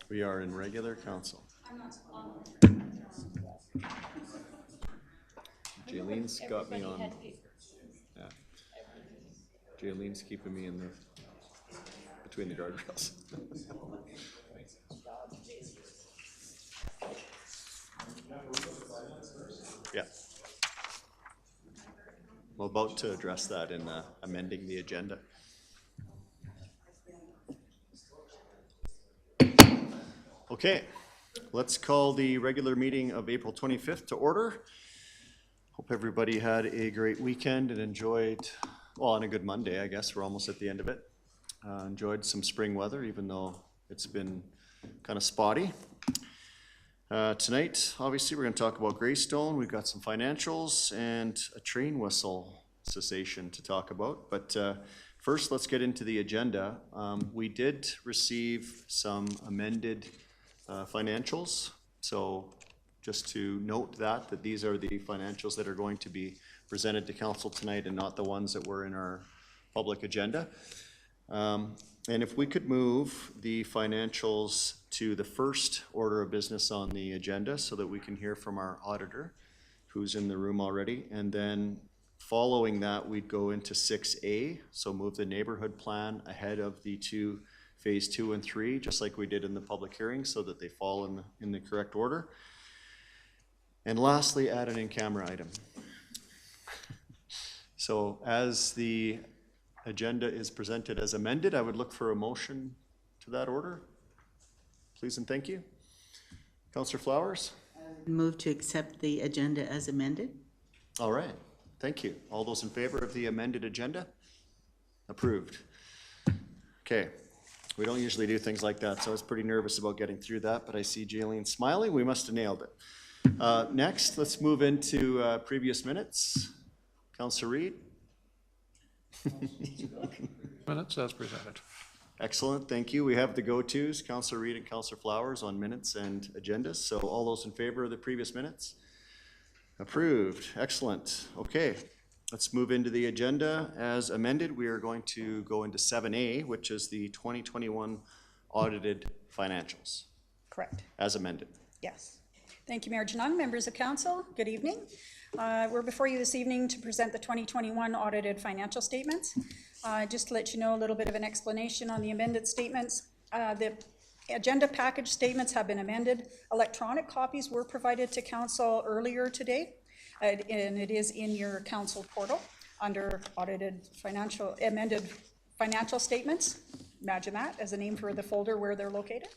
We are in regular council. Jaylene's got me on. Yeah. Jaylene's keeping me in the between the guardrails. Yeah. We're about to address that in amending the agenda. Okay, let's call the regular meeting of April 25th to order. Hope everybody had a great weekend and enjoyed, well, on a good Monday, I guess. We're almost at the end of it. Enjoyed some spring weather, even though it's been kind of spotty. Tonight, obviously, we're going to talk about Greystone. We've got some financials and a train whistle cessation to talk about. But first, let's get into the agenda. We did receive some amended financials. So just to note that these are the financials that are going to be presented to council tonight and not the ones that were in our public agenda. And if we could move the financials to the first order of business on the agenda so that we can hear from our auditor, who's in the room already. And then following that, we'd go into 6A, so move the neighborhood plan ahead of the phase 2 and 3, just like we did in the public hearing, so that they fall in the correct order. And lastly, add an in-camera item. So as the agenda is presented as amended, I would look for a motion to that order. Please and thank you. Councillor Flowers? Move to accept the agenda as amended. All right, thank you. All those in favor of the amended agenda? Approved. Okay, we don't usually do things like that, so I was pretty nervous about getting through that, but I see Jaylene smiling. We must have nailed it. Next, let's move into previous minutes. Councillor Reid? Minutes as presented. Excellent, thank you. We have the go-tos, Councillor Reid and Councillor Flowers, on minutes and agendas. So all those in favor of the previous minutes? Approved. Excellent. Okay, let's move into the agenda as amended. We are going to go into 7A, which is the 2021 audited financials. Correct. As amended. Yes. Thank you, Mayor Janung, members of council. Good evening. We're before you this evening to present the 2021 audited financial statements. Just to let you know a little bit of an explanation on the amended statements. The agenda package statements have been amended. Electronic copies were provided to council earlier today, and it is in your council portal under audited financial, amended financial statements. Imagine that as a name for the folder where they're located.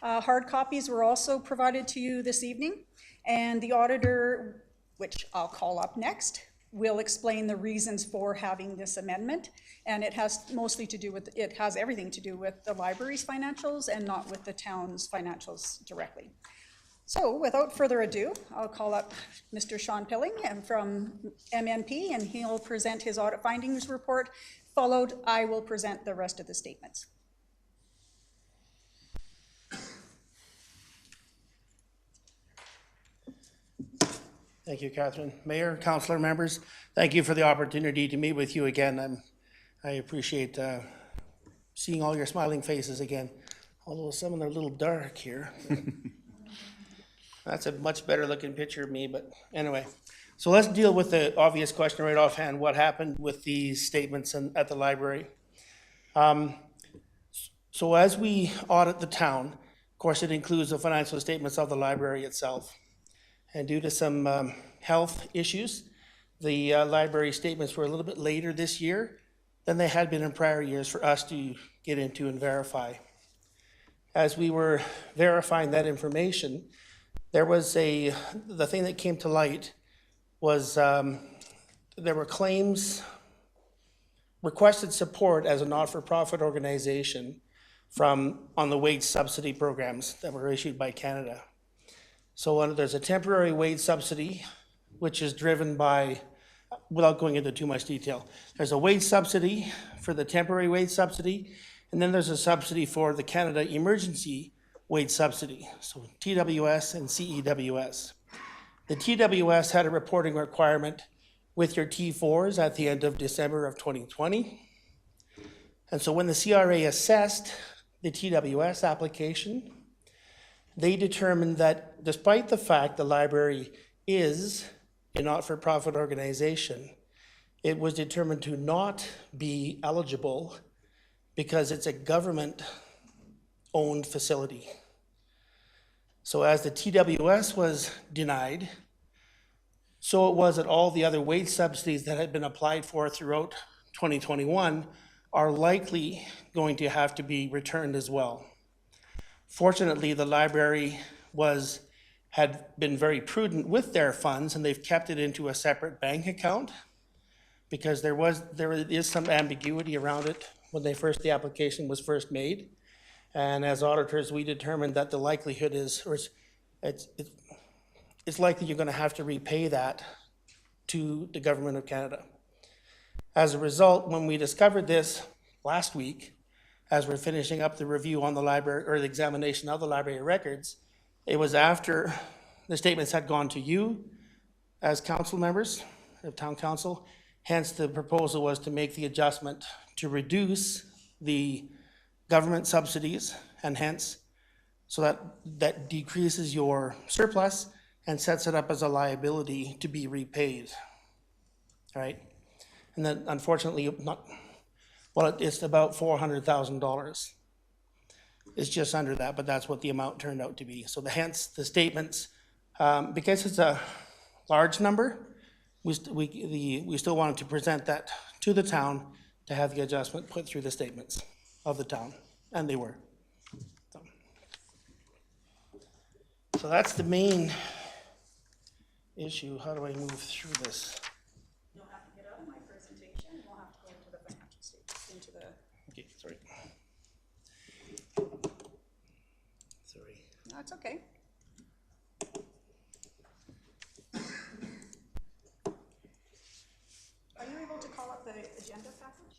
Hard copies were also provided to you this evening, and the auditor, which I'll call up next, will explain the reasons for having this amendment. And it has mostly to do with, it has everything to do with the library's financials and not with the town's financials directly. So without further ado, I'll call up Mr. Sean Pilling from MNP, and he'll present his audit findings report. Followed, I will present the rest of the statements. Thank you, Catherine. Mayor, councillor members, thank you for the opportunity to meet with you again. I appreciate seeing all your smiling faces again, although some of them are a little dark here. That's a much better looking picture of me, but anyway. So let's deal with the obvious question right offhand. What happened with these statements at the library? So as we audit the town, of course, it includes the financial statements of the library itself. And due to some health issues, the library statements were a little bit later this year than they had been in prior years for us to get into and verify. As we were verifying that information, there was the thing that came to light was there were claims, requested support as a not-for-profit organization on the wage subsidy programs that were issued by Canada. So there's a temporary wage subsidy, which is driven by, without going into too much detail, there's a wage subsidy for the temporary wage subsidy, and then there's a subsidy for the Canada Emergency Wage Subsidy, so TWS and CEWS. The TWS had a reporting requirement with your T4s at the end of December of 2020, And so when the CRA assessed the TWS application, they determined that despite the fact the library is a not-for-profit organization, it was determined to not be eligible because it's a government-owned facility. So as the TWS was denied, so it was that all the other wage subsidies that had been applied for throughout 2021 are likely going to have to be returned as well. Fortunately, the library had been very prudent with their funds, and they've kept it into a separate bank account because there is some ambiguity around it when the application was first made. And as auditors, we determined that the likelihood is, or it's likely you're going to have to repay that to the Government of Canada. As a result, when we discovered this last week, as we're finishing up the review on the library, or the examination of the library records, it was after the statements had gone to you as council members of town council. Hence, the proposal was to make the adjustment to reduce the government subsidies, and hence, so that decreases your surplus and sets it up as a liability to be repaid, all right? And then unfortunately, it's about $400,000. It's just under that, but that's what the amount turned out to be. So hence the statements, because it's a large number, we still wanted to present that to the town to have the adjustment put through the statements of the town, and they were. So that's the main issue. How do I move through this? You'll have to get out of my presentation, we'll have to go into the financial statements, into the, Okay, sorry. Sorry. no, it's okay. Are you able to call up the agenda package?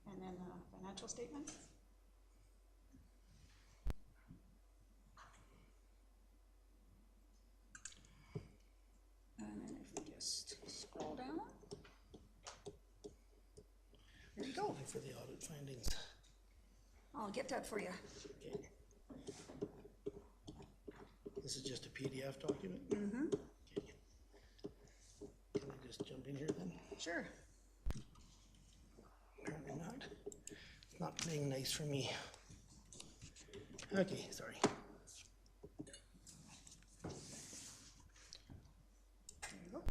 And then the financial statements? And then if we just scroll down, there you go. For the audit findings. I'll get that for you. Okay. This is just a PDF document? Mm-hmm. Okay. Can I just jump in here then? Sure. Apparently not. It's not playing nice for me. Okay, sorry. There you go.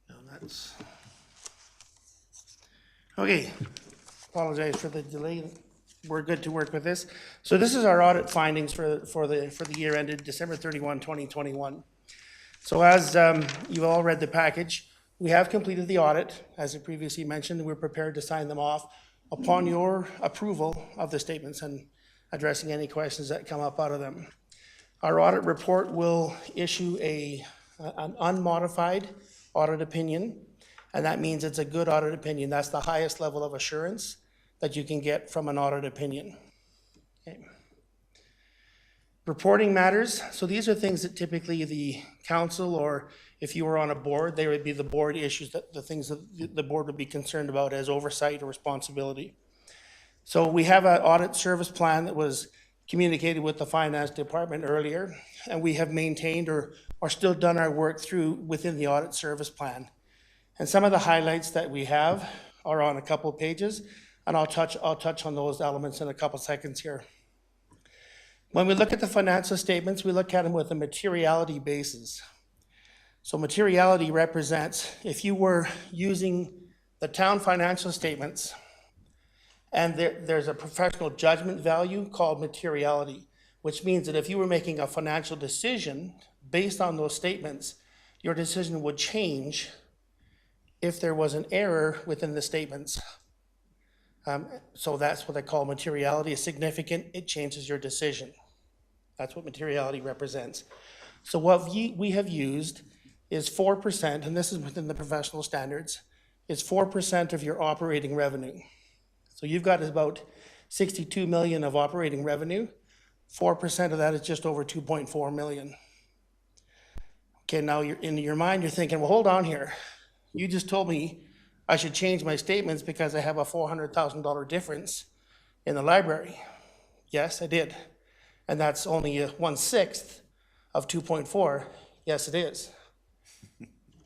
Now that's... Okay, apologize for the delay. We're good to work with this. So this is our audit findings for the year ended December 31, 2021. So as you all read the package, we have completed the audit, as I previously mentioned, and we're prepared to sign them off upon your approval of the statements and addressing any questions that come up out of them. Our audit report will issue an unmodified audit opinion, and that means it's a good audit opinion. That's the highest level of assurance that you can get from an audit opinion. Okay. Reporting matters. So these are things that typically the council, or if you were on a board, they would be the board issues, the things that the board would be concerned about as oversight or responsibility. So we have an audit service plan that was communicated with the finance department earlier, and we have maintained or still done our work through within the audit service plan. And some of the highlights that we have are on a couple of pages, and I'll touch on those elements in a couple seconds here. When we look at the financial statements, we look at them with a materiality basis. So materiality represents, if you were using the town financial statements, and there's a professional judgment value called materiality, which means that if you were making a financial decision based on those statements, your decision would change if there was an error within the statements. So that's what I call materiality. Is significant, it changes your decision. That's what materiality represents. So what we have used is 4%, and this is within the professional standards, is 4% of your operating revenue. So you've got about 62 million of operating revenue. 4% of that is just over 2.4 million. Okay, now you're, in your mind, you're thinking, well, hold on here. You just told me I should change my statements because I have a $400,000 difference in the library. Yes, I did. And that's only 1/6 of 2.4. Yes, it is.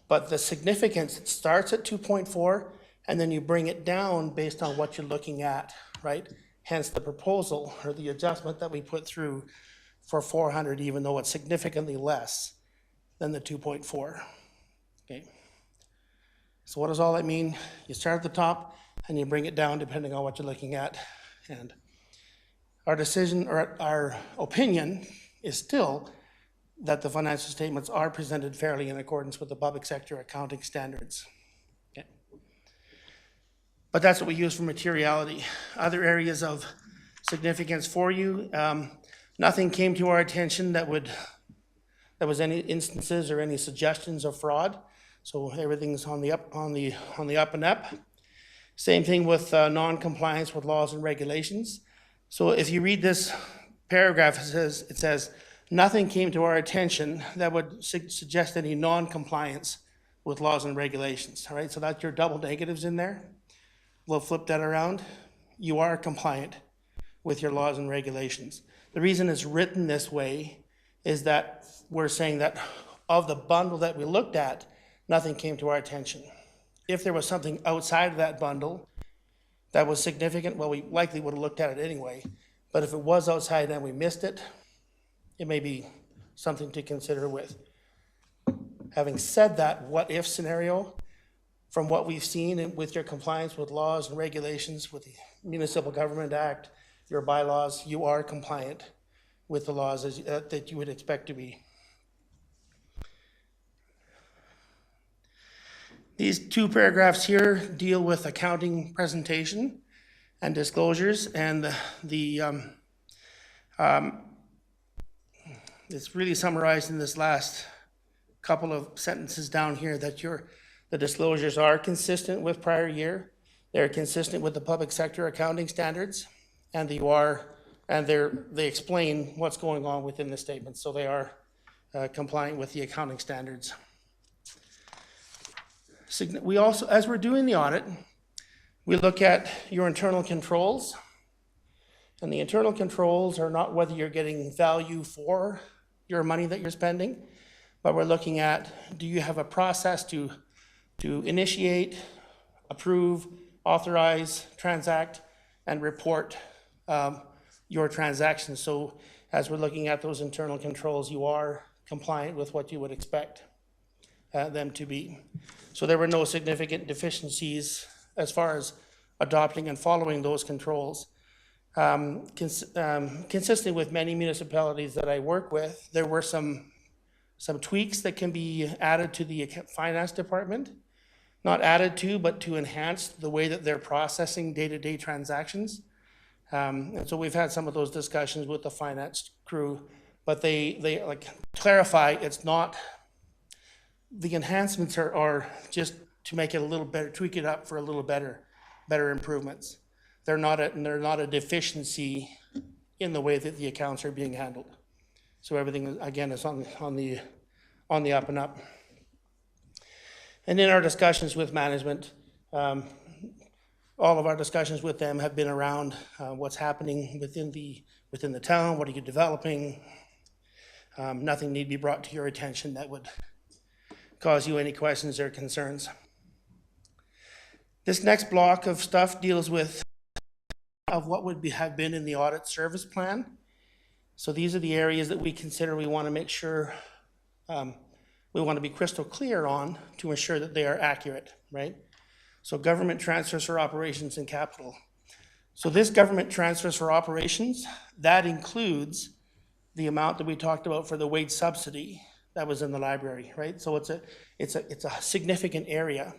But the significance, it starts at 2.4, and then you bring it down based on what you're looking at, right? Hence the proposal or the adjustment that we put through for 400, even though it's significantly less than the 2.4. Okay. So what does all that mean? You start at the top and you bring it down depending on what you're looking at. And our decision or our opinion is still that the financial statements are presented fairly in accordance with the public sector accounting standards. Okay. But that's what we use for materiality. Other areas of significance for you, nothing came to our attention that was any instances or any suggestions of fraud. So everything's on the up and up. Same thing with non-compliance with laws and regulations. So if you read this paragraph, it says nothing came to our attention that would suggest any non-compliance with laws and regulations. All right, so that's your double negatives in there. We'll flip that around. You are compliant with your laws and regulations. The reason it's written this way is that we're saying that of the bundle that we looked at, nothing came to our attention. If there was something outside of that bundle that was significant, well, we likely would have looked at it anyway. But if it was outside and we missed it, it may be something to consider with. Having said that, what if scenario, from what we've seen with your compliance with laws and regulations, with the Municipal Government Act, your bylaws, you are compliant with the laws that you would expect to be. These two paragraphs here deal with accounting presentation and disclosures, and it's really summarized in this last couple of sentences down here that the disclosures are consistent with prior year, they're consistent with the public sector accounting standards, and they explain what's going on within the statement, so they are compliant with the accounting standards. We also, as we're doing the audit, we look at your internal controls, and the internal controls are not whether you're getting value for your money that you're spending, but we're looking at, do you have a process to initiate, approve, authorize, transact, and report your transactions. So as we're looking at those internal controls, you are compliant with what you would expect them to be. So there were no significant deficiencies as far as adopting and following those controls. Consistent with many municipalities that I work with, there were some tweaks that can be added to the finance department. Not added to, but to enhance the way that they're processing day-to-day transactions. And so we've had some of those discussions with the finance crew, but they like clarify it's not, the enhancements are just to make it a little better, tweak it up for a little better improvements. They're not a deficiency in the way that the accounts are being handled. So everything, again, is on the up and up. And in our discussions with management, all of our discussions with them have been around what's happening within the town, what are you developing. Nothing need be brought to your attention that would cause you any questions or concerns. This next block of stuff deals with what would have been in the audit service plan. So these are the areas that we consider we want to make sure we want to be crystal clear on to ensure that they are accurate, right? So government transfers for operations and capital. So this government transfers for operations, that includes the amount that we talked about for the wage subsidy that was in the library, right? So it's a significant area.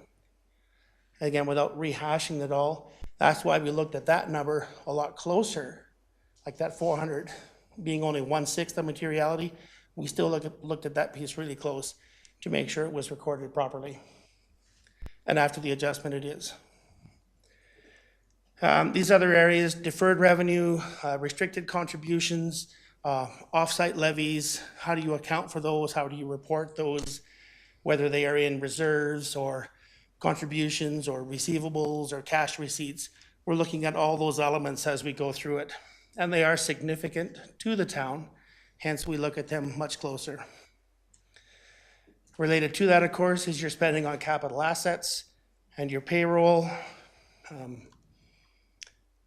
Again, without rehashing it all, that's why we looked at that number a lot closer, like that 400 being only 1/6 of materiality. We still looked at that piece really close to make sure it was recorded properly. And after the adjustment, it is. These other areas, deferred revenue, restricted contributions, Off-site levies, how do you account for those? How do you report those? Whether they are in reserves or contributions or receivables or cash receipts. We're looking at all those elements as we go through it. And they are significant to the town, hence we look at them much closer. Related to that, of course, is your spending on capital assets and your payroll, and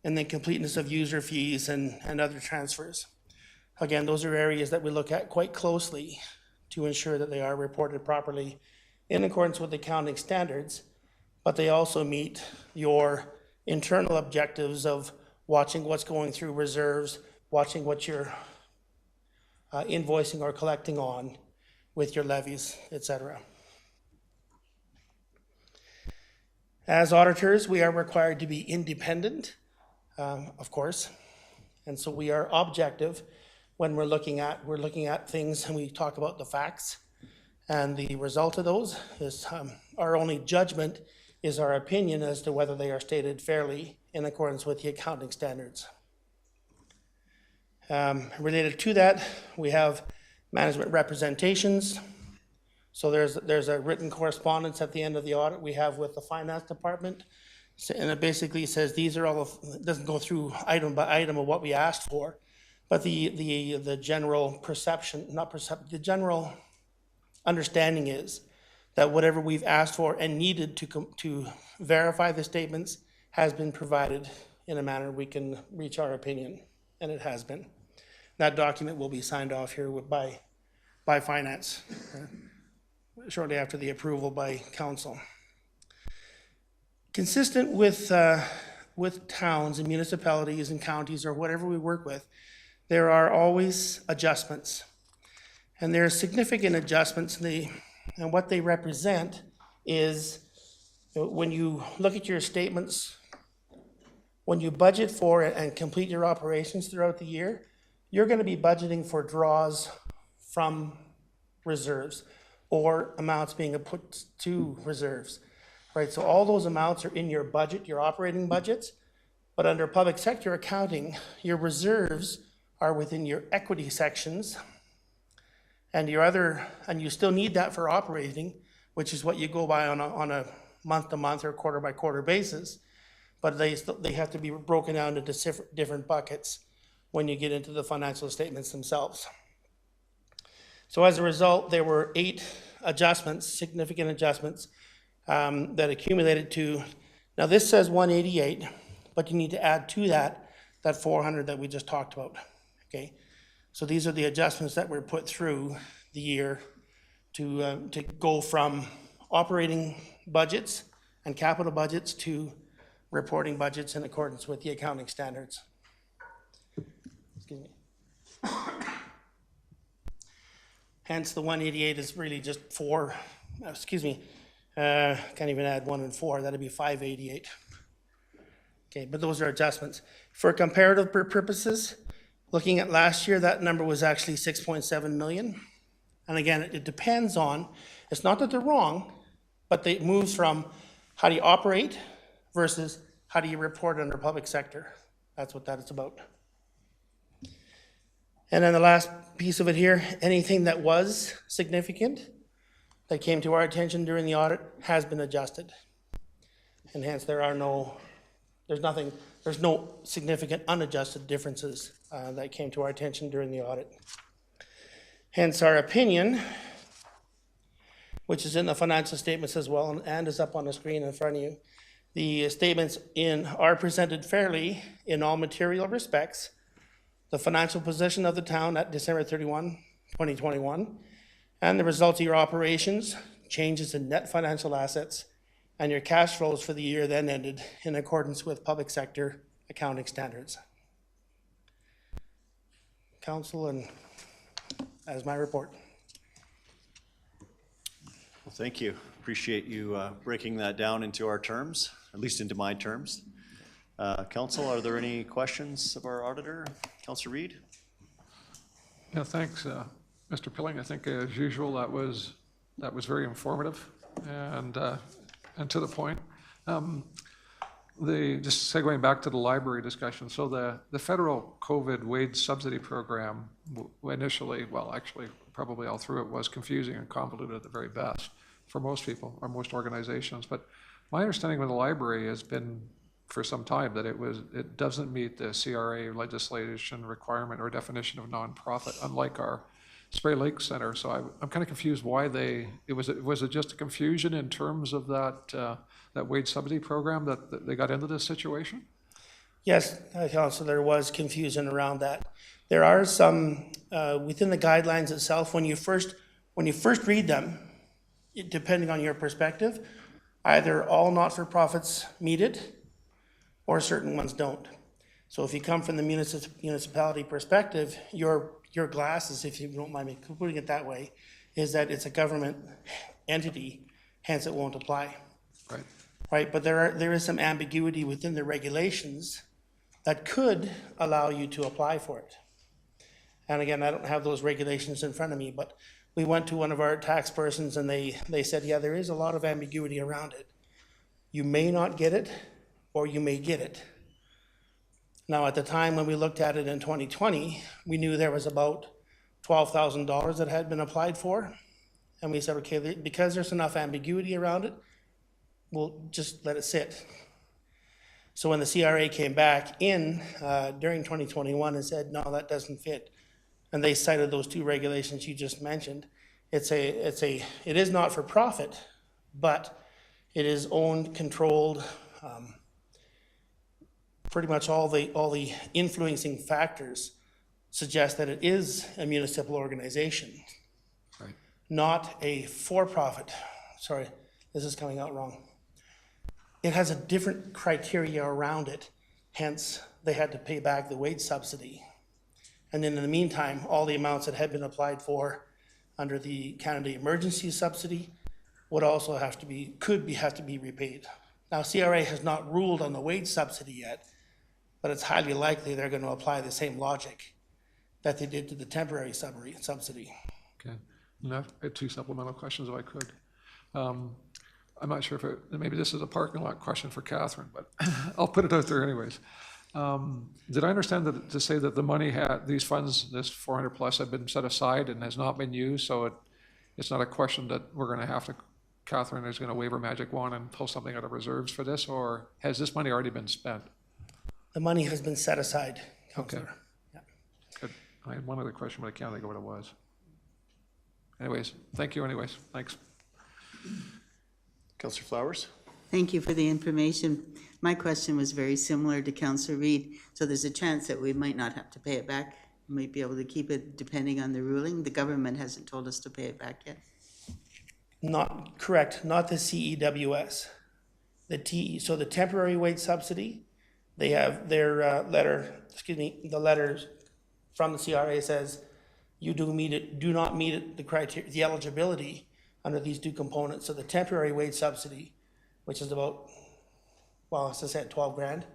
then completeness of user fees and other transfers. Again, those are areas that we look at quite closely to ensure that they are reported properly in accordance with accounting standards, but they also meet your internal objectives of watching what's going through reserves, watching what you're invoicing or collecting on with your levies, etc. As auditors, we are required to be independent, of course, and so we are objective when we're looking at things and we talk about the facts. And the result of those is our only judgment is our opinion as to whether they are stated fairly in accordance with the accounting standards. Related to that, we have management representations. So there's a written correspondence at the end of the audit we have with the finance department. And it basically says these are all, it doesn't go through item by item of what we asked for, but the general perception, the general understanding is that whatever we've asked for and needed to verify the statements has been provided in a manner we can reach our opinion, and it has been. That document will be signed off here by finance shortly after the approval by council. Consistent with towns and municipalities and counties or whatever we work with, there are always adjustments. And there are significant adjustments, and what they represent is when you look at your statements, when you budget for and complete your operations throughout the year, you're going to be budgeting for draws from reserves or amounts being put to reserves, right? So all those amounts are in your budget, your operating budgets, but under public sector accounting, your reserves are within your equity sections, and you still need that for operating, which is what you go by on a month-to-month or quarter-by-quarter basis, but they have to be broken down into different buckets when you get into the financial statements themselves. So as a result, there were 8 adjustments, significant adjustments, that accumulated to, now this says 188, but you need to add to that 400 that we just talked about, okay? So these are the adjustments that were put through the year to go from operating budgets and capital budgets to reporting budgets in accordance with the accounting standards. Excuse me. Hence, the 188 is really just 4, can't even add 1 and 4, that'd be 588. Okay, but those are adjustments. For comparative purposes, looking at last year, that number was actually 6.7 million. And again, it depends on, it's not that they're wrong, but it moves from how do you operate versus how do you report under public sector. That's what that is about. And then the last piece of it here, anything that was significant that came to our attention during the audit has been adjusted. And hence there's no significant unadjusted differences that came to our attention during the audit. Hence our opinion, which is in the financial statements as well and is up on the screen in front of you. The statements are presented fairly in all material respects. The financial position of the town at December 31, 2021, and the results of your operations, changes in net financial assets, and your cash flows for the year then ended in accordance with public sector accounting standards. Council, and that is my report. Well, thank you. Appreciate you breaking that down into our terms, at least into my terms. Council, are there any questions of our auditor? Councilor Reid? Yeah, thanks, Mr. Pilling. I think as usual, that was very informative and to the point. Just segueing back to the library discussion, so the federal COVID wage subsidy program initially, well, actually, probably all through it was confusing and convoluted at the very best for most people or most organizations. But my understanding with the library has been for some time that it doesn't meet the CRA legislation requirement or definition of nonprofit, unlike our Spray Lake Center. So I'm kind of confused why was it just a confusion in terms of that wage subsidy program that they got into this situation? Yes, Councillor, there was confusion around that. There are some, within the guidelines itself, when you first read them, depending on your perspective, either all not-for-profits meet it, or certain ones don't. So if you come from the municipality perspective, your glasses, if you don't mind me putting it that way, is that it's a government entity, hence it won't apply. Right. Right, but there is some ambiguity within the regulations that could allow you to apply for it. And again, I don't have those regulations in front of me, but we went to one of our tax persons and they said, yeah, there is a lot of ambiguity around it. You may not get it, or you may get it. Now, at the time when we looked at it in 2020, we knew there was about $12,000 that had been applied for. And we said, okay, because there's enough ambiguity around it, we'll just let it sit. So when the CRA came back in during 2021 and said, no, that doesn't fit, and they cited those two regulations you just mentioned, it is not for profit, but it is owned, controlled. Pretty much all the influencing factors suggest that it is a municipal organization, Right. not a for-profit. Sorry, this is coming out wrong. It has a different criteria around it, hence they had to pay back the wage subsidy. And then in the meantime, all the amounts that had been applied for under the Canada Emergency Subsidy would also have to be repaid. Now, CRA has not ruled on the wage subsidy yet, but it's highly likely they're going to apply the same logic that they did to the temporary subsidy. Okay. And I have two supplemental questions if I could. I'm not sure if maybe this is a parking lot question for Catherine, but I'll put it out there anyways. Did I understand that to say that the money these funds, this 400 plus, have been set aside and has not been used? So it's not a question that we're going to have to, Catherine is going to wave her magic wand and pull something out of reserves for this, or has this money already been spent? The money has been set aside, Councillor. Okay. Yeah. Good. I had one other question, but I can't think of what it was. Anyways, thank you anyways. Thanks. Councillor Flowers? Thank you for the information. My question was very similar to Councillor Reid. So there's a chance that we might not have to pay it back. We might be able to keep it depending on the ruling. The government hasn't told us to pay it back yet. Not correct, not the CEWS. So the temporary wage subsidy, they have their the letters from the CRA says you do not meet it, the criteria, the eligibility under these two components. So the temporary wage subsidy, which is about, well, as I said, 12 grand,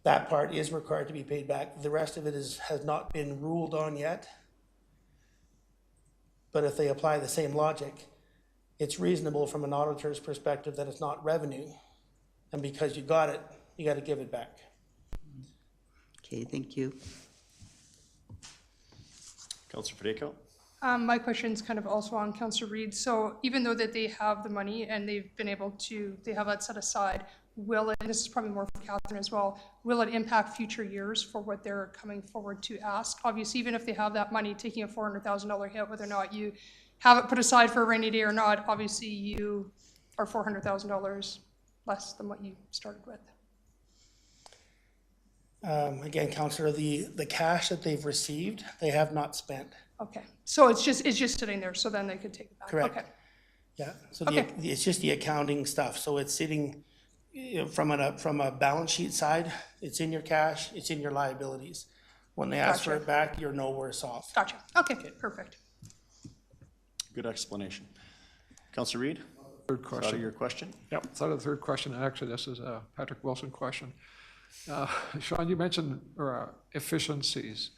that part is required to be paid back. The rest of it has not been ruled on yet. But if they apply the same logic, it's reasonable from an auditor's perspective that it's not revenue. And because you got it, you got to give it back. Okay, thank you. Councillor Federico? My question's kind of also on Councillor Reid. So even though that they have the money and they've been able to, they have that set aside, will it, and this is probably more for Catherine as well, will it impact future years for what they're coming forward to ask? Obviously, even if they have that money, taking a $400,000 hit, whether or not you have it put aside for a rainy day or not, obviously you are $400,000 less than what you started with. Again, Councillor, the cash that they've received, they have not spent. Okay, so it's just sitting there, so then they could take it back. Correct. Okay. Yeah, so Okay. it's just the accounting stuff. So it's sitting, from a balance sheet side, it's in your cash, it's in your liabilities. When they ask for Gotcha. it back, you're no worse off. Gotcha. Okay, perfect. Good explanation. Councillor Reid? Third Thought of question. your question? Yep, thought of the third question, and actually this is a Patrick Wilson question. Sean, you mentioned efficiencies.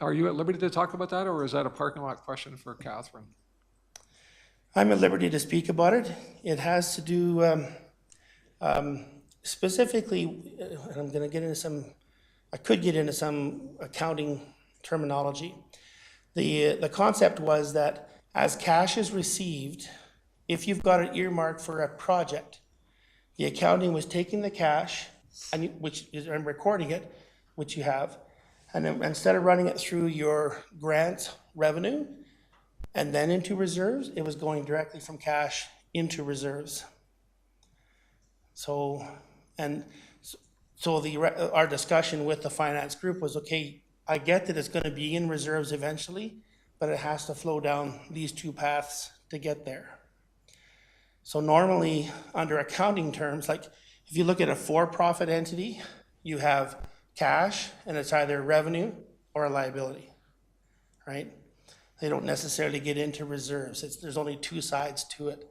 Are you at liberty to talk about that, or is that a parking lot question for Catherine? I'm at liberty to speak about it. It has to do, Specifically, and I'm gonna get into some, I could get into some accounting terminology. The concept was that as cash is received, if you've got it earmarked for a project, the accounting was taking the cash, and and recording it, which you have, and then instead of running it through your grant revenue and then into reserves, it was going directly from cash into reserves. So our discussion with the finance group was, okay, I get that it's gonna be in reserves eventually, but it has to flow down these two paths to get there. So normally, under accounting terms, like if you look at a for-profit entity, you have cash, and it's either revenue or a liability, right? They don't necessarily get into reserves. There's only two sides to it.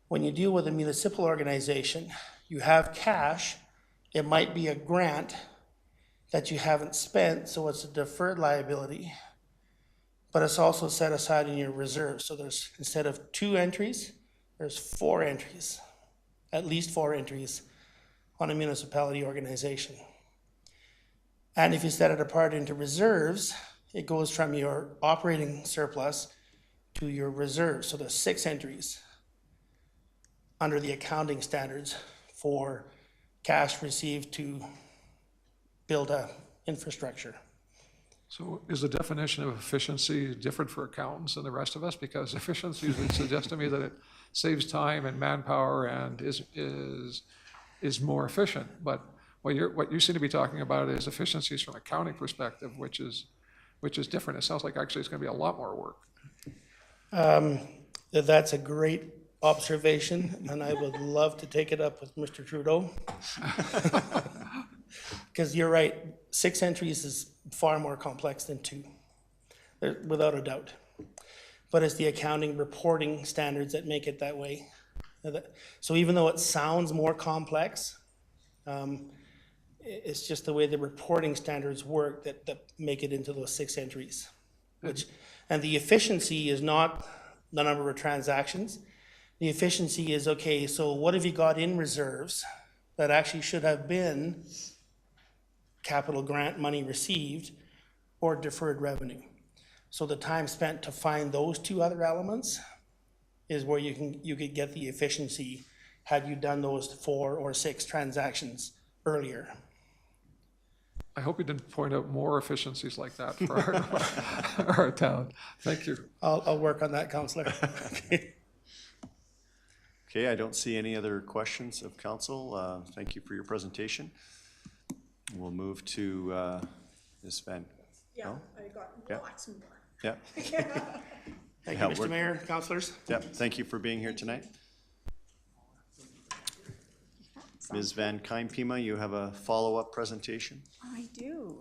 When you deal with a municipal organization, you have cash. It might be a grant that you haven't spent, so it's a deferred liability, but it's also set aside in your reserve. So there's, instead of 2 entries, there's 4 entries, at least 4 entries on a municipality organization. And if you set it apart into reserves, it goes from your operating surplus to your reserves. So there's 6 entries under the accounting standards for cash received to build a infrastructure. So is the definition of efficiency different for accountants than the rest of us? Because efficiency would suggest to me that it saves time and manpower and is more efficient. But what you seem to be talking about is efficiencies from accounting perspective, which is different. It sounds like actually it's going to be a lot more work. That's a great observation, and I would love to take it up with Mr. Trudeau. Because you're right, 6 entries is far more complex than 2, without a doubt. But it's the accounting reporting standards that make it that way. So even though it sounds more complex, it's just the way the reporting standards work that make it into those 6 entries. And the efficiency is not the number of transactions. The efficiency is, okay, so what have you got in reserves that actually should have been capital grant money received or deferred revenue? So the time spent to find those 2 other elements is where you could get the efficiency had you done those 4 or 6 transactions earlier. I hope you didn't point out more efficiencies like that for our town. Thank you. I'll work on that, Councillor. Okay, I don't see any other questions of council. Thank you for your presentation. We'll move to Ms. Van. Yeah, No? I got Yeah. lots more. Yeah, Thank Yeah, you, Mr. we're- Mayor, councillors. yeah, thank you for being here tonight. Ms. Van Kynpema, you have a follow-up presentation? I do.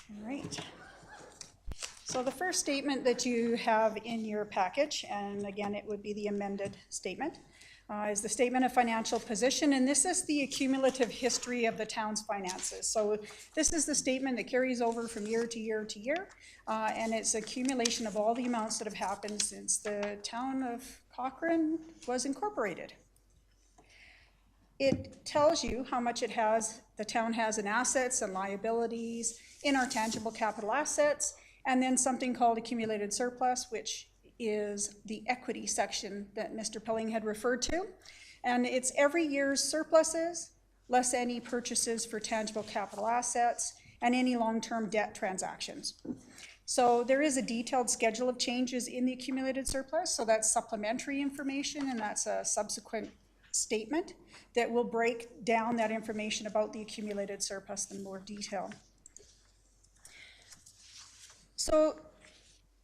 All right. So the first statement that you have in your package, and again, it would be the amended statement, is the statement of financial position, and this is the accumulative history of the town's finances. So this is the statement that carries over from year to year to year, and it's accumulation of all the amounts that have happened since the town of Cochrane was incorporated. It tells you how much the town has in assets and liabilities, in our tangible capital assets, and then something called accumulated surplus, which is the equity section that Mr. Pilling had referred to. And it's every year's surpluses, less any purchases for tangible capital assets, and any long-term debt transactions. So there is a detailed schedule of changes in the accumulated surplus, so that's supplementary information, and that's a subsequent statement that will break down that information about the accumulated surplus in more detail. So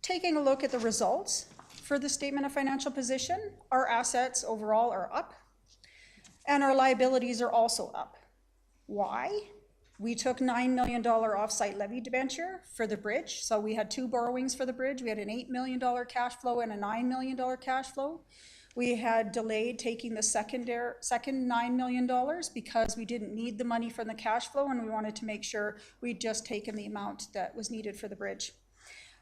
taking a look at the results for the statement of financial position, our assets overall are up and our liabilities are also up. Why? We took $9 million off-site levy debenture for the bridge. So we had 2 borrowings for the bridge. We had an $8 million cash flow and a $9 million cash flow. We had delayed taking the second $9 million because we didn't need the money from the cash flow, and we wanted to make sure we'd just taken the amount that was needed for the bridge.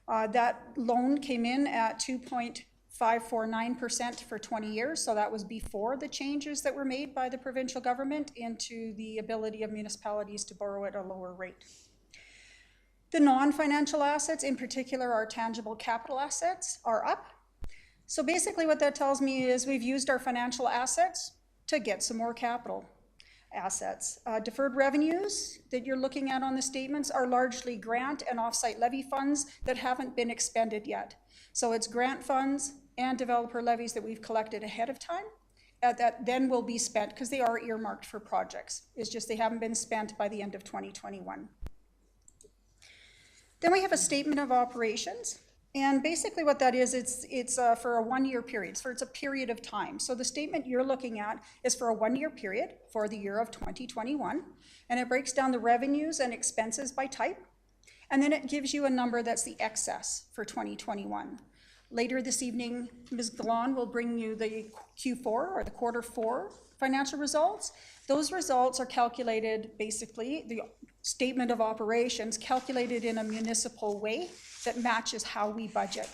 That loan came in at 2.549% for 20 years, so that was before the changes that were made by the provincial government into the ability of municipalities to borrow at a lower rate. The non-financial assets, in particular our tangible capital assets, are up. So basically what that tells me is we've used our financial assets to get some more capital assets. Deferred revenues that you're looking at on the statements are largely grant and offsite levy funds that haven't been expended yet. So it's grant funds and developer levies that we've collected ahead of time that then will be spent because they are earmarked for projects. It's just they haven't been spent by the end of 2021. Then we have a statement of operations. And basically what that is, it's for a 1-year period, so it's a period of time. So the statement you're looking at is for a 1-year period for the year of 2021, and it breaks down the revenues and expenses by type, and then it gives you a number that's the excess for 2021. Later this evening, Ms. Galon will bring you the Q4 or the quarter 4 financial results. Those results are calculated, basically, the statement of operations calculated in a municipal way that matches how we budget.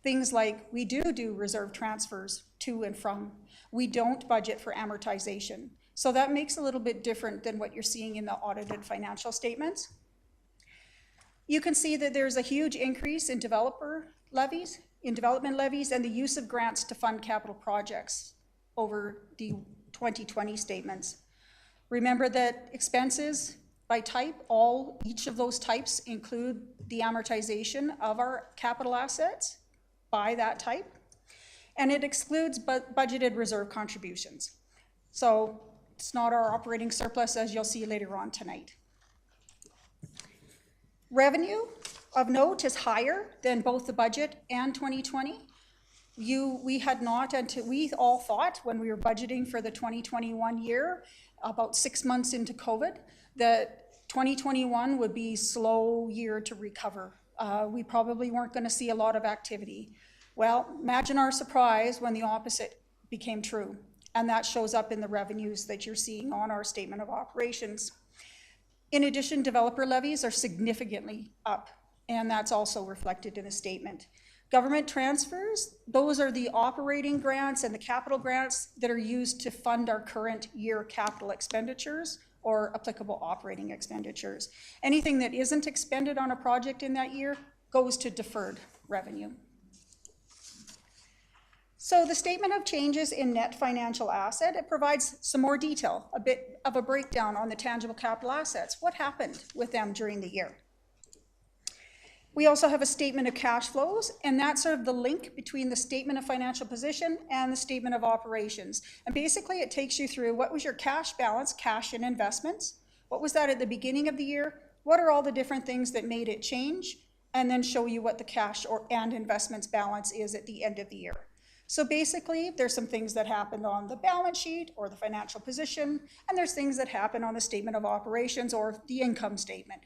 Things like we do reserve transfers to and from. We don't budget for amortization. So that makes a little bit different than what you're seeing in the audited financial statements. You can see that there's a huge increase in development levies, and the use of grants to fund capital projects over the 2020 statements. Remember that expenses by type, each of those types include the amortization of our capital assets by that type, and it excludes budgeted reserve contributions. So it's not our operating surplus, as you'll see later on tonight. Revenue of note is higher than both the budget and 2020. We all thought when we were budgeting for the 2021 year, about 6 months into COVID, that 2021 would be a slow year to recover. We probably weren't going to see a lot of activity. Well, imagine our surprise when the opposite became true, and that shows up in the revenues that you're seeing on our statement of operations. In addition, developer levies are significantly up, and that's also reflected in the statement. Government transfers, those are the operating grants and the capital grants that are used to fund our current year capital expenditures or applicable operating expenditures. Anything that isn't expended on a project in that year goes to deferred revenue. So the statement of changes in net financial asset, it provides some more detail, a bit of a breakdown on the tangible capital assets. What happened with them during the year? We also have a statement of cash flows, and that's sort of the link between the statement of financial position and the statement of operations. And basically it takes you through what was your cash balance, cash and investments, what was that at the beginning of the year, what are all the different things that made it change, and then show you what the cash and investments balance is at the end of the year. So basically there's some things that happened on the balance sheet or the financial position, and there's things that happen on the statement of operations or the income statement.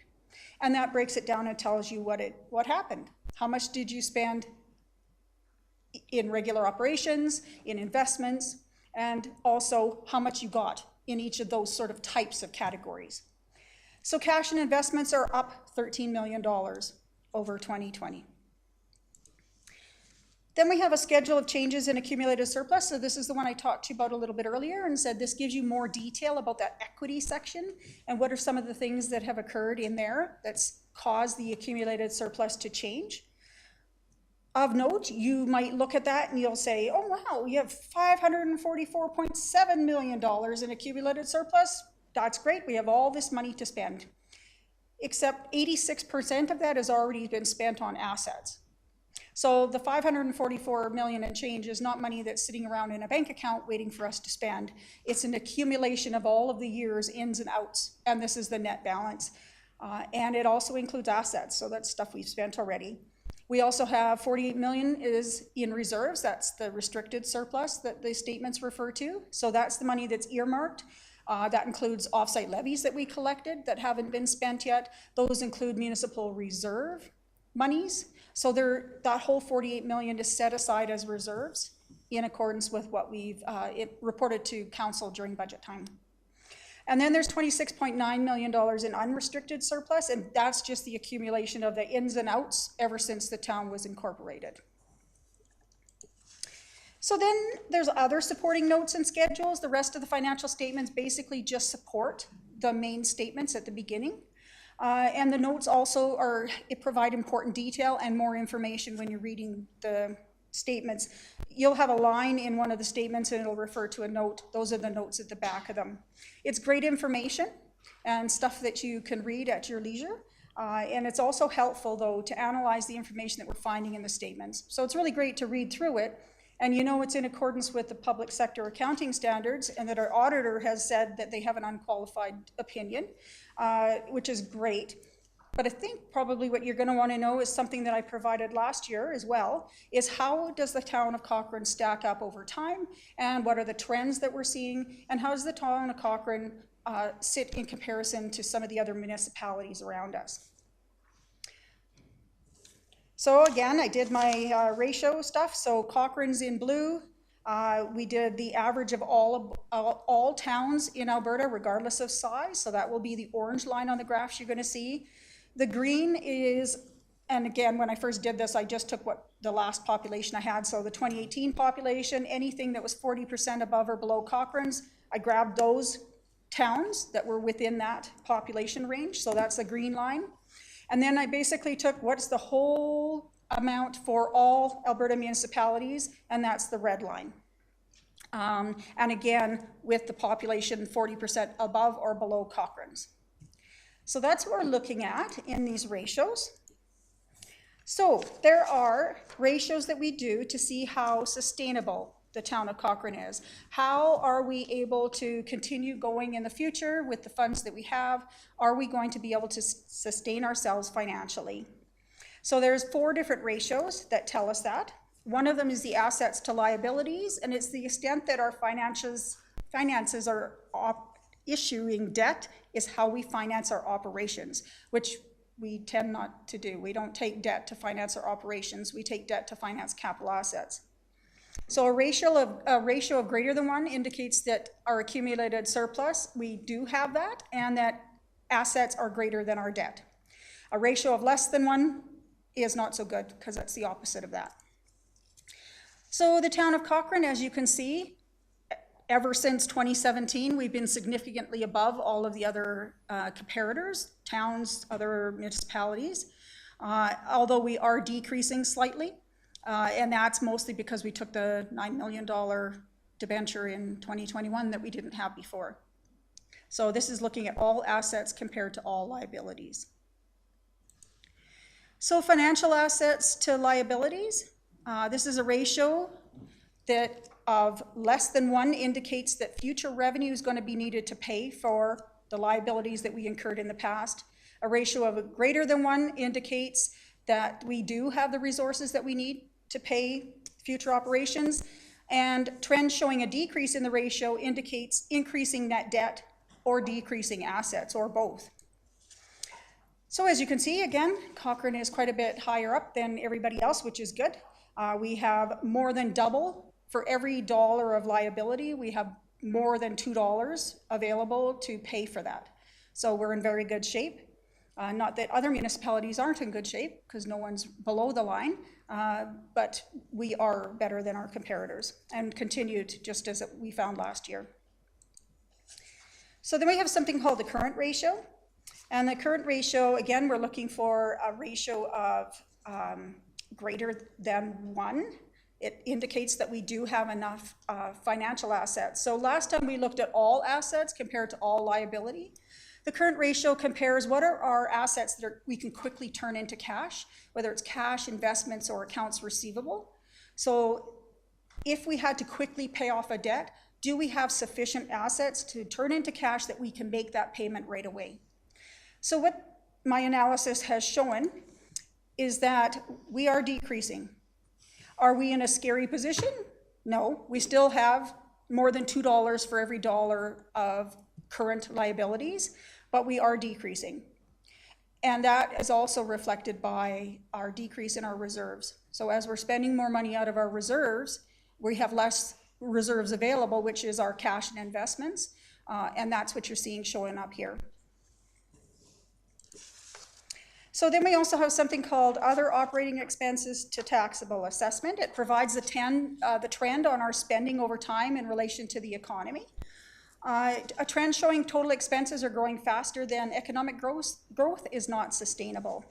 And that breaks it down and tells you what happened. How much did you spend in regular operations, in investments, and also how much you got in each of those sort of types of categories. So cash and investments are up $13 million over 2020. Then we have a schedule of changes in accumulated surplus. So this is the one I talked to you about a little bit earlier and said this gives you more detail about that equity section and what are some of the things that have occurred in there that's caused the accumulated surplus to change. Of note, you might look at that and you'll say, oh wow, we have $544.7 million in accumulated surplus. That's great, we have all this money to spend. Except 86% of that has already been spent on assets. So the 544 million and change is not money that's sitting around in a bank account waiting for us to spend. It's an accumulation of all of the year's ins and outs, and this is the net balance. And it also includes assets, so that's stuff we've spent already. We also have 48 million is in reserves. That's the restricted surplus that the statements refer to. So that's the money that's earmarked. That includes offsite levies that we collected that haven't been spent yet. Those include municipal reserve monies. So that whole 48 million is set aside as reserves in accordance with what we've reported to council during budget time. And then there's $26.9 million in unrestricted surplus, and that's just the accumulation of the ins and outs ever since the town was incorporated. So then there's other supporting notes and schedules. The rest of the financial statements basically just support the main statements at the beginning. And the notes also provide important detail and more information when you're reading the statements. You'll have a line in one of the statements and it'll refer to a note. Those are the notes at the back of them. It's great information and stuff that you can read at your leisure. And it's also helpful, though, to analyze the information that we're finding in the statements. So it's really great to read through it. And you know it's in accordance with the public sector accounting standards, and that our auditor has said that they have an unqualified opinion, which is great. But I think probably what you're going to want to know is something that I provided last year as well, is how does the town of Cochrane stack up over time, and what are the trends that we're seeing, and how does the town of Cochrane sit in comparison to some of the other municipalities around us. So again, I did my ratio stuff. So Cochrane's in blue. We did the average of all towns in Alberta, regardless of size. So that will be the orange line on the graphs you're going to see. The green is, and again, when I first did this, I just took what the last population I had. So the 2018 population, anything that was 40% above or below Cochrane's, I grabbed those towns that were within that population range. So that's the green line. And then I basically took what's the whole amount for all Alberta municipalities, and that's the red line. And again, with the population 40% above or below Cochrane's. So that's what we're looking at in these ratios. So there are ratios that we do to see how sustainable the town of Cochrane is. How are we able to continue going in the future with the funds that we have? Are we going to be able to sustain ourselves financially? So there's 4 different ratios that tell us that. One of them is the assets to liabilities, and it's the extent that our finances are issuing debt is how we finance our operations, which we tend not to do. We don't take debt to finance our operations. We take debt to finance capital assets. So a ratio of greater than 1 indicates that our accumulated surplus, we do have that, and that assets are greater than our debt. A ratio of less than 1 is not so good, because that's the opposite of that. So the town of Cochrane, as you can see, ever since 2017, we've been significantly above all of the other comparators, towns, other municipalities, although we are decreasing slightly. And that's mostly because we took the $9 million debenture in 2021 that we didn't have before. So this is looking at all assets compared to all liabilities. So financial assets to liabilities, this is a ratio that of less than 1 indicates that future revenue is going to be needed to pay for the liabilities that we incurred in the past. A ratio of greater than 1 indicates that we do have the resources that we need to pay future operations, and trends showing a decrease in the ratio indicates increasing net debt or decreasing assets, or both. So as you can see, again, Cochrane is quite a bit higher up than everybody else, which is good. We have more than double. For every dollar of liability, we have more than $2 available to pay for that. So we're in very good shape. Not that other municipalities aren't in good shape, because no one's below the line, but we are better than our comparators, and continued just as we found last year. So then we have something called the current ratio. And the current ratio, again, we're looking for a ratio of greater than 1. It indicates that we do have enough financial assets. So last time we looked at all assets compared to all liability. The current ratio compares what are our assets that we can quickly turn into cash, whether it's cash, investments, or accounts receivable. So if we had to quickly pay off a debt, do we have sufficient assets to turn into cash that we can make that payment right away? So what my analysis has shown is that we are decreasing. Are we in a scary position? No, we still have more than $2 for every dollar of current liabilities, but we are decreasing. And that is also reflected by our decrease in our reserves. So as we're spending more money out of our reserves, we have less reserves available, which is our cash and investments, and that's what you're seeing showing up here. So then we also have something called other operating expenses to taxable assessment. It provides the trend on our spending over time in relation to the economy. A trend showing total expenses are growing faster than economic growth is not sustainable.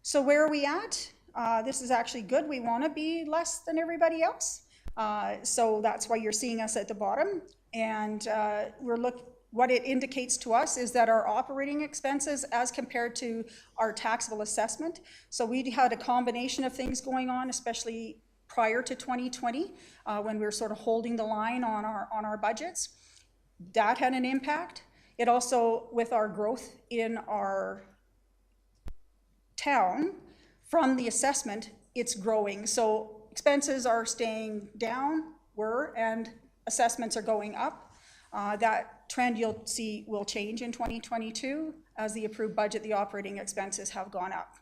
So where are we at? This is actually good. We want to be less than everybody else. So that's why you're seeing us at the bottom. And what it indicates to us is that our operating expenses as compared to our taxable assessment. So we had a combination of things going on, especially prior to 2020, when we were sort of holding the line on our budgets. That had an impact. It also, with our growth in our town from the assessment, it's growing. So expenses are staying down, and assessments are going up. That trend you'll see will change in 2022 as the approved budget, the operating expenses have gone up.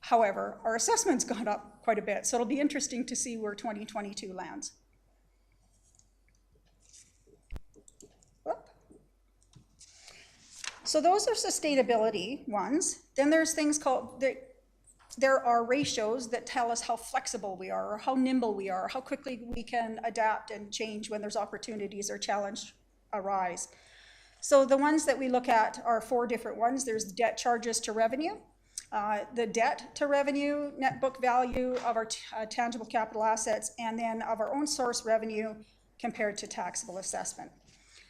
However, our assessment's gone up quite a bit, so it'll be interesting to see where 2022 lands. So those are sustainability ones. Then there's things called, there are ratios that tell us how flexible we are, or how nimble we are, or how quickly we can adapt and change when there's opportunities or challenges arise. So the ones that we look at are 4 different ones. There's debt charges to revenue, the debt to revenue, net book value of our tangible capital assets, and then of our own source revenue compared to taxable assessment.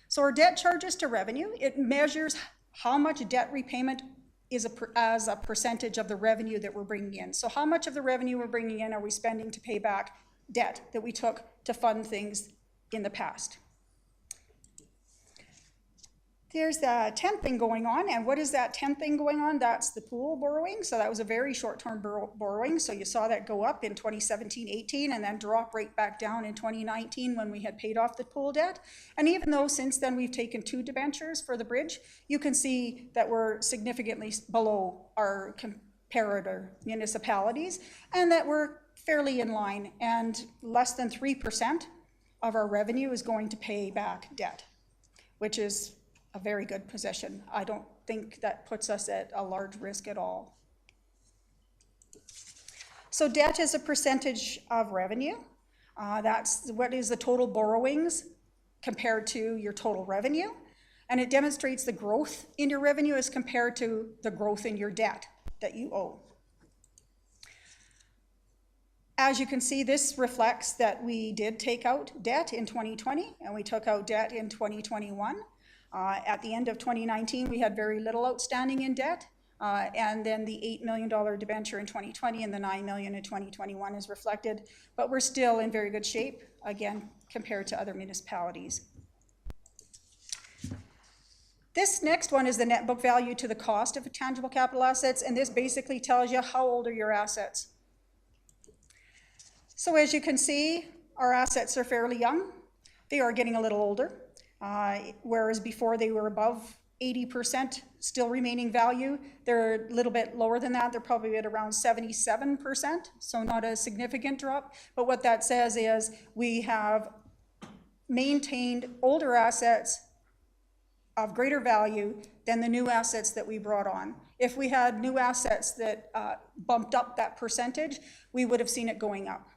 So our debt charges to revenue, it measures how much debt repayment is as a percentage of the revenue that we're bringing in. So how much of the revenue we're bringing in are we spending to pay back debt that we took to fund things in the past? There's the 10th thing going on, and what is that 10th thing going on? That's the pool borrowing. So that was a very short-term borrowing. So you saw that go up in 2017-18 and then drop right back down in 2019 when we had paid off the pool debt. And even though since then we've taken 2 debentures for the bridge, you can see that we're significantly below our comparator municipalities and that we're fairly in line, and less than 3% of our revenue is going to pay back debt, which is a very good position. I don't think that puts us at a large risk at all. So debt is a percentage of revenue. That's what is the total borrowings compared to your total revenue. And it demonstrates the growth in your revenue as compared to the growth in your debt that you owe. As you can see, this reflects that we did take out debt in 2020 and we took out debt in 2021. At the end of 2019, we had very little outstanding in debt, and then the $8 million debenture in 2020 and the $9 million in 2021 is reflected, but we're still in very good shape, again, compared to other municipalities. This next one is the net book value to the cost of tangible capital assets, and this basically tells you how old are your assets. So as you can see, our assets are fairly young. They are getting a little older. Whereas before they were above 80% still remaining value, they're a little bit lower than that. They're probably at around 77%, so not a significant drop. But what that says is we have maintained older assets of greater value than the new assets that we brought on. If we had new assets that bumped up that percentage, we would have seen it going up.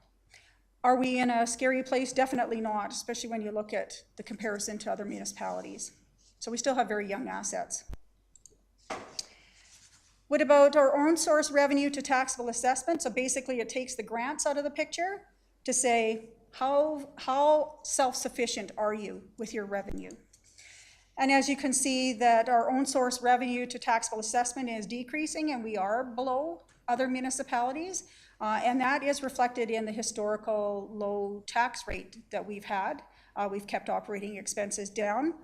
Are we in a scary place? Definitely not, especially when you look at the comparison to other municipalities. So we still have very young assets. What about our own source revenue to taxable assessment? So basically it takes the grants out of the picture to say, how self-sufficient are you with your revenue? And as you can see that our own source revenue to taxable assessment is decreasing, and we are below other municipalities. And that is reflected in the historical low tax rate that we've had. We've kept operating expenses down,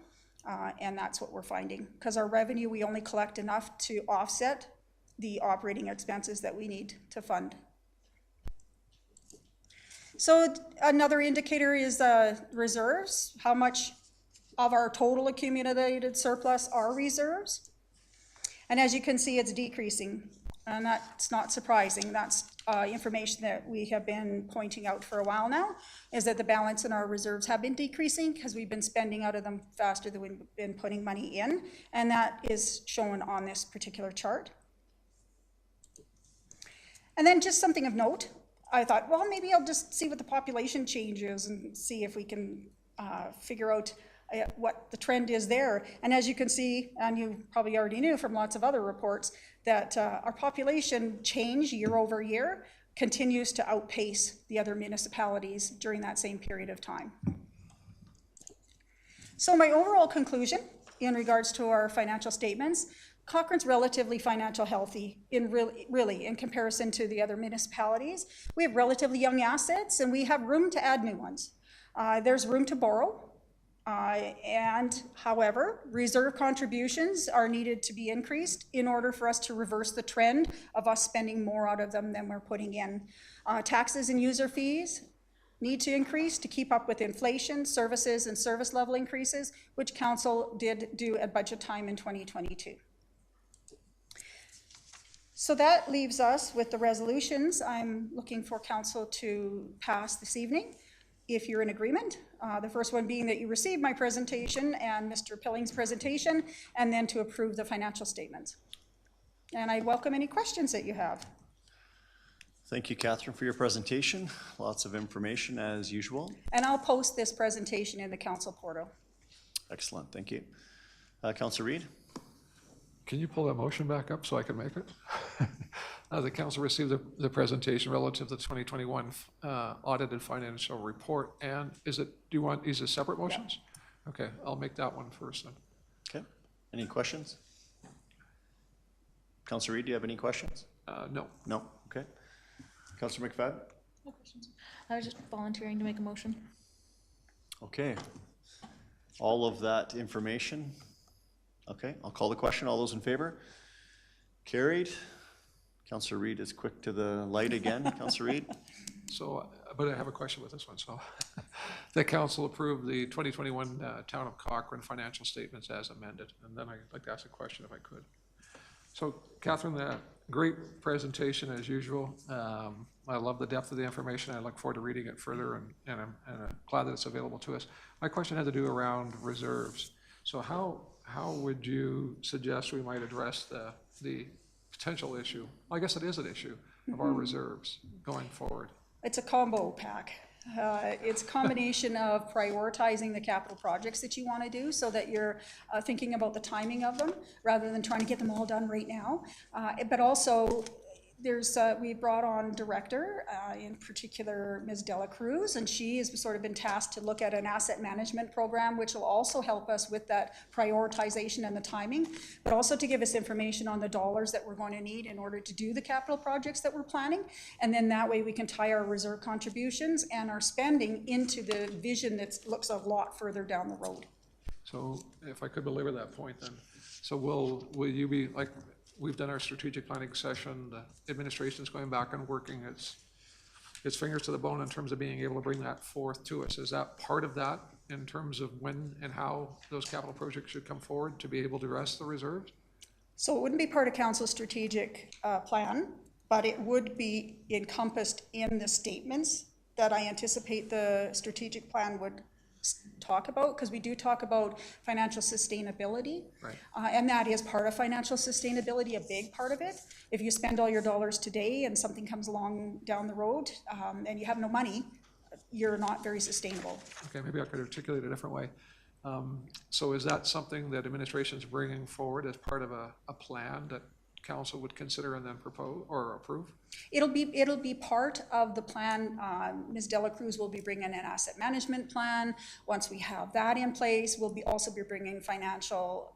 and that's what we're finding. Because our revenue, we only collect enough to offset the operating expenses that we need to fund. So another indicator is reserves. How much of our total accumulated surplus are reserves? And as you can see, it's decreasing. And that's not surprising. That's information that we have been pointing out for a while now, is that the balance in our reserves have been decreasing because we've been spending out of them faster than we've been putting money in, and that is shown on this particular chart. And then just something of note, I thought, well, maybe I'll just see what the population change is and see if we can figure out what the trend is there. And as you can see, and you probably already knew from lots of other reports, that our population change year over year continues to outpace the other municipalities during that same period of time. So my overall conclusion in regards to our financial statements, Cochrane's relatively financial healthy in really in comparison to the other municipalities. We have relatively young assets and we have room to add new ones. There's room to borrow. And however, reserve contributions are needed to be increased in order for us to reverse the trend of us spending more out of them than we're putting in. Taxes and user fees need to increase to keep up with inflation, services and service level increases, which council did do at budget time in 2022. So that leaves us with the resolutions I'm looking for council to pass this evening, if you're in agreement. The first one being that you receive my presentation and Mr. Pilling's presentation, and then to approve the financial statements. And I welcome any questions that you have. Thank you, Catherine, for your presentation. Lots of information as usual. And I'll post this presentation in the council portal. Excellent, thank you. Councillor Reid? Can you pull that motion back up so I can make it? The council received the presentation relative to the 2021 audited financial report, and is it, do you want these as separate motions? Yeah. Okay, I'll make that one first then. Okay, any questions? Councillor Reid, do you have any questions? No. No, okay. Councillor McFadden? No questions. I was just volunteering to make a motion. Okay. All of that information. Okay, I'll call the question. All those in favor? Carried. Councillor Reid is quick to the light again. Councillor Reid? So, but I have a question with this one. So, the council approved the 2021 Town of Cochrane financial statements as amended. And then I'd like to ask a question if I could. So, Catherine, great presentation as usual. I love the depth of the information. I look forward to reading it further, and I'm glad that it's available to us. My question had to do around reserves. So how would you suggest we might address the potential issue? I guess it is an issue of our reserves going forward. It's a combo pack. It's a combination of prioritizing the capital projects that you want to do so that you're thinking about the timing of them rather than trying to get them all done right now. But also, there's we brought on director, in particular Ms. Dela Cruz, and she has sort of been tasked to look at an asset management program, which will also help us with that prioritization and the timing, but also to give us information on the dollars that we're going to need in order to do the capital projects that we're planning. And then that way we can tie our reserve contributions and our spending into the vision that looks a lot further down the road. So if I could belabor that point then, so will you be like, we've done our strategic planning session, the administration is going back and working its fingers to the bone in terms of being able to bring that forth to us. Is that part of that in terms of when and how those capital projects should come forward to be able to address the reserves? So it wouldn't be part of council's strategic plan, but it would be encompassed in the statements that I anticipate the strategic plan would talk about, because we do talk about financial sustainability, right. And that is part of financial sustainability, a big part of it. If you spend all your dollars today and something comes along down the road and you have no money, you're not very sustainable. Okay, maybe I could articulate it a different way. So is that something that administration is bringing forward as part of a plan that council would consider and then propose or approve? It'll be part of the plan. Ms. Dela Cruz will be bringing an asset management plan. Once we have that in place, we'll also be bringing financial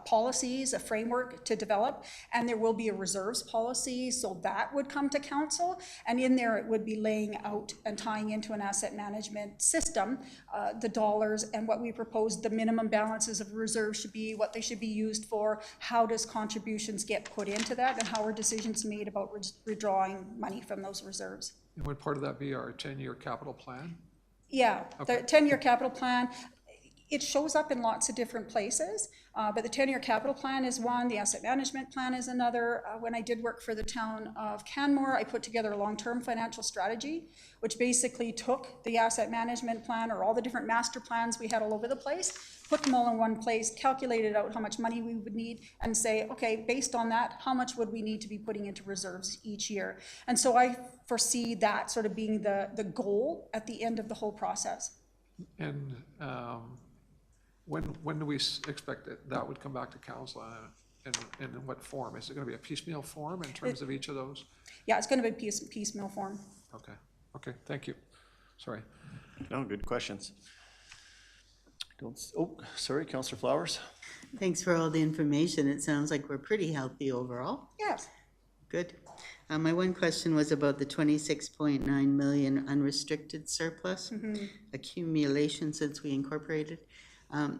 policies, a framework to develop, and there will be a reserves policy, so that would come to council, and in there it would be laying out and tying into an asset management system the dollars and what we propose the minimum balances of reserves should be, what they should be used for, how does contributions get put into that, and how are decisions made about withdrawing money from those reserves. And would part of that be our 10-year capital plan? Yeah, Okay. The 10-year capital plan. it shows up in lots of different places, but the 10-year capital plan is one, the asset management plan is another. When I did work for the town of Canmore, I put together a long-term financial strategy, which basically took the asset management plan or all the different master plans we had all over the place, put them all in one place, calculated out how much money we would need, and say, okay, based on that, how much would we need to be putting into reserves each year? And so I foresee that sort of being the goal at the end of the whole process. And when do we expect that would come back to council, and in what form? Is it going to be a piecemeal form in terms of each of those? Yeah, it's going to be piecemeal form. Okay, thank you. Sorry. No, good questions. Oh, sorry, Councillor Flowers. Thanks for all the information. It sounds like we're pretty healthy overall. Yes. Good. My one question was about the 26.9 million unrestricted surplus accumulation since we incorporated.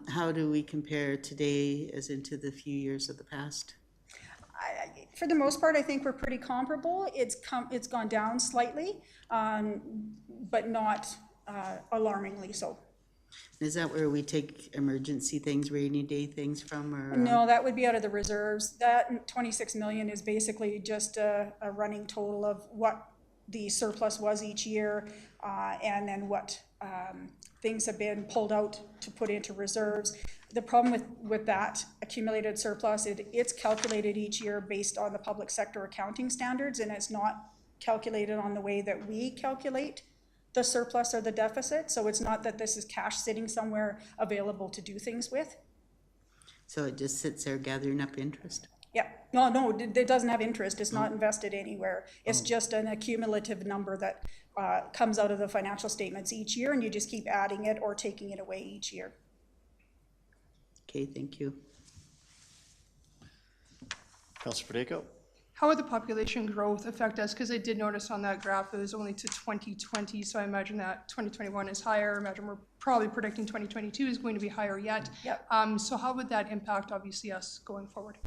How do we compare today as into the few years of the past? For the most part, I think we're pretty comparable. It's gone down slightly, but not alarmingly so. Is that where we take emergency things, rainy day things from? Or, No, that would be out of the reserves. That 26 million is basically just a running total of what the surplus was each year, and then what things have been pulled out to put into reserves. The problem with that accumulated surplus, it's calculated each year based on the public sector accounting standards, and it's not calculated on the way that we calculate the surplus or the deficit. So it's not that this is cash sitting somewhere available to do things with. So it just sits there gathering up interest? Yeah, no, it doesn't have interest. It's not invested anywhere. It's just an accumulative number that comes out of the financial statements each year, and you just keep adding it or taking it away each year. Okay, thank you. Councillor Federico. How would the population growth affect us? Because I did notice on that graph it was only to 2020, so I imagine that 2021 is higher. I imagine we're probably predicting 2022 is going to be higher yet. Yep. So how would that impact, obviously, us going forward?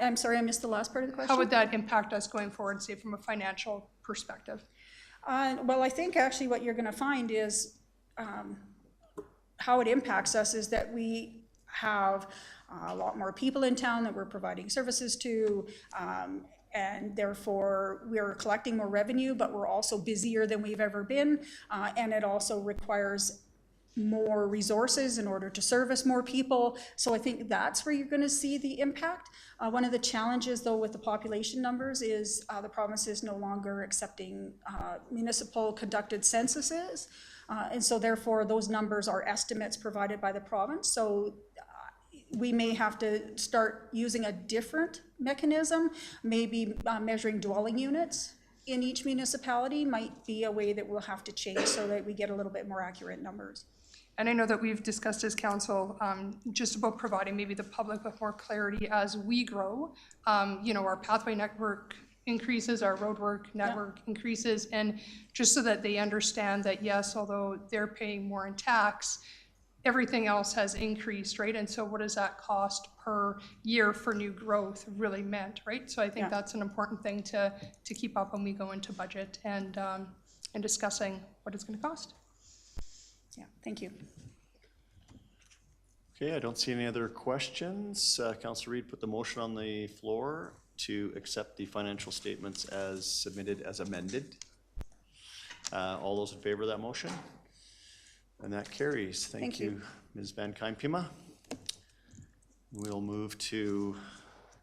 I'm sorry, I missed the last part of the question. How would that impact us going forward, say, from a financial perspective? Well, I think actually what you're going to find is how it impacts us is that we have a lot more people in town that we're providing services to, and therefore we're collecting more revenue, but we're also busier than we've ever been, and it also requires more resources in order to service more people. So I think that's where you're going to see the impact. One of the challenges, though, with the population numbers is the province is no longer accepting municipal conducted censuses. And so therefore those numbers are estimates provided by the province. So we may have to start using a different mechanism, maybe measuring dwelling units in each municipality might be a way that we'll have to change so that we get a little bit more accurate numbers. And I know that we've discussed as council just about providing maybe the public with more clarity as we grow. Our pathway network increases, our roadwork network increases, and just so that they understand that yes, although they're paying more in tax, everything else has increased, right? And so what does that cost per year for new growth really meant, right? So I think that's an important thing to keep up when we go into budget and discussing what it's going to cost. Yeah, thank you. Okay, I don't see any other questions. Councillor Reid put the motion on the floor to accept the financial statements as submitted as amended. All those in favor of that motion? And that carries. Thank you, Ms. Van Kyn-Pima. We'll move to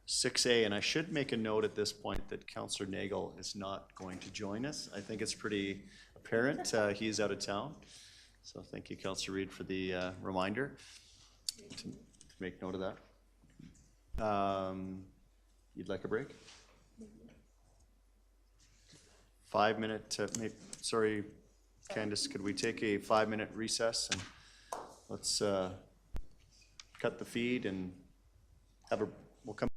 6A, and I should make a note at this point that Councillor Nagel is not going to join us. I think it's pretty apparent he is out of town. So thank you, Councillor Reid, for the reminder to make note of that. You'd like a break? 5 minute, sorry, Candace, could we take a 5-minute recess and let's cut the feed and we'll come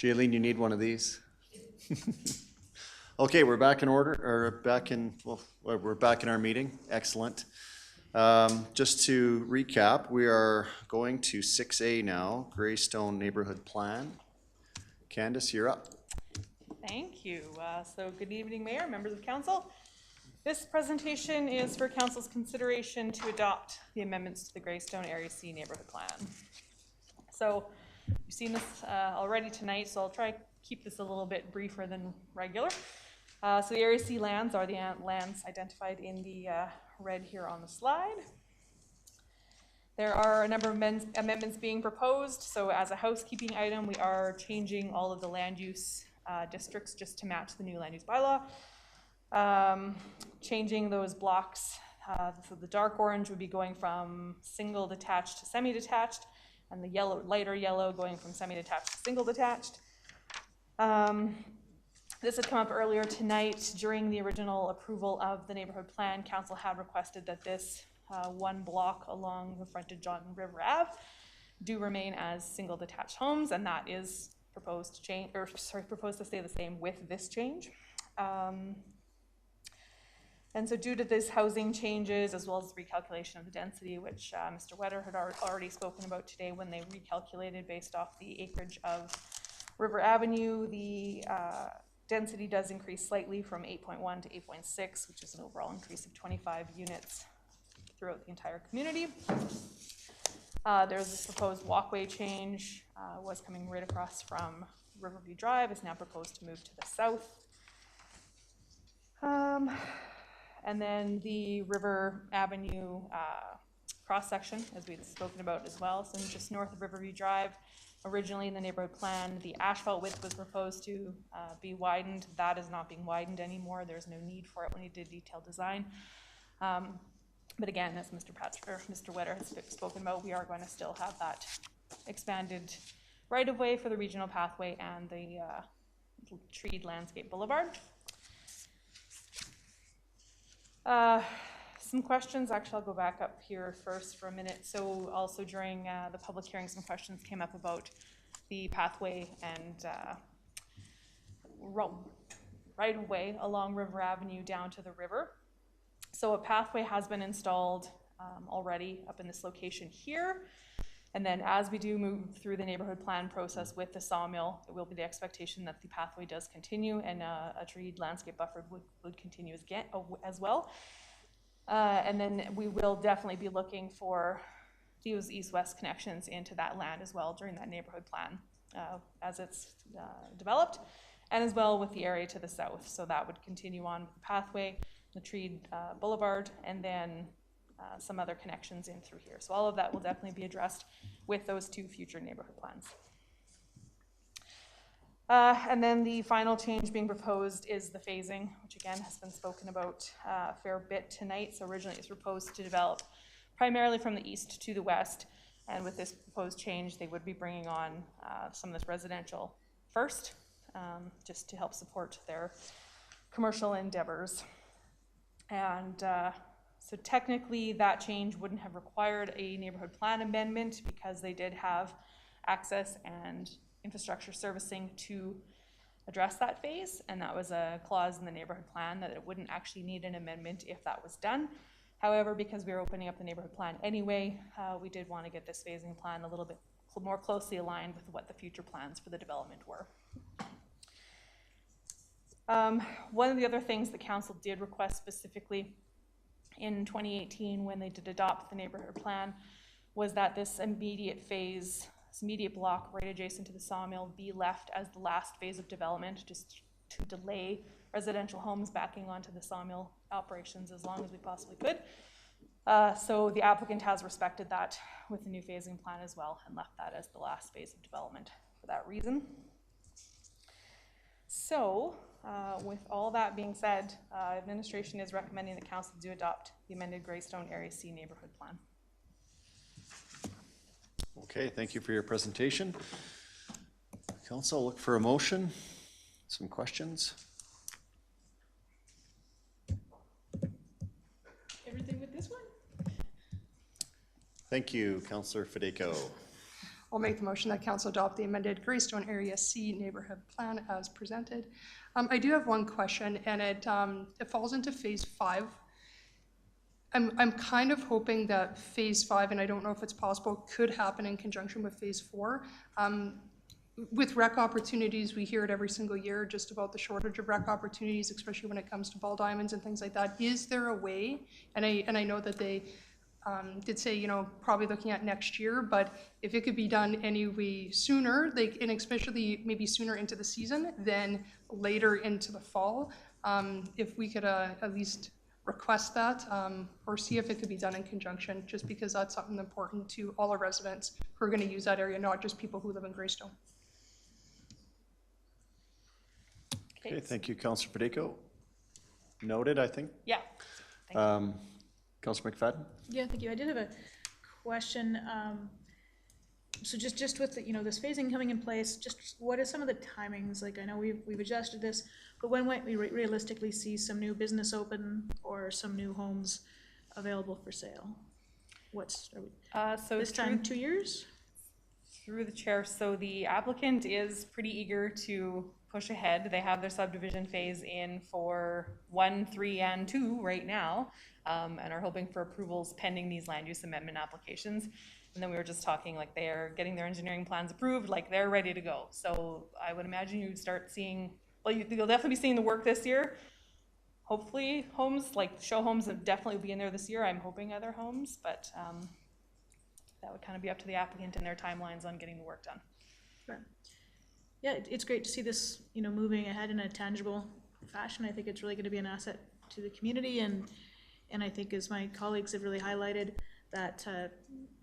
Jaylene, you need one of these? Okay, we're back in order, or we're back in our meeting. Excellent. Just to recap, we are going to 6A now, Greystone Neighborhood Plan. Candace, you're up. Thank you. So good evening, Mayor, members of council. This presentation is for council's consideration to adopt the amendments to the Greystone Area C Neighborhood Plan. So you've seen this already tonight, so I'll try to keep this a little bit briefer than regular. So the Area C lands are the lands identified in the red here on the slide. There are a number of amendments being proposed. So as a housekeeping item, we are changing all of the land use districts just to match the new land use bylaw. Changing those blocks, so the dark orange would be going from single detached to semi-detached, and the yellow, lighter yellow, going from semi-detached to single detached. This had come up earlier tonight during the original approval of the neighborhood plan. Council had requested that this one block along the frontage on River Ave do remain as single detached homes, and that is proposed to change, or sorry, proposed to stay the same with this change. And so due to these housing changes, as well as the recalculation of the density, which Mr. Wetter had already spoken about today when they recalculated based off the acreage of River Avenue, the density does increase slightly from 8.1 to 8.6, which is an overall increase of 25 units throughout the entire community. There's this proposed walkway change, was coming right across from Riverview Drive, is now proposed to move to the south. And then the River Avenue cross-section, as we've spoken about as well, so just north of Riverview Drive. Originally in the neighborhood plan, the asphalt width was proposed to be widened. That is not being widened anymore. There's no need for it when he did detailed design. But again, as Mr. Wetter has spoken about, we are going to still have that expanded right-of-way for the regional pathway and the treed landscape boulevard. Some questions, actually I'll go back up here first for a minute. So also during the public hearing, some questions came up about the pathway and right of way along River Avenue down to the river. So a pathway has been installed already up in this location here. And then as we do move through the neighborhood plan process with the sawmill, it will be the expectation that the pathway does continue and a treed landscape buffer would continue as well. And then we will definitely be looking for these east-west connections into that land as well during that neighborhood plan as it's developed, and as well with the area to the south. So that would continue on with the pathway, the treed boulevard, and then some other connections in through here. So all of that will definitely be addressed with those two future neighborhood plans. And then the final change being proposed is the phasing, which again has been spoken about a fair bit tonight. So originally it's proposed to develop primarily from the east to the west. And with this proposed change, they would be bringing on some of this residential first, just to help support their commercial endeavors. And so technically that change wouldn't have required a neighborhood plan amendment because they did have access and infrastructure servicing to address that phase, and that was a clause in the neighborhood plan that it wouldn't actually need an amendment if that was done. However, because we were opening up the neighborhood plan anyway, we did want to get this phasing plan a little bit more closely aligned with what the future plans for the development were. One of the other things the council did request specifically in 2018 when they did adopt the neighborhood plan was that this immediate phase, this immediate block right adjacent to the sawmill be left as the last phase of development, just to delay residential homes backing onto the sawmill operations as long as we possibly could. So the applicant has respected that with the new phasing plan as well and left that as the last phase of development for that reason. So with all that being said, administration is recommending that council do adopt the amended Greystone Area C neighborhood plan. Okay, thank you for your presentation. Council, look for a motion. Some questions? Everything with this one? Thank you, Councillor Fedeko. I'll make the motion that council adopt the amended Greystone Area C neighborhood plan as presented. I do have one question, and it falls into phase 5. I'm kind of hoping that phase 5, and I don't know if it's possible, could happen in conjunction with phase 4. With rec opportunities, we hear it every single year just about the shortage of rec opportunities, especially when it comes to ball diamonds and things like that. Is there a way, and I know that they did say, you know, probably looking at next year, but if it could be done any way sooner, and especially maybe sooner into the season than later into the fall, if we could at least request that, or see if it could be done in conjunction, just because that's something important to all our residents who are going to use that area, not just people who live in Greystone. Okay, thank you, Councillor Padeco. Noted, I think. Yeah. Councillor McFadden? Yeah, thank you. I did have a question. So just with the, you know, this phasing coming in place, just what are some of the timings? Like, I know we've adjusted this, but when might we realistically see some new business open or some new homes available for sale? So This time, 2 years? Through the chair, so the applicant is pretty eager to push ahead. They have their subdivision phase in for 1, 3, and 2 right now, and are hoping for approvals pending these land use amendment applications. And then we were just talking, like, they're getting their engineering plans approved, like they're ready to go. So I would imagine you'd start seeing, well, you'll definitely be seeing the work this year. Hopefully homes, like show homes will definitely be in there this year. I'm hoping other homes, but that would kind of be up to the applicant and their timelines on getting the work done. Sure. Yeah, it's great to see this, you know, moving ahead in a tangible fashion. I think it's really going to be an asset to the community, and I think, as my colleagues have really highlighted, that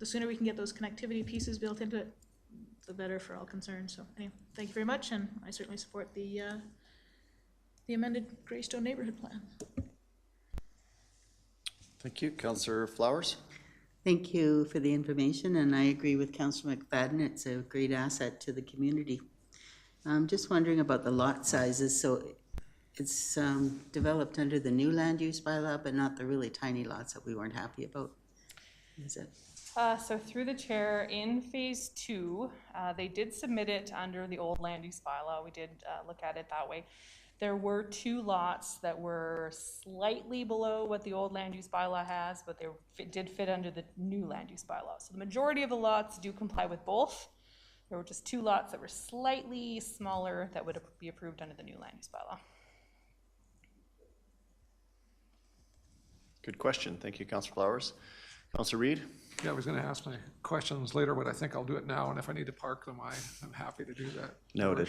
the sooner we can get those connectivity pieces built into it, the better for all concerned. So anyway, thank you very much, and I certainly support the amended Greystone neighborhood plan. Thank you. Councillor Flowers? Thank you for the information, and I agree with Councillor McFadden. It's a great asset to the community. I'm just wondering about the lot sizes. So it's developed under the new land use bylaw, but not the really tiny lots that we weren't happy about. Is it? So through the chair, in phase 2, they did submit it under the old land use bylaw. We did look at it that way. There were 2 lots that were slightly below what the old land use bylaw has, but they did fit under the new land use bylaw. So the majority of the lots do comply with both. There were just 2 lots that were slightly smaller that would be approved under the new land use bylaw. Good question. Thank you, Councillor Flowers. Councillor Reid? Yeah, I was going to ask my questions later, but I think I'll do it now, and if I need to park them, I'm happy to do that. Noted.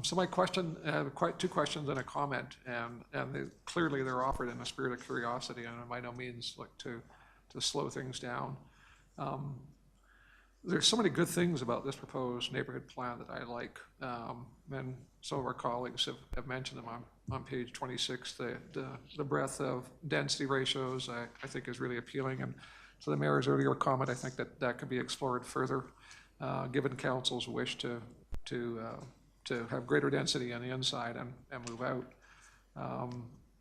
So my question, quite 2 questions and a comment, and clearly they're offered in a spirit of curiosity, and by no means look to slow things down. There's so many good things about this proposed neighborhood plan that I like, and some of our colleagues have mentioned them on page 26. The breadth of density ratios I think is really appealing, and so the mayor's earlier comment, I think that could be explored further, given council's wish to have greater density on the inside and move out.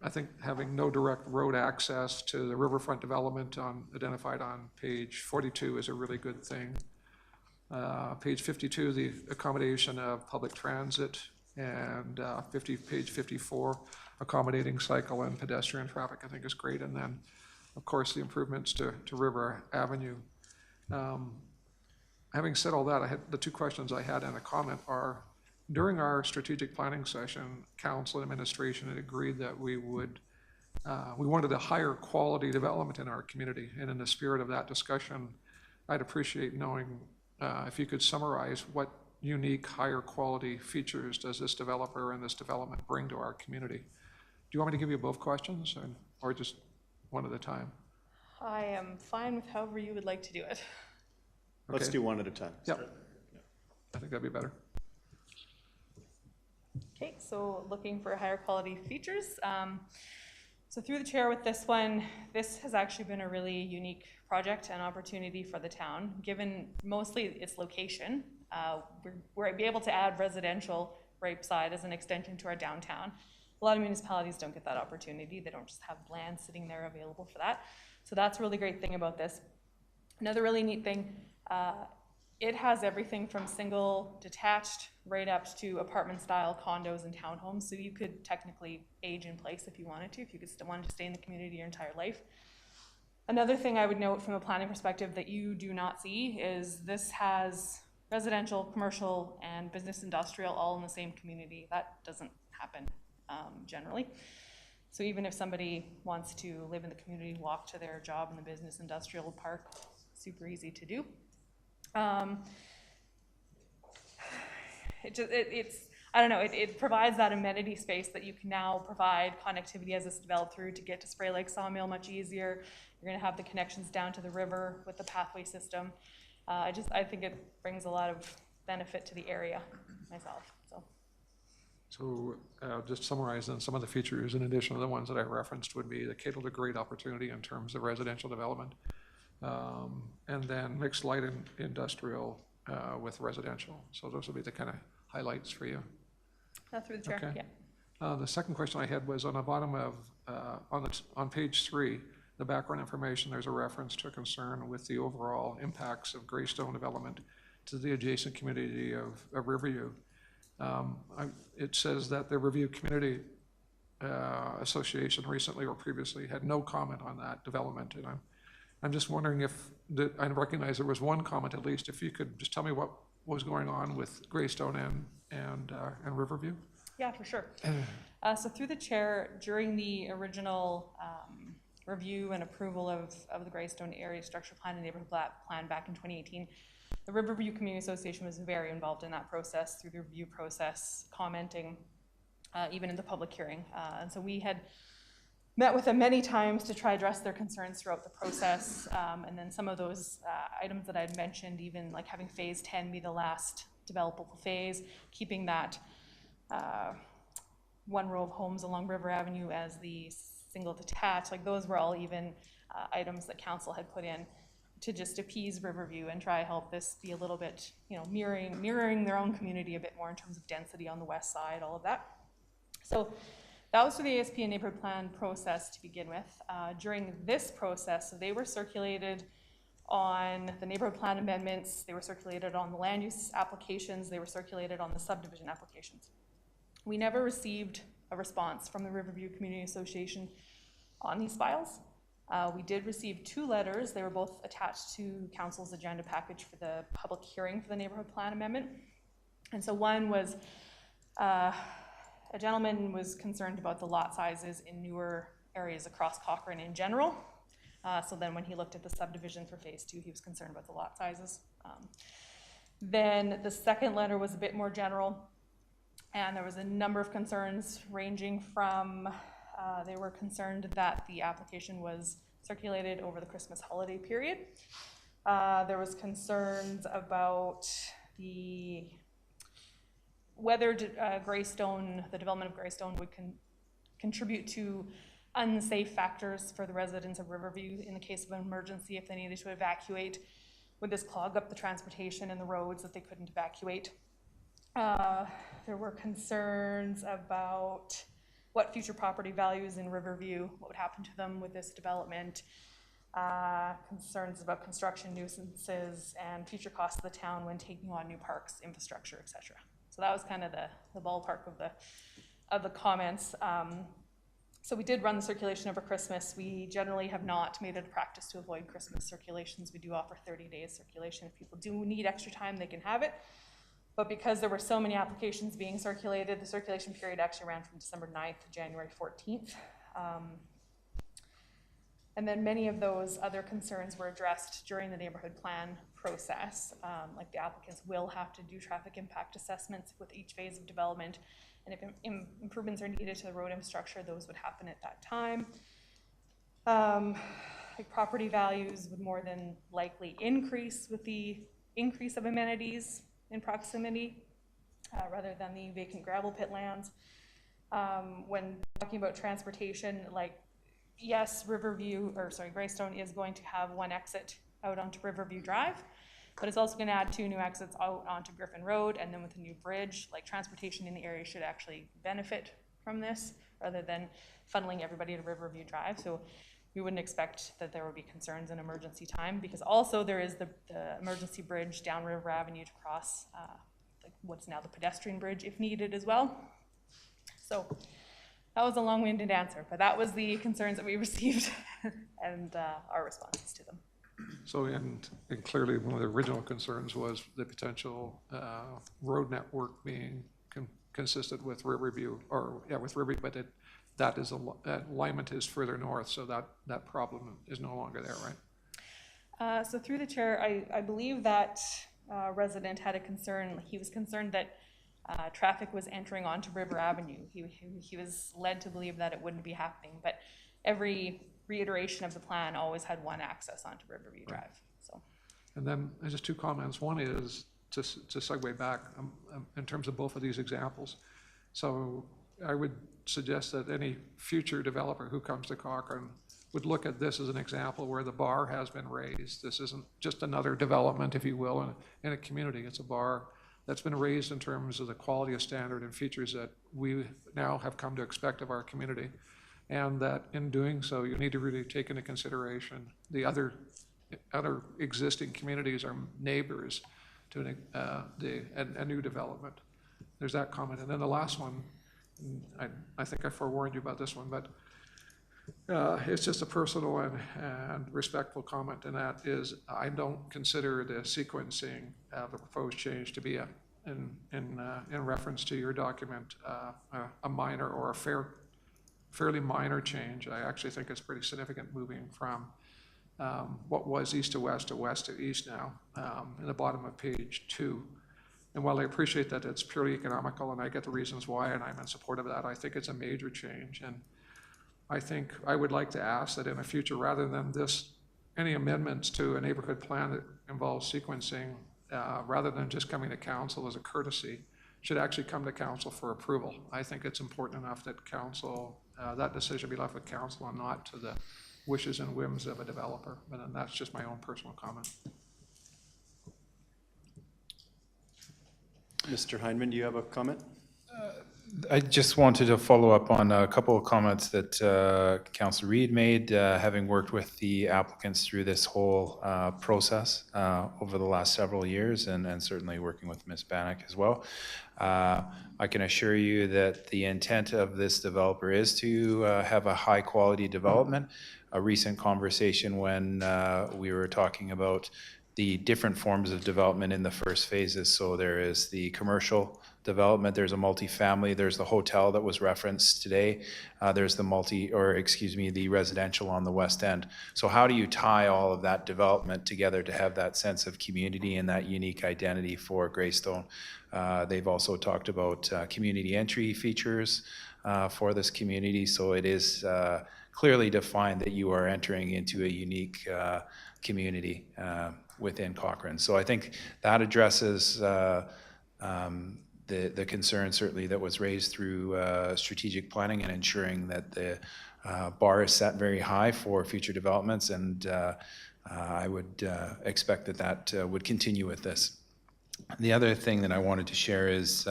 I think having no direct road access to the riverfront development identified on page 42 is a really good thing. Page 52, the accommodation of public transit, and page 54, accommodating cycle and pedestrian traffic, I think is great. And then, of course, the improvements to River Avenue. Having said all that, the 2 questions I had and a comment are, during our strategic planning session, council and administration had agreed that we wanted a higher quality development in our community. And in the spirit of that discussion, I'd appreciate knowing if you could summarize what unique higher quality features does this developer and this development bring to our community. Do you want me to give you both questions or just one at a time? I am fine with however you would like to do it. Let's Okay. do one at a time. Yep. I think that'd be better. Okay, so looking for higher quality features. So through the chair with this one, this has actually been a really unique project and opportunity for the town, given mostly its location. We're able to add residential right beside as an extension to our downtown. A lot of municipalities don't get that opportunity. They don't just have land sitting there available for that. So that's a really great thing about this. Another really neat thing, it has everything from single detached right up to apartment style condos and townhomes. So you could technically age in place if you wanted to, if you wanted to stay in the community your entire life. Another thing I would note from a planning perspective that you do not see is this has residential, commercial, and business industrial all in the same community. That doesn't happen generally. So even if somebody wants to live in the community, walk to their job in the business industrial park, super easy to do. I don't know, it provides that amenity space that you can now provide connectivity as it's developed through to get to Spray Lake Sawmill much easier. You're gonna have the connections down to the river with the pathway system. I think it brings a lot of benefit to the area myself, so. So just summarizing some of the features in addition to the ones that I referenced would be the catered a great opportunity in terms of residential development. And then mixed light and industrial with residential. So those will be the kind of highlights for you. Through the chair, Okay. yeah. The second question I had was on the bottom of, on page 3, the background information, there's a reference to a concern with the overall impacts of Greystone development to the adjacent community of Riverview. It says that the Riverview Community Association recently or previously had no comment on that development, and I'm just wondering if, I recognize there was one comment at least, if you could just tell me what was going on with Greystone and Riverview? Yeah, for sure. So through the chair, during the original review and approval of the Greystone Area Structure Plan and Neighborhood Plan back in 2018, the Riverview Community Association was very involved in that process, through the review process, commenting, even in the public hearing. And so we had met with them many times to try to address their concerns throughout the process. And then some of those items that I'd mentioned, even like having phase 10 be the last developable phase, keeping that one row of homes along River Avenue as the single detached, like those were all even items that council had put in to just appease Riverview and try to help this be a little bit, you know, mirroring their own community a bit more in terms of density on the west side, all of that. So that was for the ASP and neighborhood plan process to begin with. During this process, so they were circulated on the neighborhood plan amendments, they were circulated on the land use applications, they were circulated on the subdivision applications. We never received a response from the Riverview Community Association on these files. We did receive 2 letters. They were both attached to council's agenda package for the public hearing for the neighborhood plan amendment. And so one was, a gentleman was concerned about the lot sizes in newer areas across Cochrane in general. So then when he looked at the subdivision for phase 2, he was concerned about the lot sizes. Then the second letter was a bit more general, and there was a number of concerns ranging from, they were concerned that the application was circulated over the Christmas holiday period. There was concerns about whether Greystone, the development of Greystone would contribute to unsafe factors for the residents of Riverview in the case of an emergency if they needed to evacuate. Would this clog up the transportation and the roads that they couldn't evacuate? There were concerns about what future property values in Riverview, what would happen to them with this development, concerns about construction nuisances and future costs of the town when taking on new parks, infrastructure, etc. So that was kind of the ballpark of the comments. So we did run the circulation over Christmas. We generally have not made it a practice to avoid Christmas circulations. We do offer 30 days circulation. If people do need extra time, they can have it. But because there were so many applications being circulated, the circulation period actually ran from December 9th to January 14th. And then many of those other concerns were addressed during the neighborhood plan process. Like the applicants will have to do traffic impact assessments with each phase of development. And if improvements are needed to the road infrastructure, those would happen at that time. Like property values would more than likely increase with the increase of amenities in proximity, rather than the vacant gravel pit lands. When talking about transportation, like, yes, Greystone is going to have one exit out onto Riverview Drive, but it's also going to add 2 new exits out onto Griffin Road, and then with a new bridge, like transportation in the area should actually benefit from this, rather than funneling everybody to Riverview Drive. So we wouldn't expect that there would be concerns in emergency time, because also there is the emergency bridge down River Avenue to cross what's now the pedestrian bridge if needed as well. So that was a long-winded answer, but that was the concerns that we received and our responses to them. So, and clearly one of the original concerns was the potential road network being consistent with Riverview, or with Riverview, but that alignment is further north, so that problem is no longer there, right? So through the chair, I believe that resident had a concern. He was concerned that traffic was entering onto River Avenue. He was led to believe that it wouldn't be happening, but every reiteration of the plan always had one access onto Riverview Drive. So, and then just two comments. One is to segue back in terms of both of these examples. So I would suggest that any future developer who comes to Cochrane would look at this as an example where the bar has been raised. This isn't just another development, if you will, in a community. It's a bar that's been raised in terms of the quality of standard and features that we now have come to expect of our community. And that in doing so, you need to really take into consideration the other existing communities are neighbors to a new development. There's that comment. And then the last one, I think I forewarned you about this one, but it's just a personal and respectful comment, and that is I don't consider the sequencing of the proposed change to be in reference to your document a minor or a fairly minor change. I actually think it's pretty significant moving from what was east to west to east now in the bottom of page 2. And while I appreciate that it's purely economical and I get the reasons why and I'm in support of that, I think it's a major change. And I think I would like to ask that in the future, rather than any amendments to a neighborhood plan that involves sequencing, rather than just coming to council as a courtesy, should actually come to council for approval. I think it's important enough that council, that decision be left with council and not to the wishes and whims of a developer. But that's just my own personal comment. Mr. Hindman, do you have a comment? I just wanted to follow up on a couple of comments that Councillor Reid made, having worked with the applicants through this whole process over the last several years, and certainly working with Ms. Bannock as well. I can assure you that the intent of this developer is to have a high quality development. A recent conversation when we were talking about the different forms of development in the first phases. So there is the commercial development, there's a multifamily, there's the hotel that was referenced today, there's the residential on the west end. So how do you tie all of that development together to have that sense of community and that unique identity for Greystone? They've also talked about community entry features for this community. So it is clearly defined that you are entering into a unique community within Cochrane. So I think that addresses the concern certainly that was raised through strategic planning and ensuring that the bar is set very high for future developments, and I would expect that would continue with this. The other thing that I wanted to share is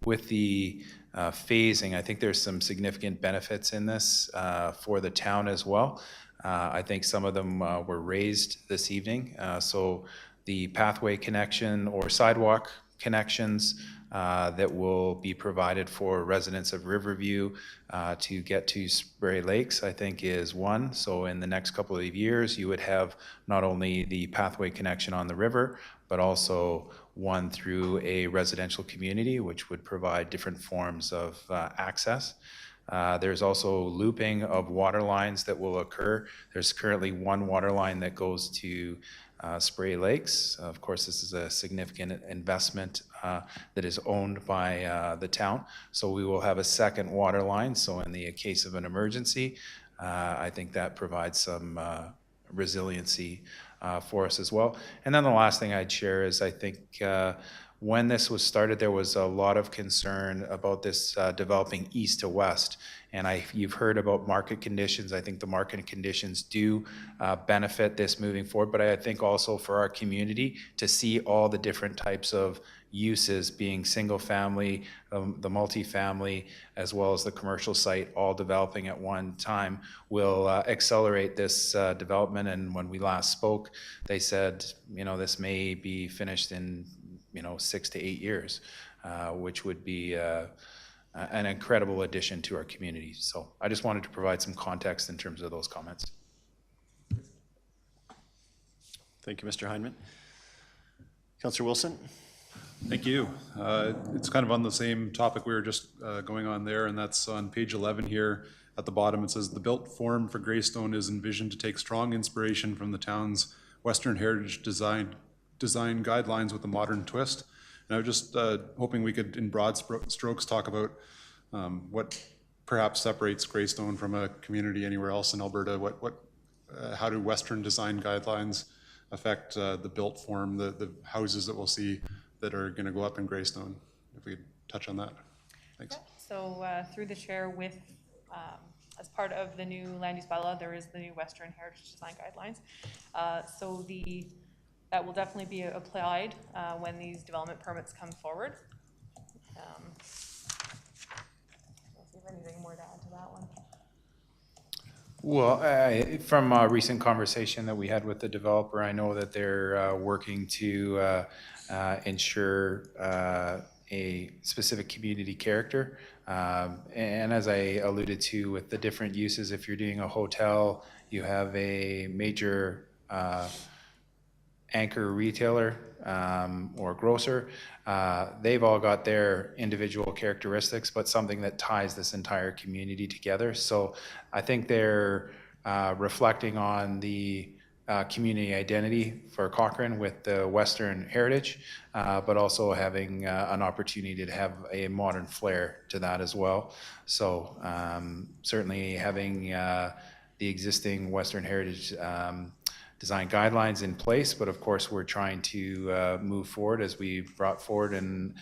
with the phasing, I think there's some significant benefits in this for the town as well. I think some of them were raised this evening. So the pathway connection or sidewalk connections that will be provided for residents of Riverview to get to Spray Lakes, I think is one. So in the next couple of years, you would have not only the pathway connection on the river, but also one through a residential community, which would provide different forms of access. There's also looping of water lines that will occur. There's currently one water line that goes to Spray Lakes. Of course, this is a significant investment that is owned by the town. So we will have a second water line. So in the case of an emergency, I think that provides some resiliency for us as well. And then the last thing I'd share is I think when this was started, there was a lot of concern about this developing east to west. And you've heard about market conditions. I think the market conditions do benefit this moving forward, but I think also for our community to see all the different types of uses, being single family, the multifamily, as well as the commercial site, all developing at one time, will accelerate this development. And when we last spoke, they said, this may be finished in, 6 to 8 years, which would be an incredible addition to our community. So I just wanted to provide some context in terms of those comments. Thank you, Mr. Heineman. Councillor Wilson? Thank you. It's kind of on the same topic we were just going on there, and that's on page 11 here at the bottom. It says, the built form for Greystone is envisioned to take strong inspiration from the town's Western Heritage design guidelines with a modern twist. And I was just hoping we could, in broad strokes, talk about what perhaps separates Greystone from a community anywhere else in Alberta. How do Western design guidelines affect the built form, the houses that we'll see that are going to go up in Greystone? If we could touch on that. Thanks. So through the chair, with as part of the new land use bylaw, there is the new Western Heritage Design Guidelines. That will definitely be applied when these development permits come forward. Let's see if anything more to add to that one. Well, from a recent conversation that we had with the developer, I know that they're working to ensure a specific community character. And as I alluded to with the different uses, if you're doing a hotel, you have a major anchor retailer or grocer. They've all got their individual characteristics, but something that ties this entire community together. So I think they're reflecting on the community identity for Cochrane with the Western heritage, but also having an opportunity to have a modern flair to that as well. So certainly having the existing Western heritage design guidelines in place, but of course we're trying to move forward as we brought forward and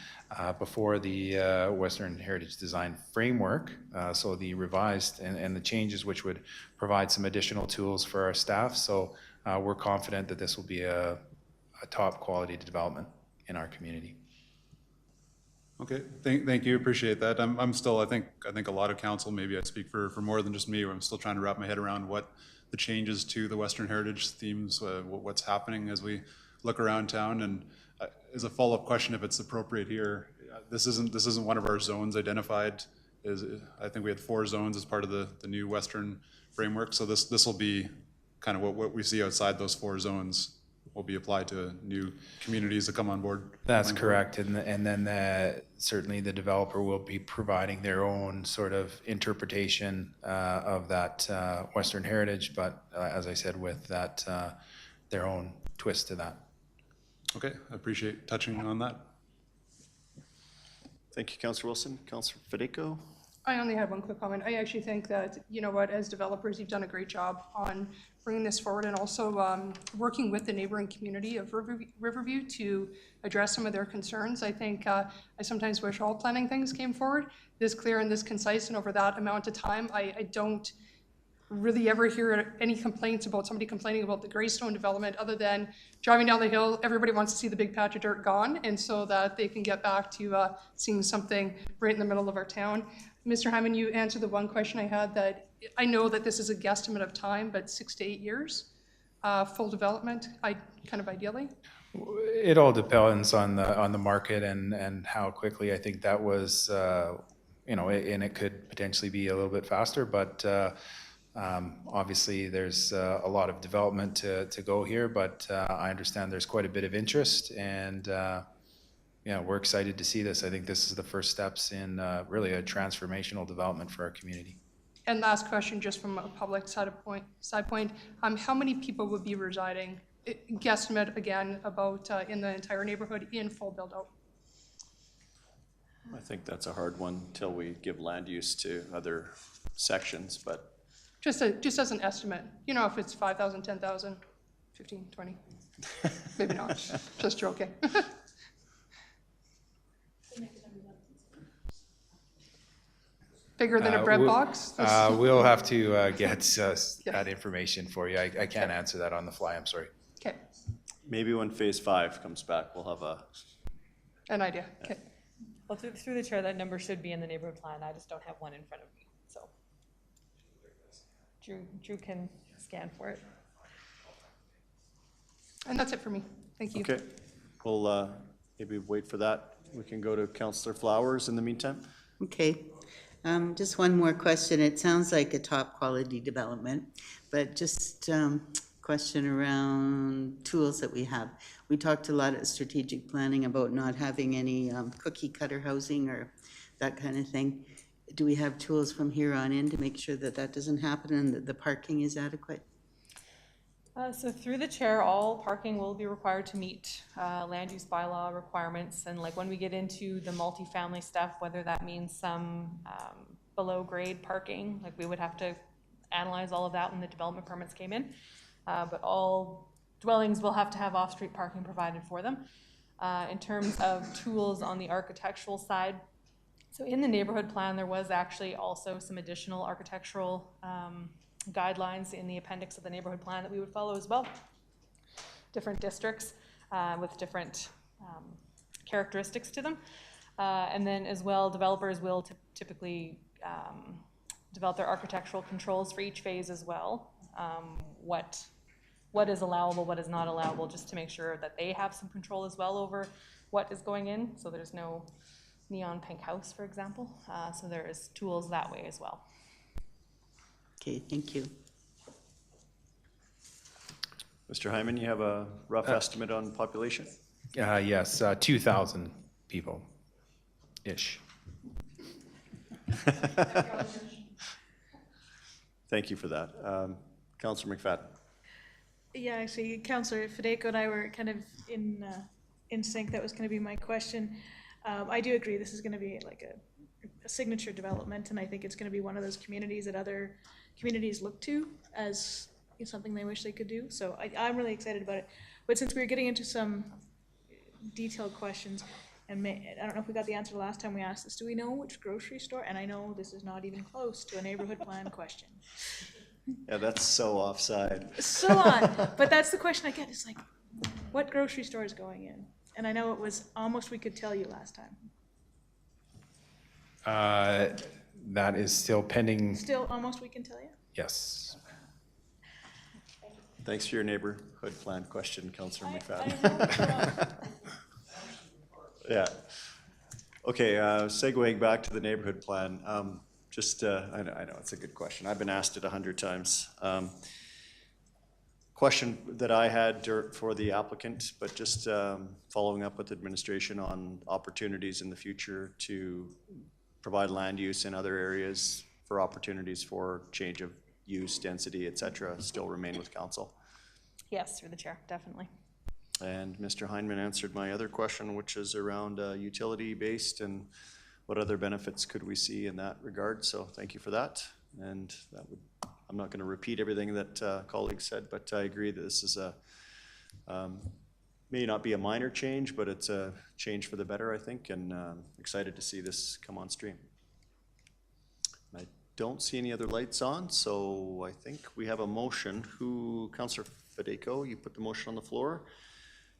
before the Western Heritage Design Framework, so the revised and the changes which would provide some additional tools for our staff. So we're confident that this will be a top quality development in our community. Okay, thank you, appreciate that. I'm still, I think a lot of council, maybe I speak for more than just me, I'm still trying to wrap my head around what the changes to the Western Heritage themes, what's happening as we look around town. And as a follow-up question, if it's appropriate here, this isn't one of our zones identified. I think we had 4 zones as part of the new Western framework. So this will be kind of what we see outside those 4 zones will be applied to new communities that come on board. That's correct, and then certainly the developer will be providing their own sort of interpretation of that Western heritage, but as I said, with that their own twist to that. Okay, I appreciate touching on that. Thank you, Councillor Wilson. Councillor Federico? I only had one quick comment. I actually think that, as developers, you've done a great job on bringing this forward and also working with the neighboring community of Riverview to address some of their concerns. I think I sometimes wish all planning things came forward this clear and this concise, and over that amount of time, I don't really ever hear any complaints about somebody complaining about the Greystone development other than driving down the hill, everybody wants to see the big patch of dirt gone, and so that they can get back to seeing something right in the middle of our town. Mr. Hyman, you answered the one question I had, that I know that this is a guesstimate of time, but 6 to 8 years, full development, ideally? It all depends on the market and how quickly. I think that was, and it could potentially be a little bit faster, but obviously there's a lot of development to go here, but I understand there's quite a bit of interest, and yeah, we're excited to see this. I think this is the first steps in really a transformational development for our community. And last question, just from a public side point, how many people would be residing, guesstimate again, about in the entire neighborhood in full build out? I think that's a hard one till we give land use to other sections, but. Just as an estimate, if it's 5,000, 10,000, 15, 20, maybe not, just joking. Bigger than a bread box? We'll have to get that information for you. I can't answer that on the fly, I'm sorry. Okay. Maybe when phase 5 comes back, we'll have an idea. Okay. Well, through the chair, that number should be in the neighborhood plan. I just don't have one in front of me, so. Drew can scan for it. And that's it for me. Thank you. Okay, we'll maybe wait for that. We can go to Councillor Flowers in the meantime. Okay, just one more question. It sounds like a top quality development, but just question around tools that we have. We talked a lot at strategic planning about not having any cookie cutter housing or that kind of thing. Do we have tools from here on in to make sure that that doesn't happen and that the parking is adequate? So through the chair, all parking will be required to meet land use bylaw requirements. And like when we get into the multifamily stuff, whether that means some below grade parking, like we would have to analyze all of that when the development permits came in. But all dwellings will have to have off-street parking provided for them. In terms of tools on the architectural side, so in the neighborhood plan, there was actually also some additional architectural guidelines in the appendix of the neighborhood plan that we would follow as well. Different districts with different characteristics to them. And then as well, developers will typically develop their architectural controls for each phase as well. What is allowable, what is not allowable, just to make sure that they have some control as well over what is going in. So there's no neon pink house, for example. So there is tools that way as well. Okay, thank you. Mr. Hyman, you have a rough estimate on population? Yes, 2,000 people-ish. Thank you for that. Councillor McFadden. Yeah, actually, Councillor Federico and I were kind of in sync. That was going to be my question. I do agree this is going to be like a signature development, and I think it's going to be one of those communities that other communities look to as something they wish they could do. So I'm really excited about it. But since we're getting into some detailed questions, and I don't know if we got the answer last time we asked this, do we know which grocery store? And I know this is not even close to a neighborhood plan question. Yeah, that's so offside. So on, but that's the question I get, is like, what grocery store is going in? And I know it was almost we could tell you last time. That is still pending. Still almost we can tell you? Yes. Thanks for your neighborhood plan question, Councillor McFadden. Yeah. Okay, segueing back to the neighborhood plan. I know it's a good question. I've been asked it 100 times. Question that I had for the applicant, but just following up with administration on opportunities in the future to provide land use in other areas for opportunities for change of use, density, et cetera, still remain with council. Yes, through the chair, definitely. And Mr. Heineman answered my other question, which is around utility-based and what other benefits could we see in that regard. So thank you for that. And that would, I'm not going to repeat everything that colleagues said, but I agree that this is a may not be a minor change, but it's a change for the better, I think, and excited to see this come on stream. I don't see any other lights on, so I think we have a motion. Councillor Federico, you put the motion on the floor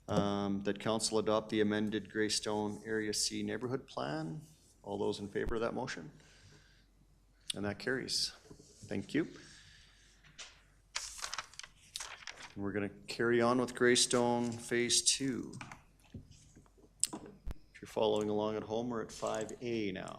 that council adopt the amended Greystone Area C neighborhood plan. All those in favor of that motion? And that carries. Thank you. We're going to carry on with Greystone Phase 2. If you're following along at home, we're at 5A now.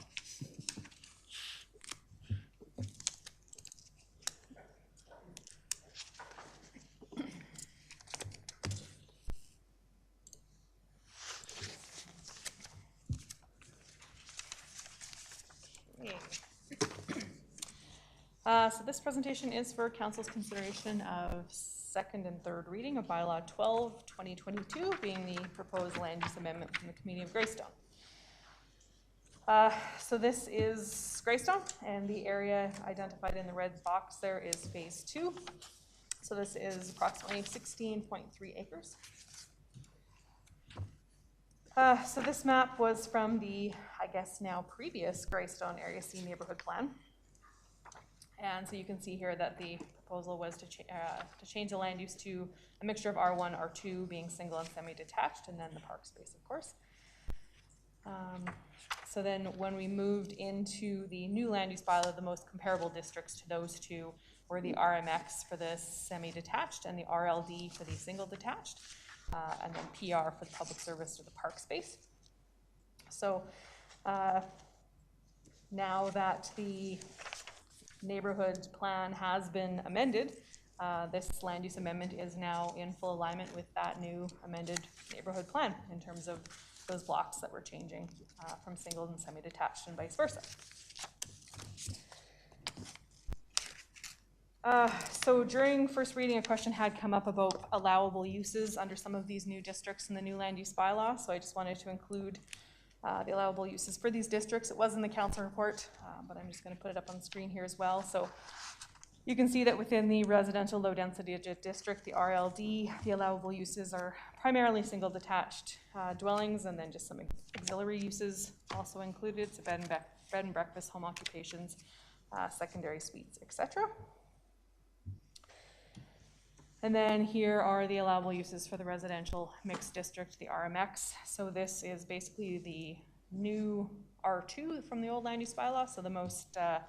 So this presentation is for council's consideration of second and third reading of bylaw 12, 2022, being the proposed land use amendment from the community of Greystone. So this is Greystone, and the area identified in the red box there is phase 2. So this is approximately 16.3 acres. So this map was from the, I guess now previous Greystone Area C neighborhood plan. And so you can see here that the proposal was to change the land use to a mixture of R1, R2 being single and semi-detached, and then the park space, of course. So then when we moved into the new land use bylaw, the most comparable districts to those two were the RMX for the semi-detached and the RLD for the single detached, and then PR for the public service or the park space. So now that the neighborhood plan has been amended, this land use amendment is now in full alignment with that new amended neighborhood plan in terms of those blocks that we're changing from single and semi-detached and vice versa. So during first reading, a question had come up about allowable uses under some of these new districts in the new land use bylaw. So I just wanted to include the allowable uses for these districts. It was in the council report, but I'm just going to put it up on the screen here as well. So you can see that within the residential low density district, the RLD, the allowable uses are primarily single detached dwellings, and then just some auxiliary uses also included, so bed and breakfast, home occupations, secondary suites, etc. And then here are the allowable uses for the residential mixed district, the RMX. So this is basically the new R2 from the old land use bylaw, so the most kind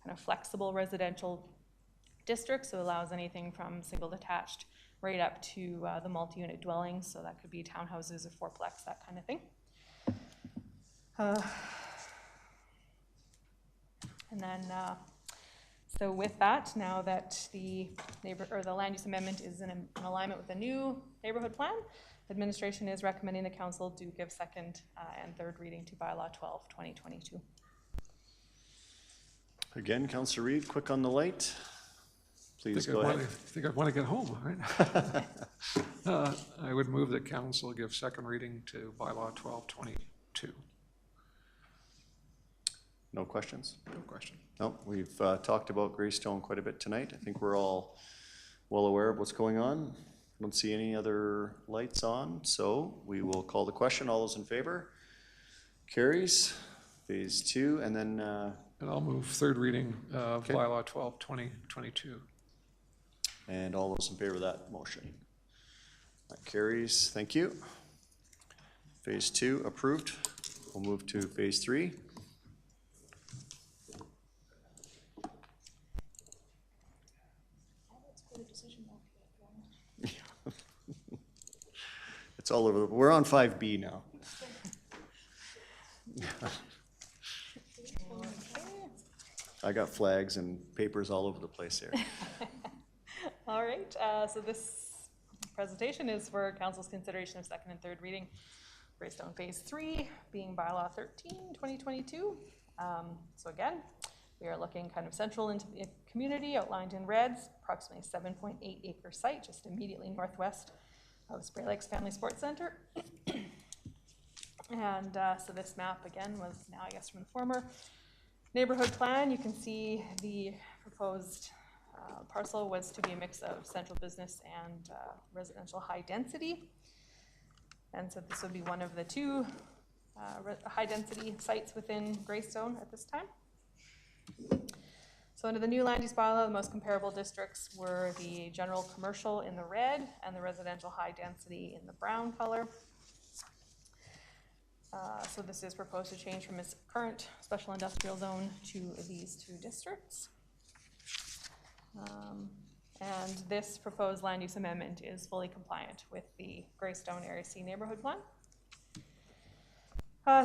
of flexible residential district, so it allows anything from single detached right up to the multi-unit dwellings, so that could be townhouses or fourplex, that kind of thing. And then so with that, now that the land use amendment is in alignment with the new neighborhood plan, administration is recommending the council do give second and third reading to bylaw 12, 2022. Again, Councillor Reid, quick on the light. Please go ahead. I think I'd want to get home, right? I would move that council give second reading to bylaw 12, 22. No questions? No question. No, we've talked about Greystone quite a bit tonight. I think we're all well aware of what's going on. I don't see any other lights on, so we will call the question. All those in favor? Carries. Phase 2, and then... And I'll move third reading of bylaw 12, 2022. And all those in favor of that motion? That carries. Thank you. Phase 2 approved. We'll move to phase 3. It's all over. We're on 5B now. I got flags and papers all over the place here. All right, so this presentation is for council's consideration of second and third reading. Greystone Phase 3 being bylaw 13, 2022. So again, we are looking kind of central into the community, outlined in reds, approximately 7.8 acre site just immediately northwest of Spray Lakes Family Sports Center. And so this map again was now, I guess, from the former neighborhood plan. You can see the proposed parcel was to be a mix of central business and residential high density. And so this would be one of the two high density sites within Greystone at this time. So under the new land use bylaw, the most comparable districts were the general commercial in the red and the residential high density in the brown color. So this is proposed to change from its current special industrial zone to these two districts. And this proposed land use amendment is fully compliant with the Greystone Area C neighborhood plan.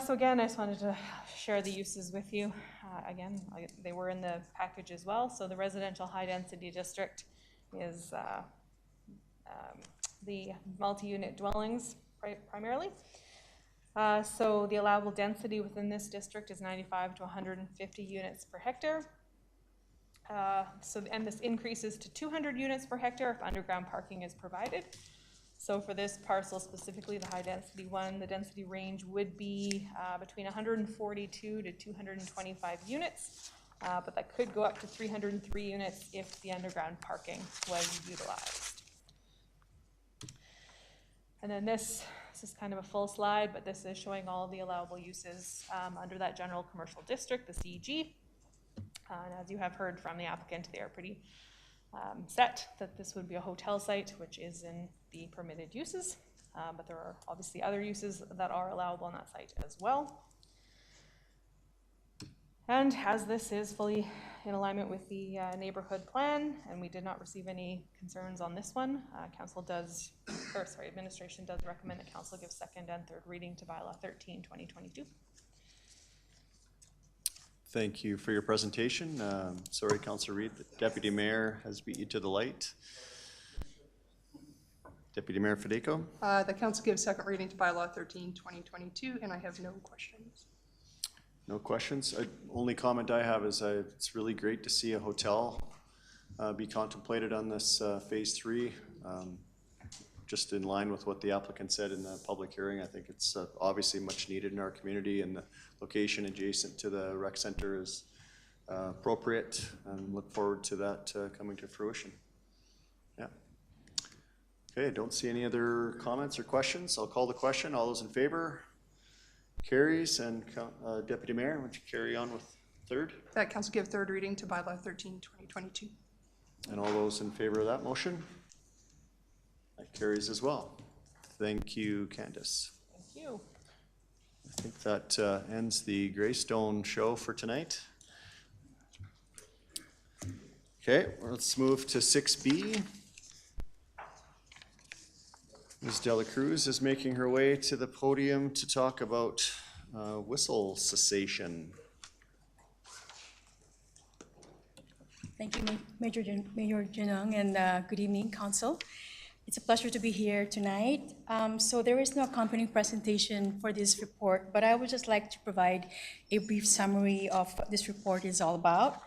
So again, I just wanted to share the uses with you. Again, they were in the package as well. So the residential high density district is the multi-unit dwellings primarily. So the allowable density within this district is 95 to 150 units per hectare. And this increases to 200 units per hectare if underground parking is provided. So for this parcel specifically, the high density one, the density range would be between 142 to 225 units, but that could go up to 303 units if the underground parking was utilized. And then this is kind of a full slide, but this is showing all the allowable uses under that general commercial district, the CEG. And as you have heard from the applicant, they are pretty set that this would be a hotel site, which is in the permitted uses. but there are obviously other uses that are allowable on that site as well. And as this is fully in alignment with the neighborhood plan, and we did not receive any concerns on this one, administration does recommend that council give second and third reading to bylaw 13, 2022. Thank you for your presentation. Sorry, Councillor Reid, the Deputy Mayor has beat you to the light. Deputy Mayor Federico? The council gives second reading to bylaw 13, 2022, and I have no questions. No questions? Only comment I have is it's really great to see a hotel be contemplated on this phase 3. Just in line with what the applicant said in the public hearing, I think it's obviously much needed in our community, and the location adjacent to the rec center is appropriate, and look forward to that coming to fruition. Yeah. Okay, I don't see any other comments or questions. I'll call the question. All those in favor? Carries. And Deputy Mayor, would you carry on with third? That council give third reading to bylaw 13, 2022. And all those in favor of that motion? That carries as well. Thank you, Candace. Thank you. I think that ends the Greystone show for tonight. Okay, let's move to 6B. Ms. Dela Cruz is making her way to the podium to talk about whistle cessation. Thank you, Mayor Junong, and good evening, Council. It's a pleasure to be here tonight. So there is no accompanying presentation for this report, but I would just like to provide a brief summary of what this report is all about.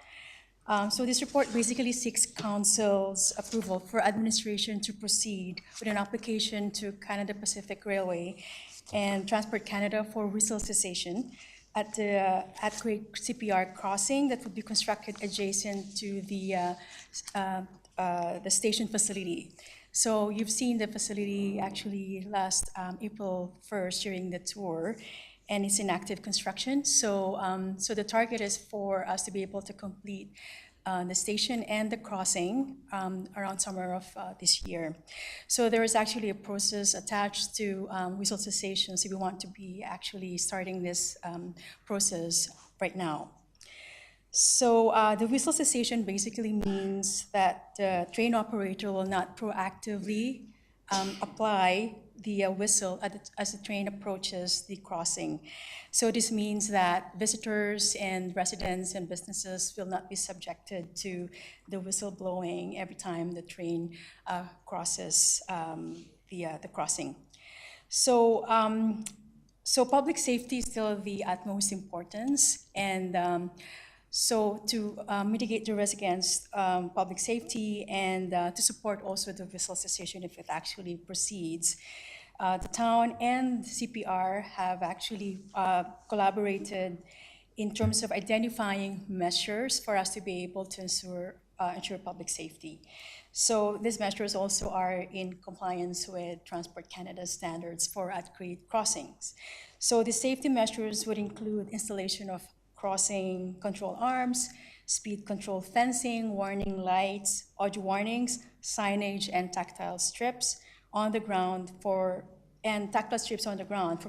So this report basically seeks Council's approval for administration to proceed with an application to Canada Pacific Railway and Transport Canada for whistle cessation at the Great CPR crossing that would be constructed adjacent to the station facility. So you've seen the facility actually last April 1st during the tour, and it's in active construction. So, so the target is for us to be able to complete the station and the crossing around summer of this year. So there is actually a process attached to whistle cessation, so we want to be actually starting this process right now. So the whistle cessation basically means that the train operator will not proactively apply the whistle as the train approaches the crossing. So this means that visitors and residents and businesses will not be subjected to the whistle blowing every time the train crosses the crossing. So, so public safety is still of the utmost importance, and so to mitigate the risk against public safety and to support also the whistle cessation if it actually proceeds, the town and CPR have actually collaborated in terms of identifying measures for us to be able to ensure public safety. So these measures also are in compliance with Transport Canada's standards for at-grade crossings. So the safety measures would include installation of crossing control arms, speed control fencing, warning lights, audio warnings, signage, and tactile strips on the ground for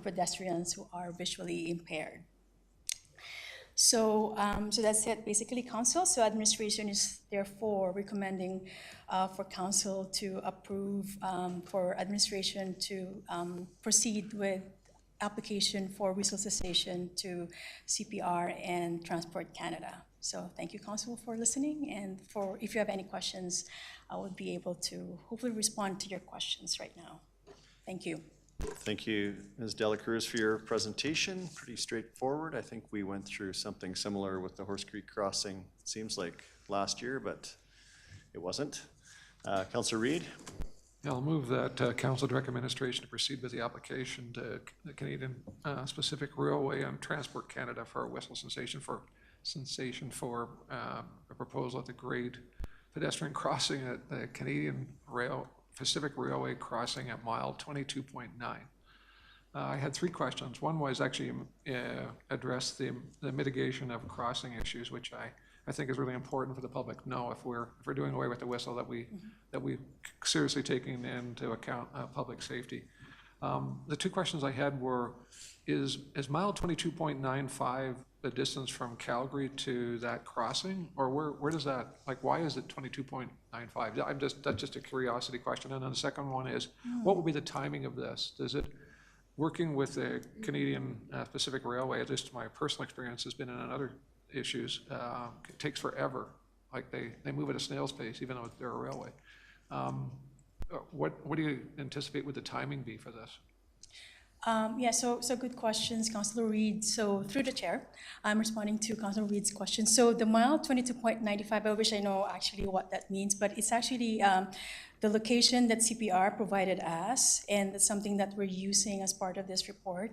pedestrians who are visually impaired. So, so that's it, basically, Council. So administration is therefore recommending for Council to approve for administration to proceed with application for whistle cessation to CPR and Transport Canada. So thank you, Council, for listening, and for if you have any questions, I would be able to hopefully respond to your questions right now. Thank you. Thank you, Ms. Dela Cruz, for your presentation. Pretty straightforward. I think we went through something similar with the Horse Creek crossing, it seems like last year, but it wasn't. Councillor Reid? Yeah, I'll move that council direct administration to proceed with the application to the Canadian Pacific Railway and Transport Canada for a whistle cessation for a proposal at the grade pedestrian crossing at the Canadian Pacific Railway crossing at mile 22.9. I had three questions. One was actually address the mitigation of crossing issues, which I think is really important for the public to know if we're doing away with the whistle that we seriously taking into account public safety. The two questions I had were, is mile 22.95 the distance from Calgary to that crossing? Or where does that, like, why is it 22.95? That's just a curiosity question. And then the second one is, what will be the timing of this? Does it, working with the Canadian Pacific Railway, at least my personal experience has been in other issues, it takes forever. Like they move at a snail's pace, even though they're a railway. What do you anticipate would the timing be for this? Yeah, so good questions, Councillor Reid. So through the chair, I'm responding to Councillor Reid's question. So the mile 22.95, I wish I know actually what that means, but it's actually the location that CPR provided us, and that's something that we're using as part of this report.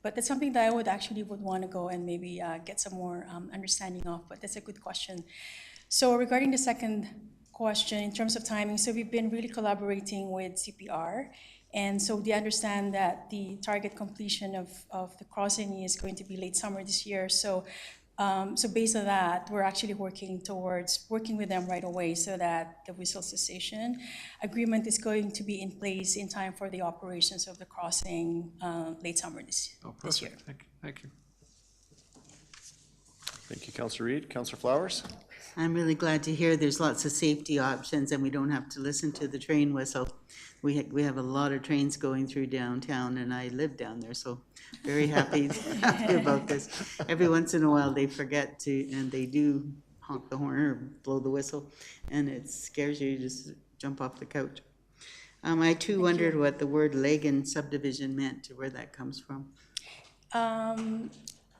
But that's something that I would want to go and maybe get some more understanding of, but that's a good question. So regarding the second question, in terms of timing, so we've been really collaborating with CPR, and so they understand that the target completion of the crossing is going to be late summer this year. So based on that, we're actually working with them right away so that the whistle cessation agreement is going to be in place in time for the operations of the crossing late summer this year. Thank you. Thank you, Councillor Reid. Councillor Flowers? I'm really glad to hear there's lots of safety options and we don't have to listen to the train whistle. We have a lot of trains going through downtown and I live down there, so very happy about this. Every once in a while they forget to, and they do honk the horn or blow the whistle, and it scares you, you just jump off the couch. I too wondered what the word Lagan subdivision meant, where that comes from.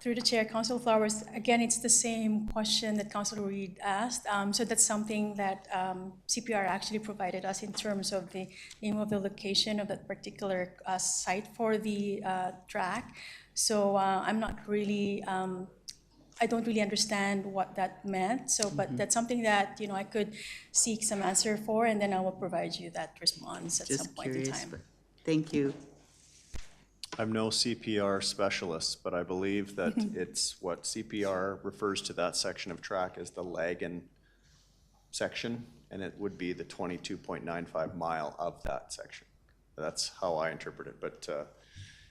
Through the chair, Councillor Flowers, again, it's the same question that Councillor Reid asked. So that's something that CPR actually provided us in terms of the name of the location of that particular site for the track. So I'm not really, I don't really understand what that meant. So, but that's something that, I could seek some answer for, and then I will provide you that response at some point in time. But thank you. I'm no CPR specialist, but I believe that it's what CPR refers to that section of track as the Lagan section, and it would be the 22.95 mile of that section. That's how I interpret it. But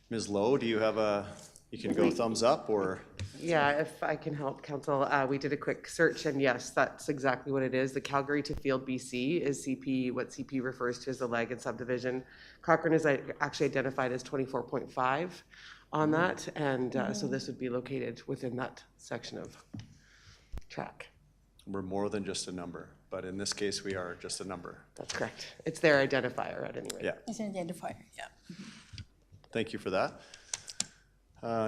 Ms. Lowe, do you have you can go thumbs up or? Yeah, if I can help, Council. We did a quick search, and yes, that's exactly what it is. The Calgary to Field BC is what CP refers to as the Lagan subdivision. Cochrane is actually identified as 24.5 on that, and so this would be located within that section of track. We're more than just a number, but in this case, we are just a number. That's correct. It's their identifier at any rate. Yeah. It's an identifier, yeah. Thank you for that.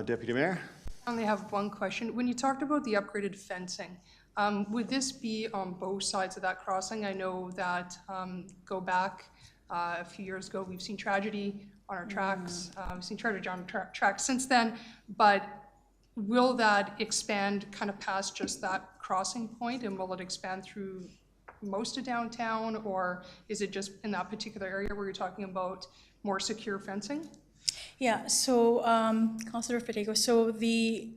Deputy Mayor? I only have one question. When you talked about the upgraded fencing, would this be on both sides of that crossing? I know that go back a few years ago, we've seen tragedy on our tracks. We've seen tragedy on tracks since then, but will that expand kind of past just that crossing point, and will it expand through most of downtown, or is it just in that particular area where you're talking about more secure fencing? Yeah, so Councillor Federico, so the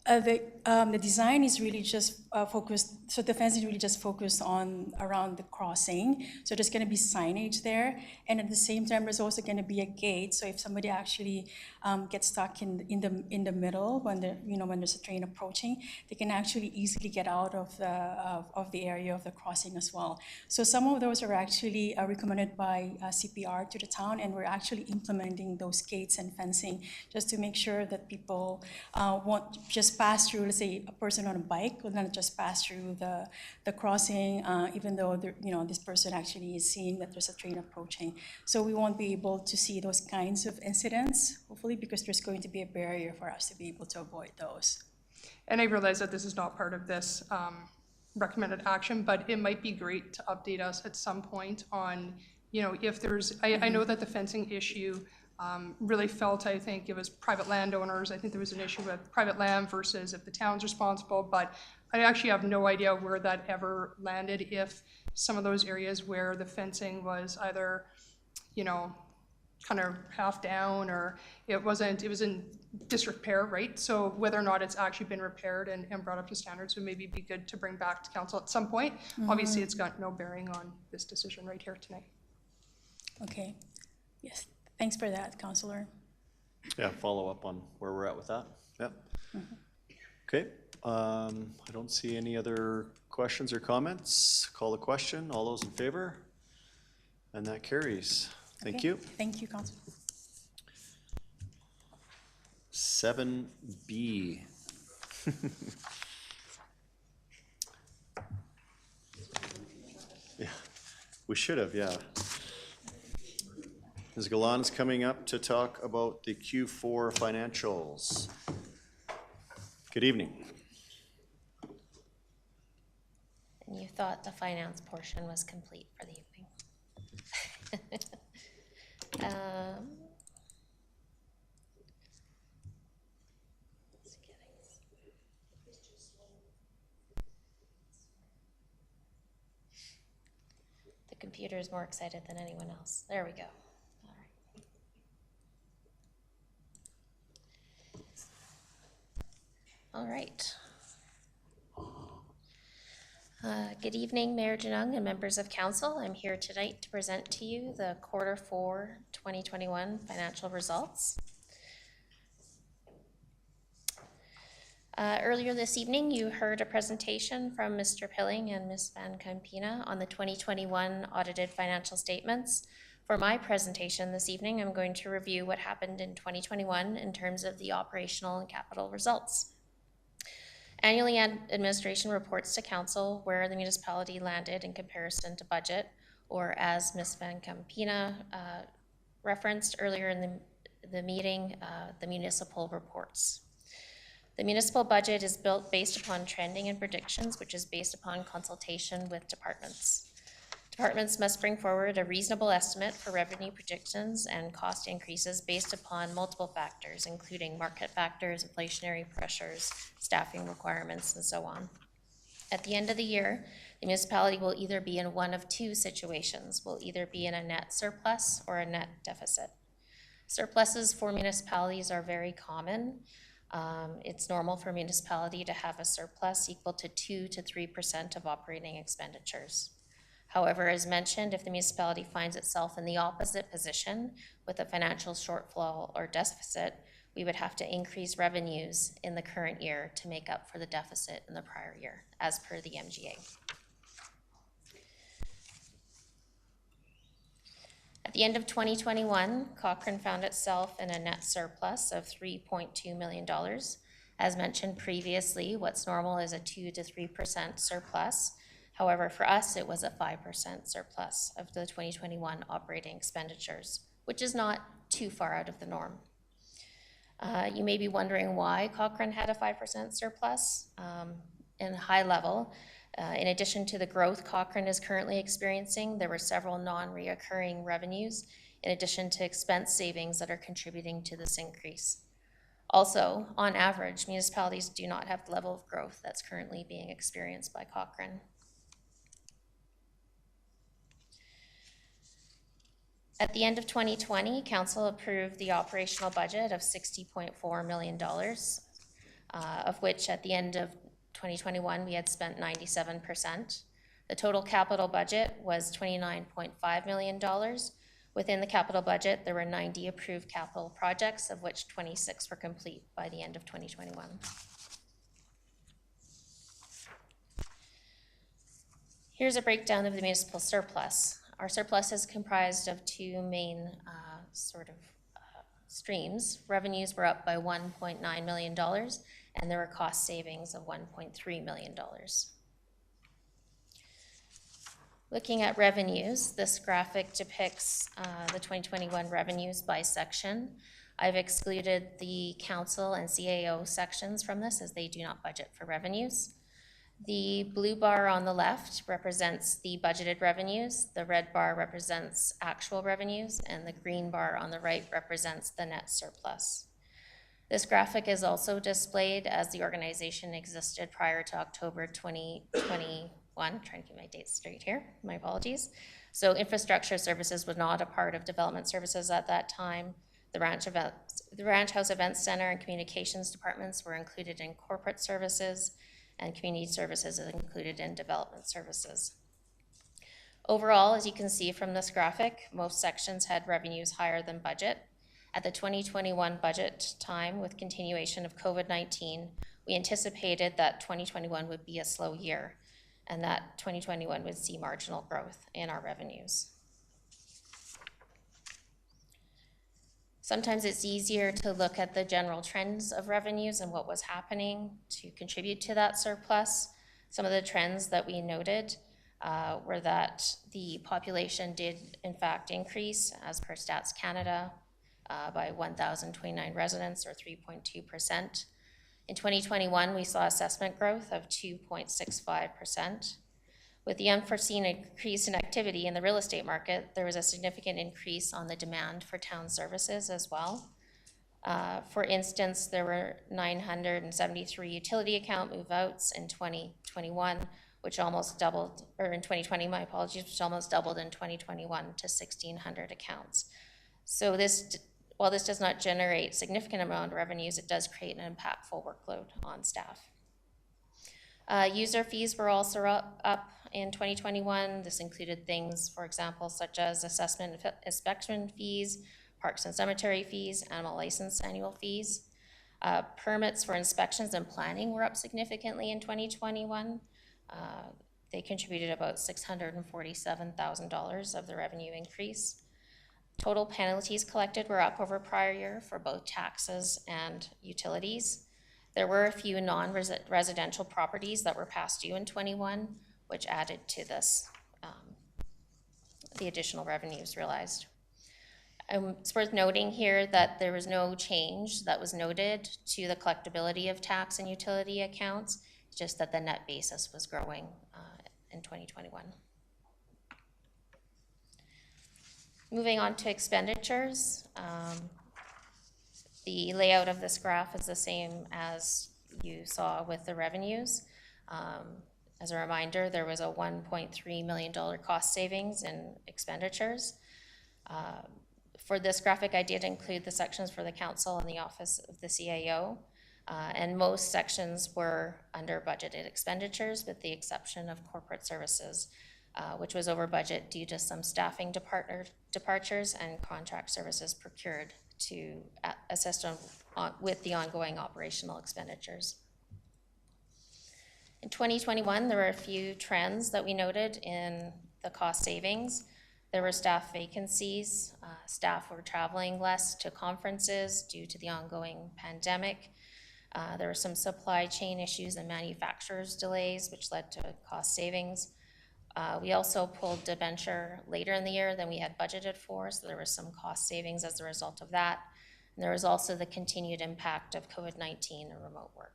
design is really just focused, so the fence is really just focused on around the crossing. So there's going to be signage there, and at the same time there's also going to be a gate. So if somebody actually gets stuck in the middle when when there's a train approaching, they can actually easily get out of the area of the crossing as well. So some of those are actually recommended by CPR to the town, and we're actually implementing those gates and fencing just to make sure that people won't just pass through. Let's say a person on a bike will not just pass through the crossing, even though this person actually is seeing that there's a train approaching. So we won't be able to see those kinds of incidents, hopefully, because there's going to be a barrier for us to be able to avoid those. And I realize that this is not part of this recommended action, but it might be great to update us at some point on, if there's, I know that the fencing issue really felt, I think it was private landowners. I think there was an issue with private land versus if the town's responsible, but I actually have no idea where that ever landed, if some of those areas where the fencing was either, kind of half down, or it was in disrepair, right? So whether or not it's actually been repaired and brought up to standards would maybe be good to bring back to council at some point. Obviously, it's got no bearing on this decision right here tonight. Okay, yes. Thanks for that, Councillor. Yeah, follow up on where we're at with that. Yep. Okay, I don't see any other questions or comments. Call the question. All those in favor? And that carries. Thank Okay. you. Thank you, Councillor. 7B. Yeah, we should have, yeah. Ms. Galan is coming up to talk about the Q4 financials. Good evening. And you thought the finance portion was complete for the evening. The computer is more excited than anyone else. There we go. All right. Good evening, Mayor Janung and members of council. I'm here tonight to present to you the Q4 2021 financial results. Earlier this evening, you heard a presentation from Mr. Pilling and Ms. Van Campina on the 2021 audited financial statements. For my presentation this evening, I'm going to review what happened in 2021 in terms of the operational and capital results. Annually, administration reports to council where the municipality landed in comparison to budget, or as Ms. Van Campina referenced earlier in the meeting, the municipal reports. The municipal budget is built based upon trending and predictions, which is based upon consultation with departments. Departments must bring forward a reasonable estimate for revenue predictions and cost increases based upon multiple factors, including market factors, inflationary pressures, staffing requirements, and so on. At the end of the year, the municipality will either be in one of two situations, will either be in a net surplus or a net deficit. Surpluses for municipalities are very common. It's normal for a municipality to have a surplus equal to 2 to 3% of operating expenditures. However, as mentioned, if the municipality finds itself in the opposite position with a financial shortfall or deficit, we would have to increase revenues in the current year to make up for the deficit in the prior year, as per the MGA. At the end of 2021, Cochrane found itself in a net surplus of $3.2 million. As mentioned previously, what's normal is a 2 to 3% surplus. However, for us, it was a 5% surplus of the 2021 operating expenditures, which is not too far out of the norm. You may be wondering why Cochrane had a 5% surplus. In high level, in addition to the growth Cochrane is currently experiencing, there were several non-reoccurring revenues, in addition to expense savings that are contributing to this increase. Also, on average, municipalities do not have the level of growth that's currently being experienced by Cochrane. At the end of 2020, Council approved the operational budget of $60.4 million, of which at the end of 2021, we had spent 97%. The total capital budget was $29.5 million. Within the capital budget, there were 90 approved capital projects, of which 26 were complete by the end of 2021. Here's a breakdown of the municipal surplus. Our surplus is comprised of two main streams. Revenues were up by $1.9 million, and there were cost savings of $1.3 million. Looking at revenues, this graphic depicts the 2021 revenues by section. I've excluded the council and CAO sections from this as they do not budget for revenues. The blue bar on the left represents the budgeted revenues, the red bar represents actual revenues, and the green bar on the right represents the net surplus. This graphic is also displayed as the organization existed prior to October 2021. Trying to get my dates straight here, my apologies. So infrastructure services was not a part of development services at that time. The Ranch House Events Center and communications departments were included in corporate services, and community services is included in development services. Overall, as you can see from this graphic, most sections had revenues higher than budget. At the 2021 budget time, with continuation of COVID-19, we anticipated that 2021 would be a slow year and that 2021 would see marginal growth in our revenues. Sometimes it's easier to look at the general trends of revenues and what was happening to contribute to that surplus. Some of the trends that we noted were that the population did in fact increase as per Stats Canada by 1,029 residents or 3.2%. In 2021, we saw assessment growth of 2.65%. With the unforeseen increase in activity in the real estate market, there was a significant increase on the demand for town services as well. For instance, there were 973 utility account move-outs in 2021, which almost doubled, or in 2020, my apologies, which almost doubled in 2021 to 1,600 accounts. So while this does not generate significant amount of revenues, it does create an impactful workload on staff. User fees were also up in 2021. This included things, for example, such as assessment inspection fees, parks and cemetery fees, animal license annual fees. Permits for inspections and planning were up significantly in 2021. They contributed about $647,000 of the revenue increase. Total penalties collected were up over prior year for both taxes and utilities. There were a few non-residential properties that were past due in 21, which added to this, the additional revenues realized. It's worth noting here that there was no change that was noted to the collectability of tax and utility accounts, just that the net basis was growing in 2021. Moving on to expenditures. The layout of this graph is the same as you saw with the revenues. As a reminder, there was a $1.3 million cost savings in expenditures. For this graphic, I did include the sections for the council and the office of the CAO, and most sections were under budgeted expenditures with the exception of corporate services, which was over budget due to some staffing departures and contract services procured to assist with the ongoing operational expenditures. In 2021, there were a few trends that we noted in the cost savings. There were staff vacancies. Staff were traveling less to conferences due to the ongoing pandemic. There were some supply chain issues and manufacturers delays, which led to cost savings. We also pulled debenture later in the year than we had budgeted for, so there was some cost savings as a result of that. And there was also the continued impact of COVID-19 and remote work.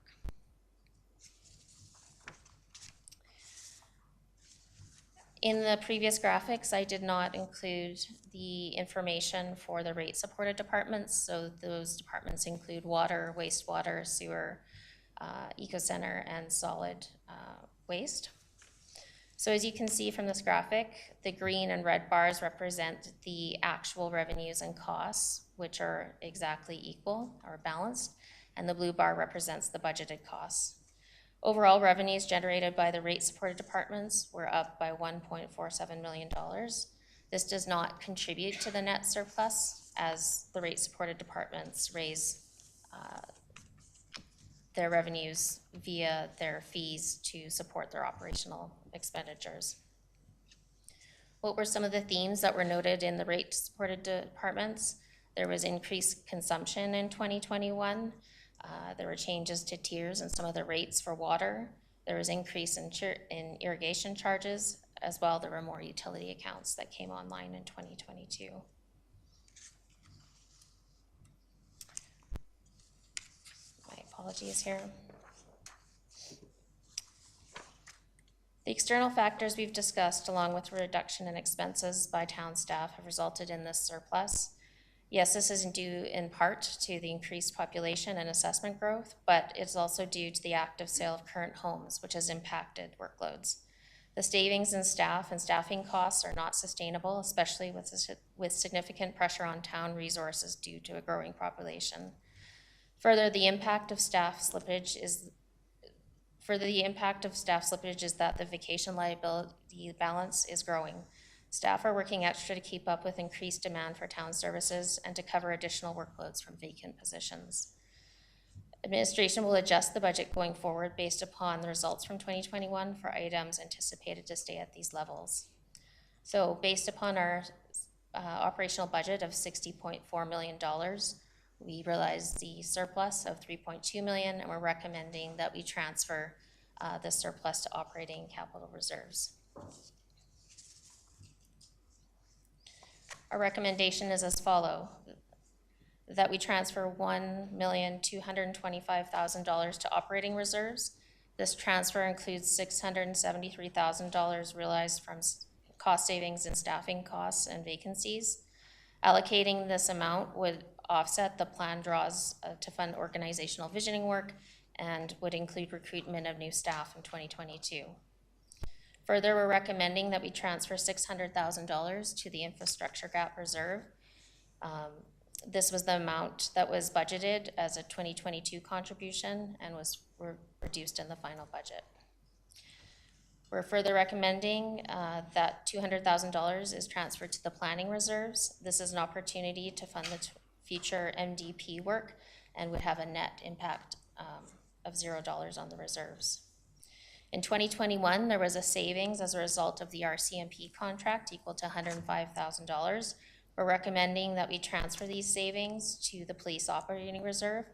In the previous graphics, I did not include the information for the rate-supported departments. So those departments include water, wastewater, sewer, eco-center, and solid waste. So as you can see from this graphic, the green and red bars represent the actual revenues and costs, which are exactly equal or balanced, and the blue bar represents the budgeted costs. Overall revenues generated by the rate-supported departments were up by $1.47 million. This does not contribute to the net surplus as the rate-supported departments raise their revenues via their fees to support their operational expenditures. What were some of the themes that were noted in the rate-supported departments? There was increased consumption in 2021. There were changes to tiers and some of the rates for water. There was increase in irrigation charges. As well, there were more utility accounts that came online in 2022. My apologies here. The external factors we've discussed, along with reduction in expenses by town staff, have resulted in this surplus. Yes, this is due in part to the increased population and assessment growth, but it's also due to the active sale of current homes, which has impacted workloads. The savings in staff and staffing costs are not sustainable, especially with significant pressure on town resources due to a growing population. Further, the impact of staff slippage is Further, the impact of staff slippage is that the vacation liability balance is growing. Staff are working extra to keep up with increased demand for town services and to cover additional workloads from vacant positions. Administration will adjust the budget going forward based upon the results from 2021 for items anticipated to stay at these levels. So based upon our operational budget of $60.4 million, we realized the surplus of $3.2 million, and we're recommending that we transfer the surplus to operating capital reserves. Our recommendation is as follows: that we transfer $1,225,000 to operating reserves. This transfer includes $673,000 realized from cost savings in staffing costs and vacancies. Allocating this amount would offset the planned draws to fund organizational visioning work and would include recruitment of new staff in 2022. Further, we're recommending that we transfer $600,000 to the infrastructure gap reserve. This was the amount that was budgeted as a 2022 contribution and was reduced in the final budget. We're further recommending that $200,000 is transferred to the planning reserves. This is an opportunity to fund the future MDP work and would have a net impact of $0 on the reserves. In 2021, there was a savings as a result of the RCMP contract equal to $105,000. We're recommending that we transfer these savings to the police operating reserve.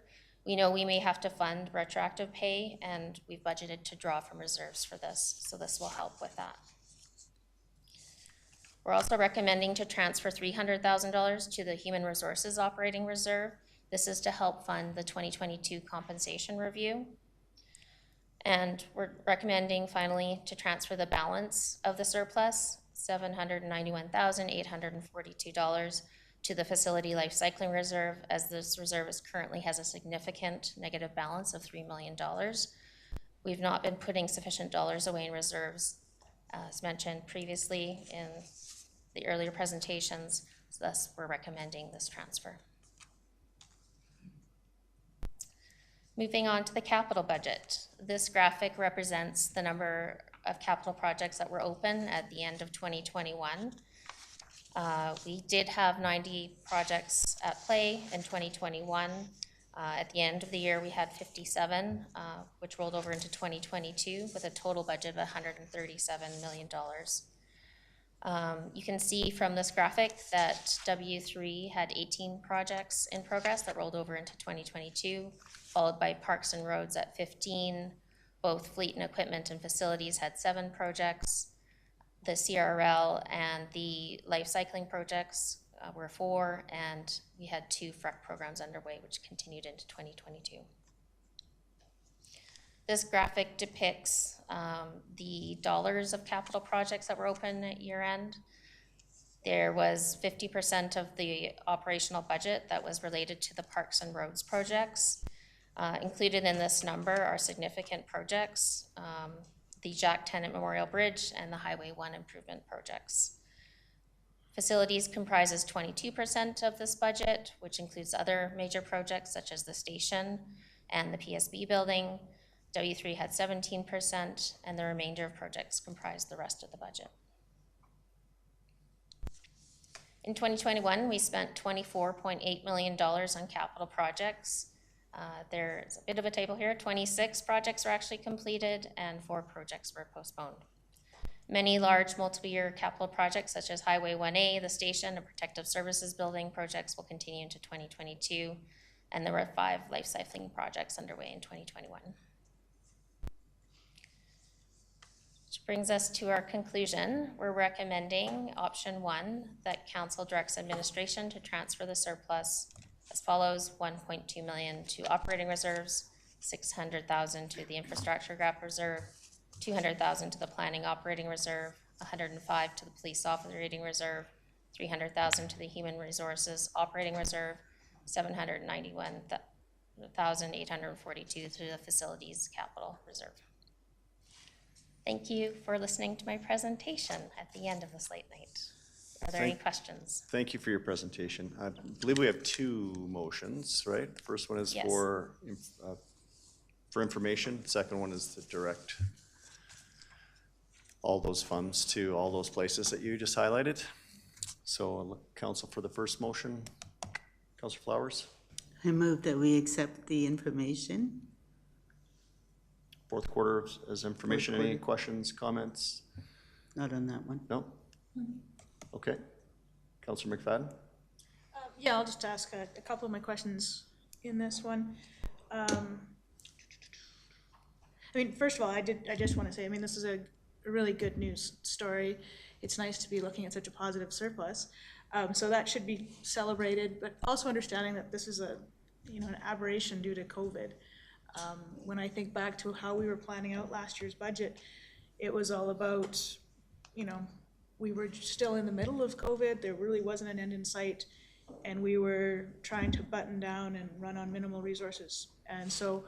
We know we may have to fund retroactive pay, and we've budgeted to draw from reserves for this, so this will help with that. We're also recommending to transfer $300,000 to the Human Resources Operating Reserve. This is to help fund the 2022 compensation review. And we're recommending finally to transfer the balance of the surplus, $791,842, to the Facility Life Cycling Reserve, as this reserve currently has a significant negative balance of $3 million. We've not been putting sufficient dollars away in reserves, as mentioned previously in the earlier presentations, so thus we're recommending this transfer. Moving on to the capital budget. This graphic represents the number of capital projects that were open at the end of 2021. We did have 90 projects at play in 2021. At the end of the year, we had 57, which rolled over into 2022 with a total budget of $137 million. You can see from this graphic that W3 had 18 projects in progress that rolled over into 2022, followed by Parks and Roads at 15. Both Fleet and Equipment and Facilities had 7 projects. The CRL and the life cycling projects were 4, and we had 2 FREC programs underway, which continued into 2022. This graphic depicts the dollars of capital projects that were open at year end. There was 50% of the operational budget that was related to the Parks and Roads projects. Included in this number are significant projects, the Jack Tennant Memorial Bridge and the Highway 1 improvement projects. Facilities comprises 22% of this budget, which includes other major projects such as the station and the PSB building. W3 had 17%, and the remainder of projects comprised the rest of the budget. In 2021, we spent $24.8 million on capital projects. There's a bit of a table here. 26 projects were actually completed and 4 projects were postponed. Many large multi-year capital projects such as Highway 1A, the station, and Protective Services building projects will continue into 2022, and there were 5 life cycling projects underway in 2021. Which brings us to our conclusion. We're recommending option 1, that council directs administration to transfer the surplus as follows: $1.2 million to operating reserves, $600,000 to the infrastructure gap reserve, $200,000 to the planning operating reserve, $105,000 to the police operating reserve, $300,000 to the human resources operating reserve, $791,842 to the facilities capital reserve. Thank you for listening to my presentation at the end of this late night. Are there any questions? Thank you for your presentation. I believe we have 2 motions, right? The first one is Yes. for for information. Second one is to direct all those funds to all those places that you just highlighted. So I'll look council for the first motion. Councilor Flowers, I move that we accept the information. fourth quarter as information. Any quarter. questions, comments? Not on that one. No? Okay. Councilor McFadden? Yeah, I'll just ask a couple of my questions in this one. I mean, first of all, I just want to say, I mean, this is a really good news story. It's nice to be looking at such a positive surplus. So that should be celebrated, but also understanding that this is an aberration due to COVID. When I think back to how we were planning out last year's budget, it was all about, we were still in the middle of COVID. There really wasn't an end in sight, and we were trying to button down and run on minimal resources. And so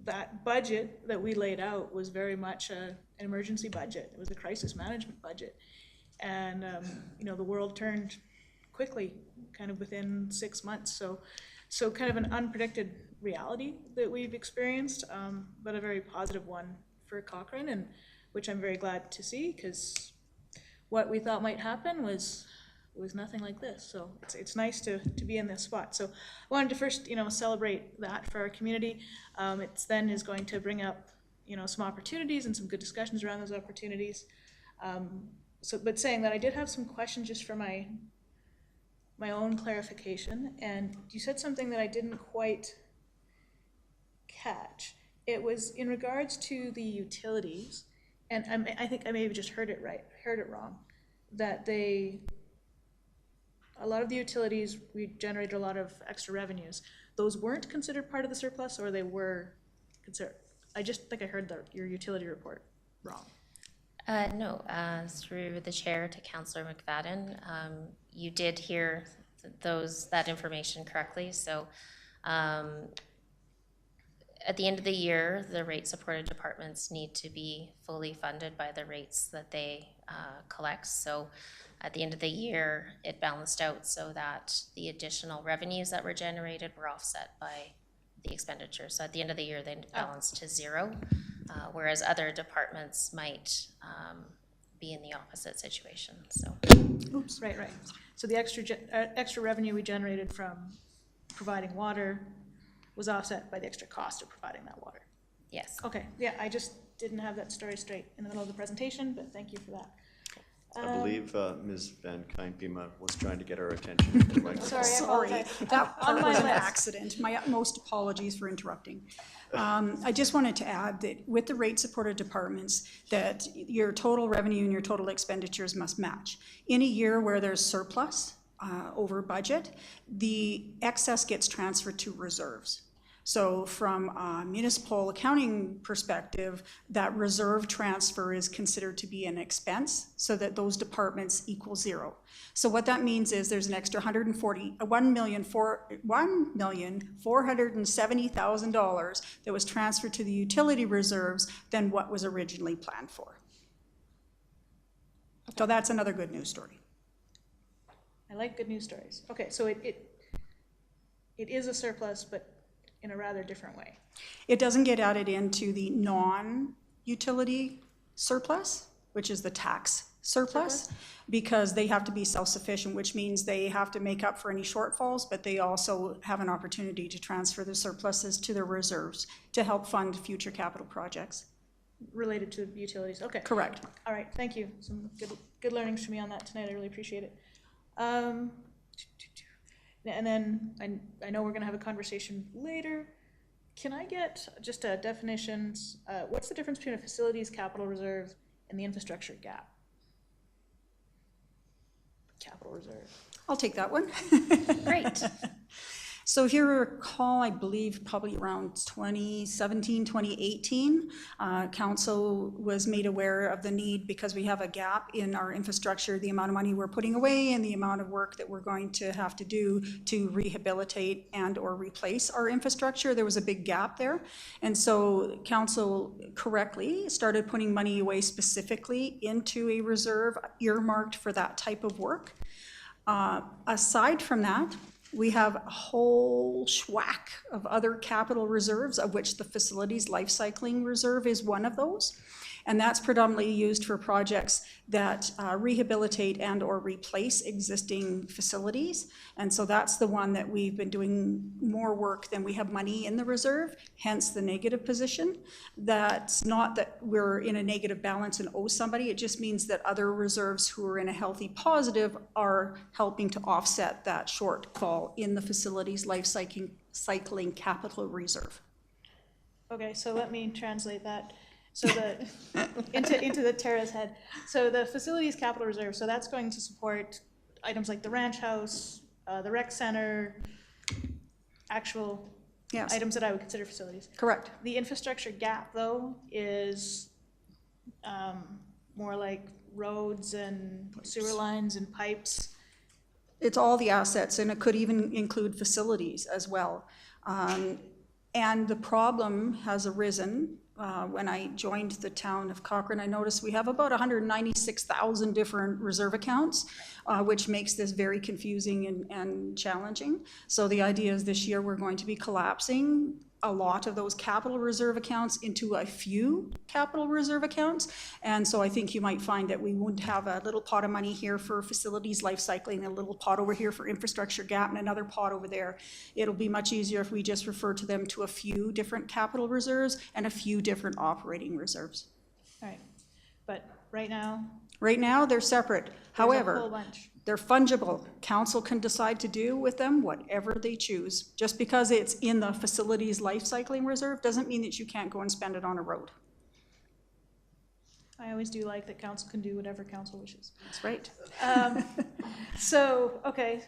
that budget that we laid out was very much an emergency budget. It was a crisis management budget. And, the world turned quickly, kind of within 6 months. So kind of an unpredicted reality that we've experienced, but a very positive one for Cochrane, and which I'm very glad to see, because what we thought might happen was nothing like this. So it's nice to be in this spot. So I wanted to first, celebrate that for our community. It's then is going to bring up, some opportunities and some good discussions around those opportunities. But saying that, I did have some questions just for my own clarification, and you said something that I didn't quite catch. It was in regards to the utilities, and I think I maybe just heard it wrong, that a lot of the utilities, we generated a lot of extra revenues. Those weren't considered part of the surplus, or they were considered? I just think I heard your utility report wrong. No, through the chair to Councillor McFadden, you did hear that information correctly. So at the end of the year, the rate supported departments need to be fully funded by the rates that they collect. So at the end of the year, it balanced out so that the additional revenues that were generated were offset by the expenditures. So at the end of the year, they balanced to zero. Whereas other departments might be in the opposite situation. So, oops, right. So the extra revenue we generated from providing water was offset by the extra cost of providing that water. yes. Okay, yeah, I just didn't have that story straight in the middle of the presentation, but thank you for that. I believe Ms. Van Kynpema was trying to get our attention. Sorry, That On my was an list. accident. My utmost apologies for interrupting. I just wanted to add that with the rate supported departments, that your total revenue and your total expenditures must match. In a year where there's surplus over budget, the excess gets transferred to reserves. So from a municipal accounting perspective, that reserve transfer is considered to be an expense so that those departments equal zero. So what that means is there's an extra $1,470,000 that was transferred to the utility reserves than what was originally planned for. So that's another good news story. I like good news stories. Okay, so it is a surplus, but in a rather different way. It doesn't get added into the non-utility surplus, which is the tax surplus, because they have to be self-sufficient, which means they have to make up for any shortfalls, but they also have an opportunity to transfer the surpluses to their reserves to help fund future capital projects. Related to utilities, okay. Correct. All right, thank you. Some good learnings for me on that tonight. I really appreciate it. And then I know we're going to have a conversation later. Can I get just a definitions? What's the difference between a facilities capital reserve and the infrastructure gap? Capital reserve. I'll take that one. Great. So if you recall, I believe probably around 2017, 2018, council was made aware of the need because we have a gap in our infrastructure, the amount of money we're putting away and the amount of work that we're going to have to do to rehabilitate and or replace our infrastructure. There was a big gap there. And so council correctly started putting money away specifically into a reserve earmarked for that type of work. Aside from that, We have a whole schwack of other capital reserves, of which the facilities life cycling reserve is one of those. And that's predominantly used for projects that rehabilitate and or replace existing facilities. And so that's the one that we've been doing more work than we have money in the reserve, hence the negative position. That's not that we're in a negative balance and owe somebody. It just means that other reserves who are in a healthy positive are helping to offset that shortfall in the facilities life cycling capital reserve. Okay, so let me translate that. So the, into the Tara's head. So the facilities capital reserve, so that's going to support items like the ranch house, the rec center, actual Yes. items that I would consider facilities. Correct. The infrastructure gap, though, is more like roads and sewer lines and pipes. It's all the assets, and it could even include facilities as well. And the problem has arisen when I joined the town of Cochrane. I noticed we have about 196,000 different reserve accounts, which makes this very confusing and challenging. So the idea is this year we're going to be collapsing a lot of those capital reserve accounts into a few capital reserve accounts. And so I think you might find that we wouldn't have a little pot of money here for facilities life cycling, a little pot over here for infrastructure gap, and another pot over there. It'll be much easier if we just refer to them to a few different capital reserves and a few different operating reserves. All right, but right now, Right now, they're separate. there's a However, whole bunch. they're fungible. Council can decide to do with them whatever they choose. Just because it's in the facilities life cycling reserve doesn't mean that you can't go and spend it on a road. I always do like that council can do whatever council wishes. That's right. So, okay,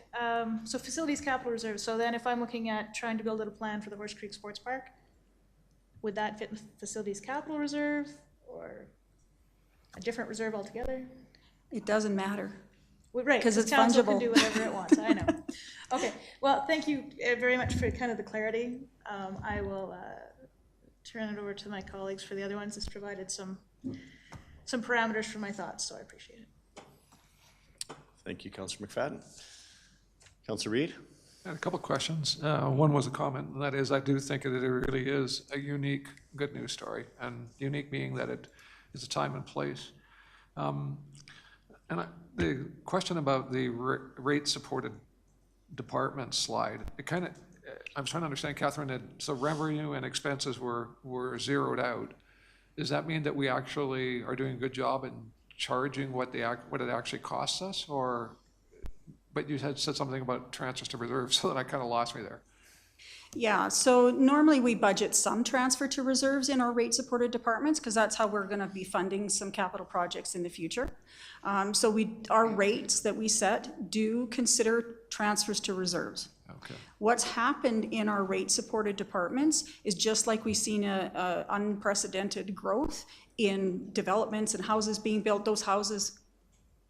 so facilities capital reserve. So then if I'm looking at trying to build out a plan for the Horse Creek Sports Park, would that fit in facilities capital reserve or a different reserve altogether? It doesn't matter. Well, right, 'Cause because it's council fungible. can do whatever it wants, I know. Okay, well, thank you very much for kind of the clarity. I will turn it over to my colleagues for the other ones. This provided some parameters for my thoughts, so I appreciate it. Thank you, Councillor McFadden. Councillor Reid? I had a couple of questions. One was a comment, and that is I do think that it really is a unique good news story, and unique meaning that it is a time and place. The question about the rate-supported department slide, it kind of, I'm trying to understand, Catherine, that so revenue and expenses were zeroed out. Does that mean that we actually are doing a good job in charging what it actually costs us, or? But you had said something about transfers to reserves, so that I kind of lost me there. Yeah, so normally we budget some transfer to reserves in our rate-supported departments because that's how we're going to be funding some capital projects in the future. So our rates that we set do consider transfers to reserves. Okay. What's happened in our rate-supported departments is just like we've seen a unprecedented growth in developments and houses being built. Those houses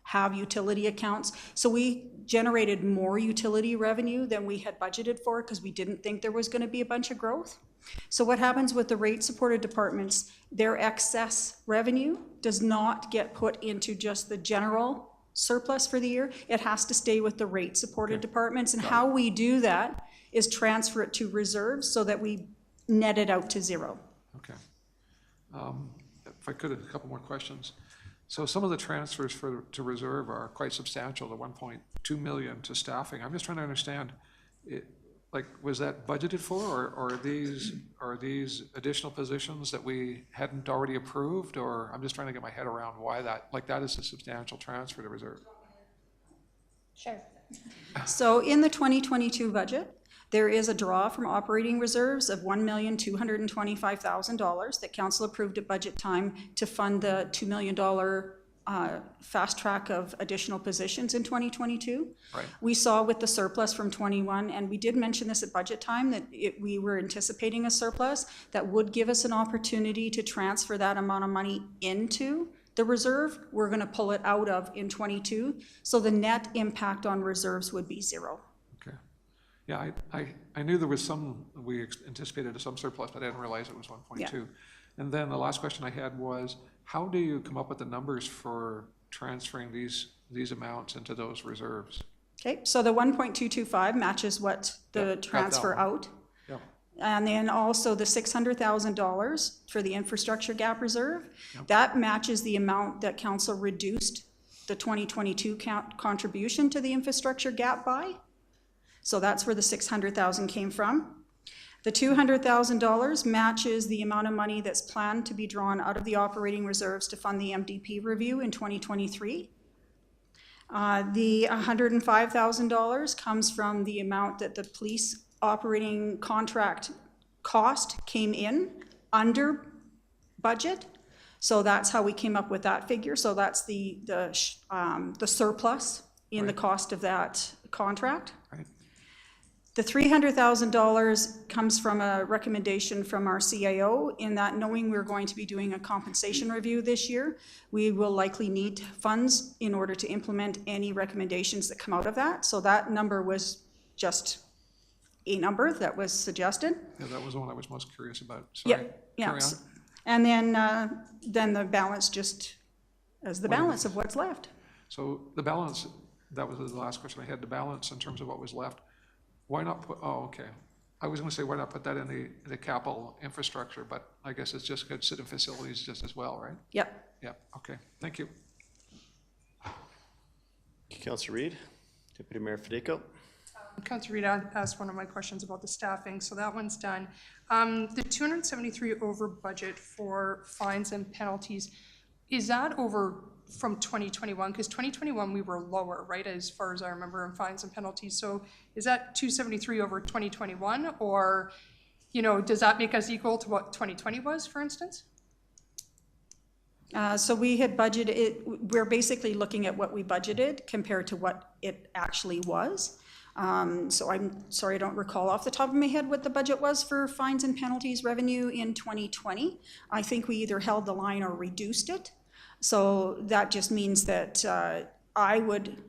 have utility accounts. So we generated more utility revenue than we had budgeted for because we didn't think there was going to be a bunch of growth. So what happens with the rate-supported departments, their excess revenue does not get put into just the general surplus for the year. It has to stay with the rate-supported departments. And how we do that is transfer it to reserves so that we net it out to zero. Okay. If I could, a couple more questions. So some of the transfers to reserve are quite substantial, the 1.2 million to staffing. I'm just trying to understand, was that budgeted for, or are these additional positions that we hadn't already approved, or I'm just trying to get my head around why that is a substantial transfer to reserve. Sure. So in the 2022 budget, there is a draw from operating reserves of $1,225,000 that council approved at budget time to fund the $2 million fast track of additional positions in 2022. Right. We saw with the surplus from 21, and we did mention this at budget time, that we were anticipating a surplus that would give us an opportunity to transfer that amount of money into the reserve. We're going to pull it out of in 22. So the net impact on reserves would be zero. Yeah, I knew there was we anticipated some surplus, but I didn't realize it was 1.2. Yeah. And then the last question I had was, how do you come up with the numbers for transferring these amounts into those reserves? Okay, so the 1.225 matches what the Yep, got that transfer one. out. Yeah, And then also the $600,000 for the infrastructure gap reserve, that matches the amount that council reduced the 2022 contribution to the infrastructure gap by. So that's where the 600,000 came from. The $200,000 matches the amount of money that's planned to be drawn out of the operating reserves to fund the MDP review in 2023. The $105,000 comes from the amount that the police operating contract cost came in under budget. So that's how we came up with that figure. So that's the surplus in the cost of that contract. right. The $300,000 comes from a recommendation from our CIO in that, knowing we're going to be doing a compensation review this year, we will likely need funds in order to implement any recommendations that come out of that. So that number was just a number that was suggested. Yeah, that was the one I was most curious about. Yeah, Sorry, yeah. carry on. And then the balance just as the balance of what's left. So the balance, that was the last question I had, the balance in terms of what was left. Why not put, oh, okay. I was gonna say, why not put that in the capital infrastructure, but I guess it's just good sit in facilities just as well, right? Yep. Yeah, okay, thank you. Councillor Reid, Deputy Mayor Federico. Councillor Reid asked one of my questions about the staffing, so that one's done. The 273 over budget for fines and penalties, is that over from 2021? Because 2021 we were lower, right, as far as I remember, in fines and penalties. So is that 273 over 2021, or, you know, does that make us equal to what 2020 was, for instance? So we had budgeted, we're basically looking at what we budgeted compared to what it actually was. So I'm sorry, I don't recall off the top of my head what the budget was for fines and penalties revenue in 2020. I think we either held the line or reduced it. So that just means that I would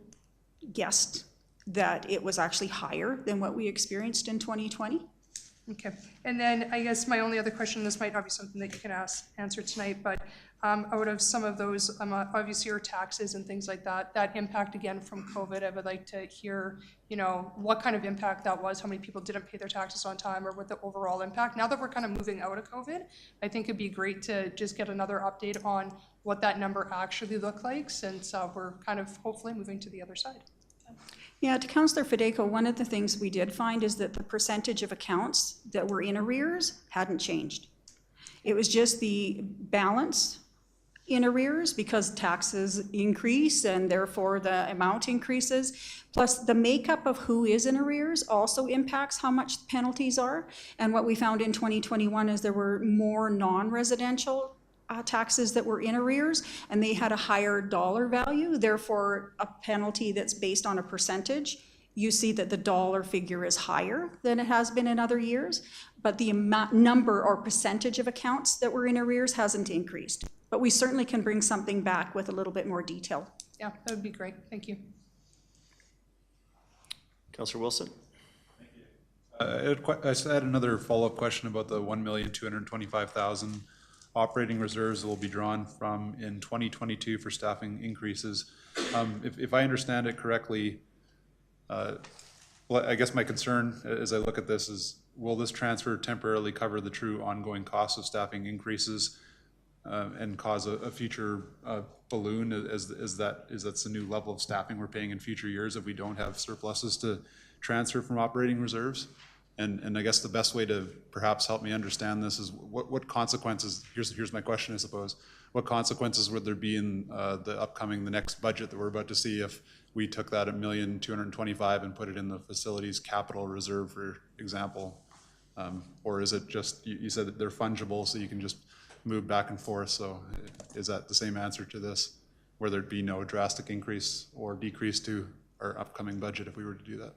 guess that it was actually higher than what we experienced in 2020. Okay, and then I guess my only other question, this might not be something that you can answer tonight, but out of some of those, obviously your taxes and things like that, that impact again from COVID, I would like to hear, you know, what kind of impact that was, how many people didn't pay their taxes on time, or what the overall impact. Now that we're kind of moving out of COVID, I think it'd be great to just get another update on what that number actually looked like, since we're kind of hopefully moving to the other side. Yeah, to Councillor Federico, one of the things we did find is that the percentage of accounts that were in arrears hadn't changed. It was just the balance in arrears because taxes increase and therefore the amount increases. Plus the makeup of who is in arrears also impacts how much penalties are. And what we found in 2021 is there were more non-residential taxes that were in arrears, and they had a higher dollar value, therefore a penalty that's based on a percentage. You see that the dollar figure is higher than it has been in other years, but the number or percentage of accounts that were in arrears hasn't increased. But we certainly can bring something back with a little bit more detail. Yeah, that would be great. Thank you. Councillor Wilson. I had another follow-up question about the 1,225,000 operating reserves that will be drawn from in 2022 for staffing increases. If I understand it correctly, well, I guess my concern as I look at this is, will this transfer temporarily cover the true ongoing costs of staffing increases and cause a future balloon as that's the new level of staffing we're paying in future years if we don't have surpluses to transfer from operating reserves? And I guess the best way to perhaps help me understand this is what consequences, here's my question, I suppose, what consequences would there be in the next budget that we're about to see if we took that $1,225,000 and put it in the facilities capital reserve, for example? Or is it just, you said that they're fungible so you can just move back and forth, so is that the same answer to this, where there'd be no drastic increase or decrease to our upcoming budget if we were to do that?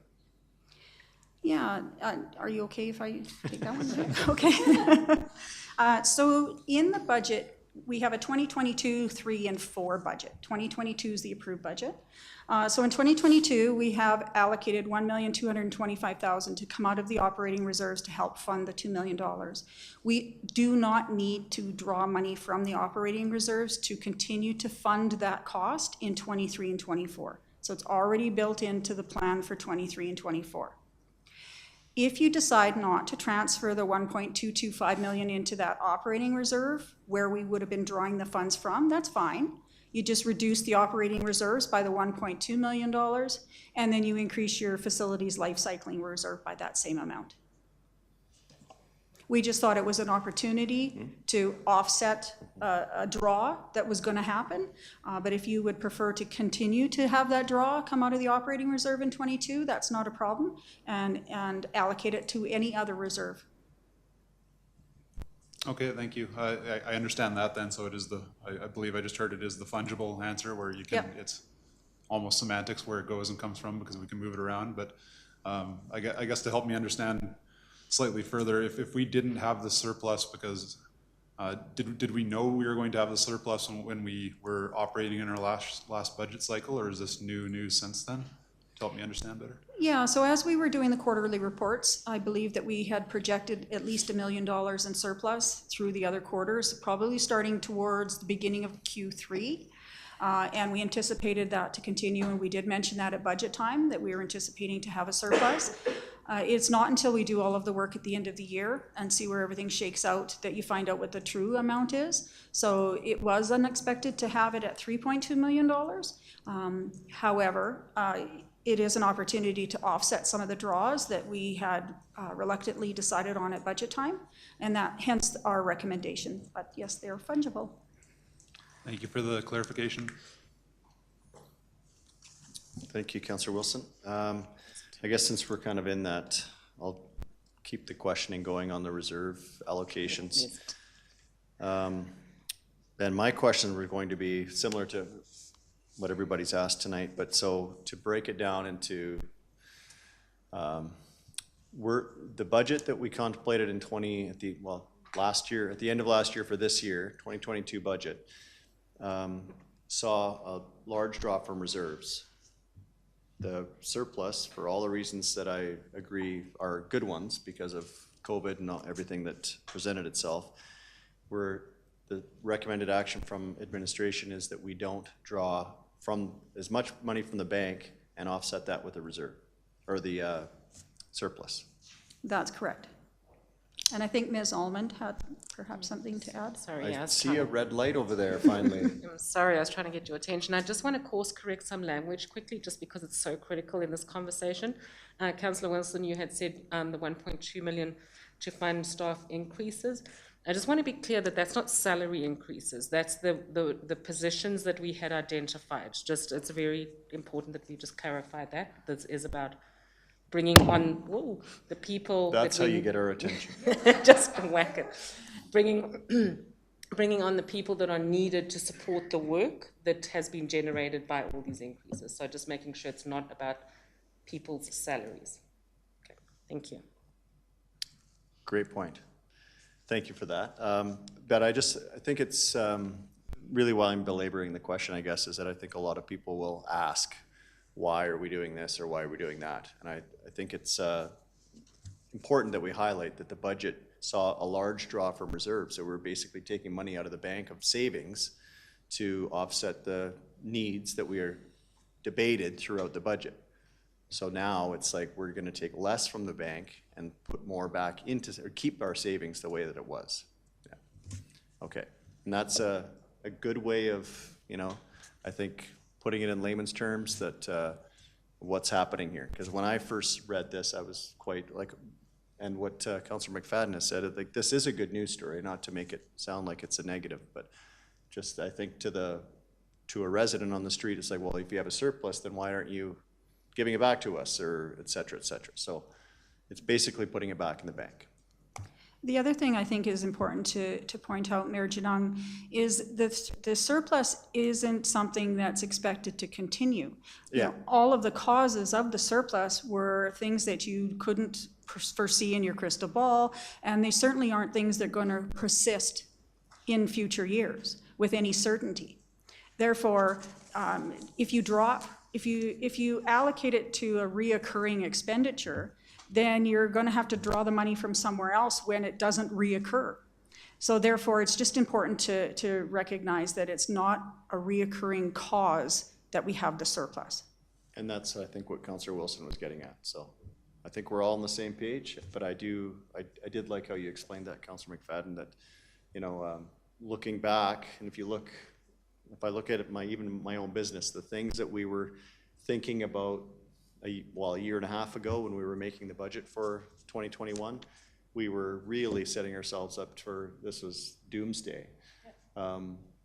Yeah, are you okay if I take that one? Okay. So in the budget, we have a 2022, 3, and 4 budget. 2022 is the approved budget. So in 2022, we have allocated $1,225,000 to come out of the operating reserves to help fund the $2 million. We do not need to draw money from the operating reserves to continue to fund that cost in 23 and 24. So it's already built into the plan for 23 and 24. If you decide not to transfer the 1.225 million into that operating reserve, where we would have been drawing the funds from, that's fine. You just reduce the operating reserves by the $1.2 million, and then you increase your facilities life cycling reserve by that same amount. We just thought it was an opportunity to offset a draw that was going to happen. But if you would prefer to continue to have that draw come out of the operating reserve in 22, that's not a problem, and allocate it to any other reserve. Okay, thank you. I understand that then, so it is I believe I just heard it is the fungible answer where you can, it's almost semantics where it goes and comes from because we can move it around, but I guess to help me understand slightly further, if we didn't have the surplus because, did we know we were going to have the surplus when we were operating in our last budget cycle, or is this new news since then? To help me understand better. Yeah, so as we were doing the quarterly reports, I believe that we had projected at least $1 million in surplus through the other quarters, probably starting towards the beginning of Q3. And we anticipated that to continue, and we did mention that at budget time, that we were anticipating to have a surplus. It's not until we do all of the work at the end of the year and see where everything shakes out that you find out what the true amount is. So it was unexpected to have it at $3.2 million. However, it is an opportunity to offset some of the draws that we had reluctantly decided on at budget time, and that hence our recommendation. But yes, they're fungible. Thank you for the clarification. Thank you, Councillor Wilson. I guess since we're kind of in that, I'll keep the questioning going on the reserve allocations. And my questions were going to be similar to what everybody's asked tonight, but so to break it down into the budget that we contemplated in last year, at the end of last year for this year, 2022 budget, saw a large drop from reserves. The surplus, for all the reasons that I agree are good ones because of COVID and everything that presented itself, the recommended action from administration is that we don't draw from as much money from the bank and offset that with the reserve or the surplus. That's correct. And I think Ms. Almond had perhaps something to add. Sorry, I see a red light over there finally. I'm sorry, I was trying to get your attention. I just want to course correct some language quickly, just because it's so critical in this conversation. Councillor Wilson, you had said the 1.2 million to fund staff increases. I just want to be clear that that's not salary increases. That's the positions that we had identified. It's very important that we just clarify that. This is about bringing on the people. That's how you get our attention. Just whack it. Bringing on the people that are needed to support the work that has been generated by all these increases. So just making sure it's not about people's salaries. Okay, thank you. Great point. Thank you for that. But I think it's really why I'm belaboring the question, I guess, is that I think a lot of people will ask, why are we doing this or why are we doing that? And I think it's important that we highlight that the budget saw a large draw from reserves. So we're basically taking money out of the bank of savings to offset the needs that we are debated throughout the budget. So now it's like we're going to take less from the bank and put more back into, or keep our savings the way that it was. Yeah. Okay, and that's a good way of, I think putting it in layman's terms that what's happening here. Because when I first read this, I was quite like, and what Councillor McFadden has said, like this is a good news story, not to make it sound like it's a negative, but just I think to a resident on the street, it's like, well, if you have a surplus, then why aren't you giving it back to us, or et cetera, et cetera. So it's basically putting it back in the bank. The other thing I think is important to point out, Mayor Janong, is that the surplus isn't something that's expected to continue. Yeah. All of the causes of the surplus were things that you couldn't foresee in your crystal ball, and they certainly aren't things that are going to persist in future years with any certainty. Therefore, if you allocate it to a reoccurring expenditure, then you're going to have to draw the money from somewhere else when it doesn't reoccur. So therefore, it's just important to recognize that it's not a reoccurring cause that we have the surplus. And that's, I think, what Councillor Wilson was getting at, so I think we're all on the same page, but I did like how you explained that, Councillor McFadden, that, you know, looking back, and if I look at it, even my own business, the things that we were thinking about a year and a half ago when we were making the budget for 2021, we were really setting ourselves up for, this was doomsday.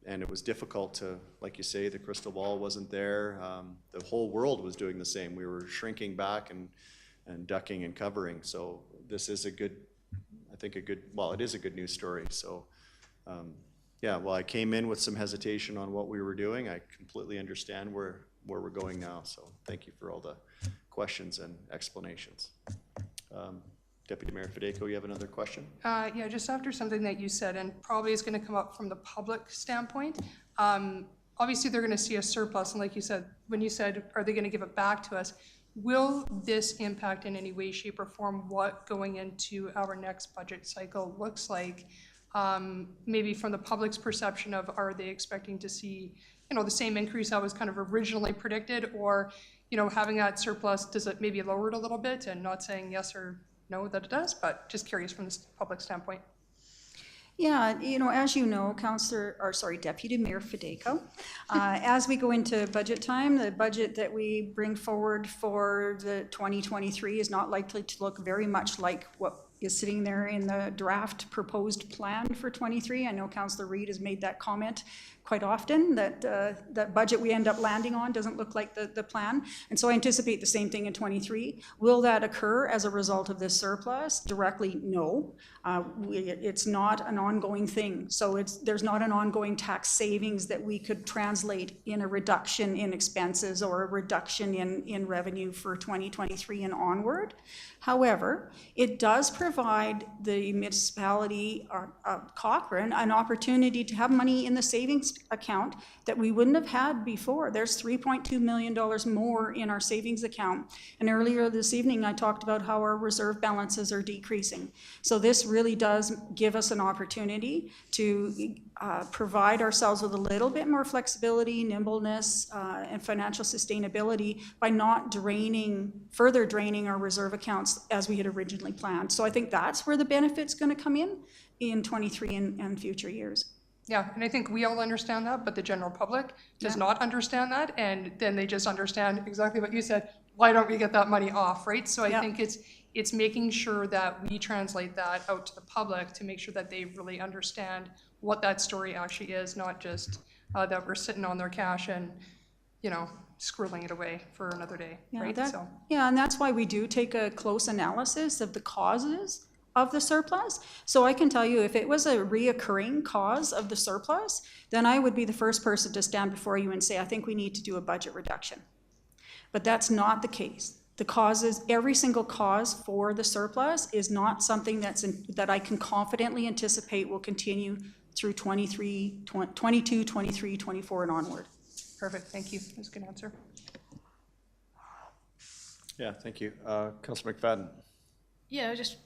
And it was difficult to, like you say, the crystal ball wasn't there. The whole world was doing the same. We were shrinking back and ducking and covering. So this is it is a good news story. So yeah, well, I came in with some hesitation on what we were doing. I completely understand where we're going now. So thank you for all the questions and explanations. Deputy Mayor Federico, you have another question? Yeah, just after something that you said, and probably is going to come up from the public standpoint. Obviously, they're going to see a surplus, and like you said, when you said, are they going to give it back to us? Will this impact in any way, shape, or form what going into our next budget cycle looks like? Maybe from the public's perception of, are they expecting to see, you know, the same increase that was kind of originally predicted, or, you know, having that surplus, does it maybe lower it a little bit? And not saying yes or no that it does, but just curious from the public standpoint. Yeah, you know, as you know, Deputy Mayor Federico, as we go into budget time, the budget that we bring forward for the 2023 is not likely to look very much like what is sitting there in the draft proposed plan for 23. I know Councillor Reid has made that comment quite often, that that budget we end up landing on doesn't look like the plan. And so I anticipate the same thing in 23. Will that occur as a result of this surplus? Directly, no. It's not an ongoing thing. So there's not an ongoing tax savings that we could translate in a reduction in expenses or a reduction in revenue for 2023 and onward. However, it does provide the municipality of Cochrane an opportunity to have money in the savings account that we wouldn't have had before. There's $3.2 million more in our savings account. And earlier this evening, I talked about how our reserve balances are decreasing. So this really does give us an opportunity to provide ourselves with a little bit more flexibility, nimbleness, and financial sustainability by not further draining our reserve accounts as we had originally planned. So I think that's where the benefit's going to come in 23 and future years. Yeah, and I think we all understand that, but the general public does not understand that, and then they just understand exactly what you said. Why don't we get that money off, right? So I think it's making sure that we translate that out to the public to make sure that they really understand what that story actually is, not just that we're sitting on their cash and, you know, squirreling it away for another day, right? Yeah, and that's why we do take a close analysis of the causes of the surplus. So I can tell you, if it was a reoccurring cause of the surplus, then I would be the first person to stand before you and say, I think we need to do a budget reduction. But that's not the case. The causes, every single cause for the surplus is not something that I can confidently anticipate will continue through 22, 23, 24 and onward. Perfect, thank you. That's a good answer. Yeah, thank you. Councillor McFadden. Yeah, just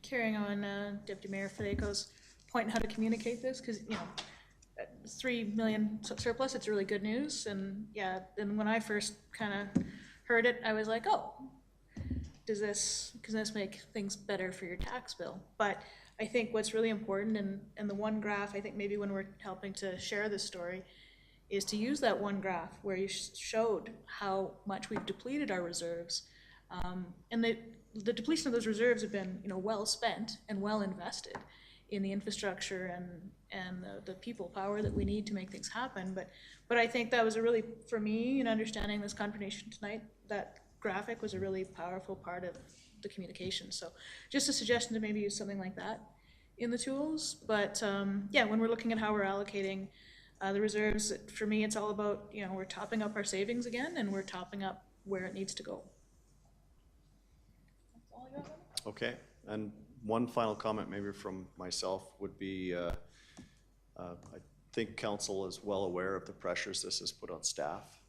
carrying on Deputy Mayor Federico's point on how to communicate this, because, you know, 3 million surplus, it's really good news. And yeah, and when I first kind of heard it, I was like, oh, can this make things better for your tax bill? But I think what's really important, and the one graph, I think maybe when we're helping to share this story, is to use that one graph where you showed how much we've depleted our reserves. And the depletion of those reserves have been, you know, well spent and well invested in the infrastructure and the people power that we need to make things happen. But I think that was a really, for me, in understanding this confirmation tonight, that graphic was a really powerful part of the communication. So just a suggestion to maybe use something like that in the tools. But yeah, when we're looking at how we're allocating the reserves, for me, it's all about, you know, we're topping up our savings again, and we're topping up where it needs to go. Okay, and one final comment maybe from myself would be, I think council is well aware of the pressures this has put on staff.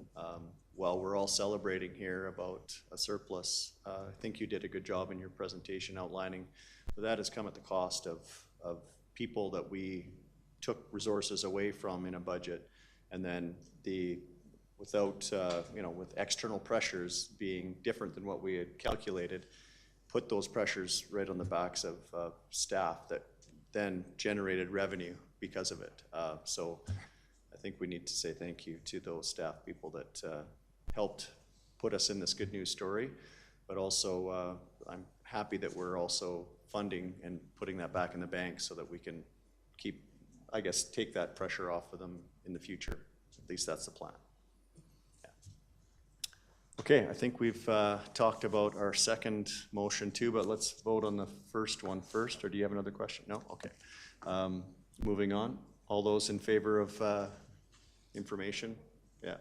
While we're all celebrating here about a surplus, I think you did a good job in your presentation outlining that has come at the cost of people that we took resources away from in a budget, and then the without, with external pressures being different than what we had calculated, put those pressures right on the backs of staff that then generated revenue because of it. So I think we need to say thank you to those staff people that helped put us in this good news story, but also I'm happy that we're also funding and putting that back in the bank so that we can keep, I guess, take that pressure off of them in the future. At least that's the plan. Yeah. Okay, I think we've talked about our second motion too, but let's vote on the first one first, or do you have another question? No? Okay. Moving on. All those in favor of information? Yeah.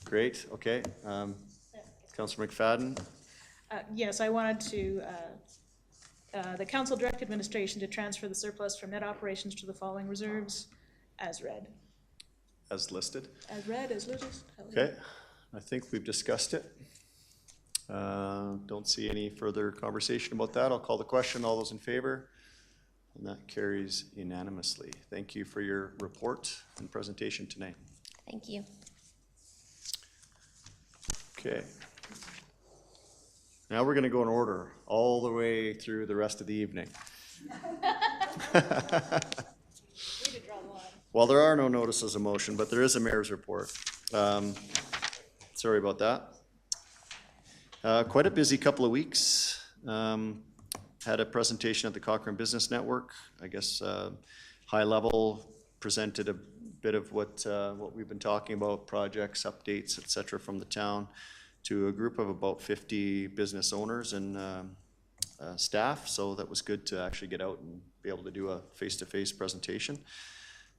Great, okay. Councillor McFadden? Yes, I wanted to, the council direct administration to transfer the surplus from net operations to the following reserves as read. As listed? As read, as listed. Okay, I think we've discussed it. Don't see any further conversation about that. I'll call the question. All those in favor? And that carries unanimously. Thank you for your report and presentation tonight. Thank you. Okay. Now we're going to go in order all the way through the rest of the evening. Well, there are no notices of motion, but there is a mayor's report. Sorry about that. Quite a busy couple of weeks. Had a presentation at the Cochrane Business Network. I guess high level, presented a bit of what we've been talking about, projects, updates, et cetera, from the town to a group of about 50 business owners and staff. So that was good to actually get out and be able to do a face-to-face presentation.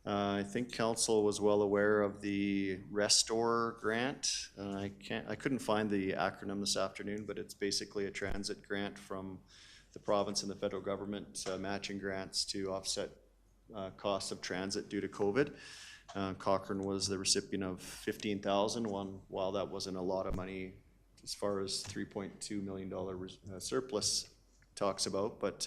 I think council was well aware of the Restore grant. I couldn't find the acronym this afternoon, but it's basically a transit grant from the province and the federal government, matching grants to offset costs of transit due to COVID. Cochrane was the recipient of $15,000. While that wasn't a lot of money as far as $3.2 million surplus talks about, but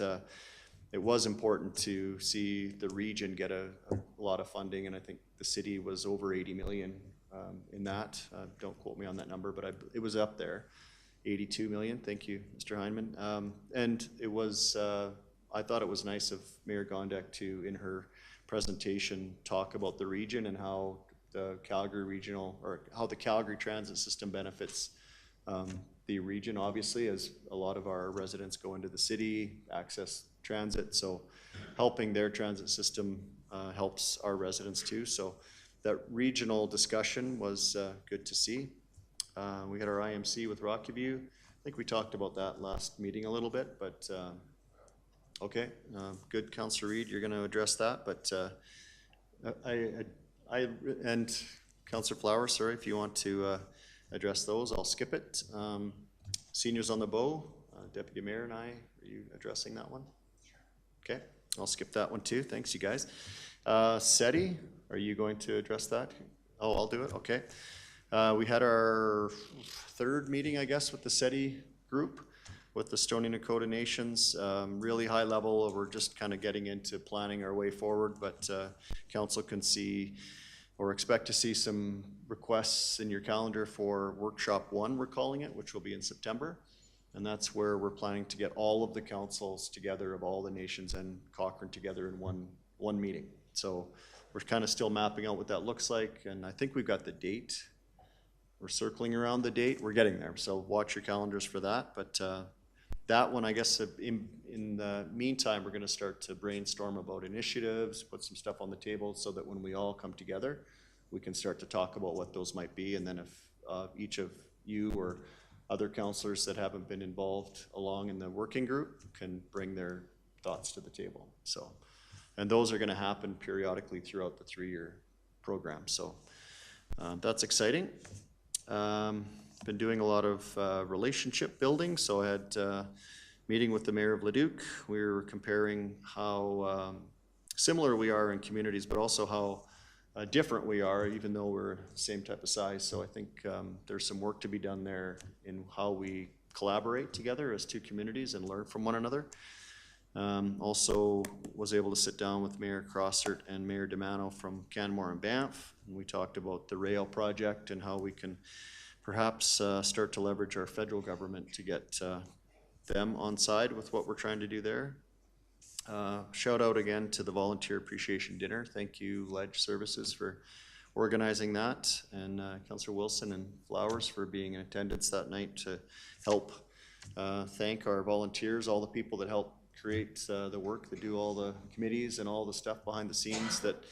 it was important to see the region get a lot of funding, and I think the city was over 80 million in that. Don't quote me on that number, but it was up there. 82 million, thank you, Mr. Heineman. And it was, I thought it was nice of Mayor Gondek to, in her presentation, talk about the region and how the Calgary regional, or how the Calgary transit system benefits the region, obviously, as a lot of our residents go into the city, access transit, so helping their transit system helps our residents too. So that regional discussion was good to see. We had our IMC with Rocky View. I think we talked about that last meeting a little bit, but okay, good, Councillor Reid, you're going to address that, but I and Councillor Flowers, sorry, if you want to address those, I'll skip it. Seniors on the Bow, Deputy Mayor and I, are you addressing that one? Okay, I'll skip that one too. Thanks, you guys. SETI, are you going to address that? Oh, I'll do it. Okay. We had our third meeting, I guess, with the SETI group, with the Stoney Nakoda Nations. Really high level. We're just kind of getting into planning our way forward, but council can see or expect to see some requests in your calendar for workshop 1, we're calling it, which will be in September. And that's where we're planning to get all of the councils together of all the nations and Cochrane together in one meeting. So we're kind of still mapping out what that looks like, and I think we've got the date. We're circling around the date. We're getting there, so watch your calendars for that. But that one, I guess, in the meantime, we're going to start to brainstorm about initiatives, put some stuff on the table so that when we all come together, we can start to talk about what those might be. And then if each of you or other councillors that haven't been involved along in the working group can bring their thoughts to the table. So, and those are going to happen periodically throughout the 3-year program. So that's exciting. Been doing a lot of relationship building. So I had a meeting with the mayor of Leduc. We were comparing how similar we are in communities, but also how different we are, even though we're the same type of size. So I think there's some work to be done there in how we collaborate together as two communities and learn from one another. Also was able to sit down with Mayor Crossert and Mayor DeMano from Canmore and Banff. And we talked about the rail project and how we can perhaps start to leverage our federal government to get them on side with what we're trying to do there. Shout out again to the Volunteer Appreciation Dinner. Thank you, Ledge Services, for organizing that, and Councillor Wilson and Flowers for being in attendance that night to help thank our volunteers, all the people that help create the work, that do all the committees and all the stuff behind the scenes that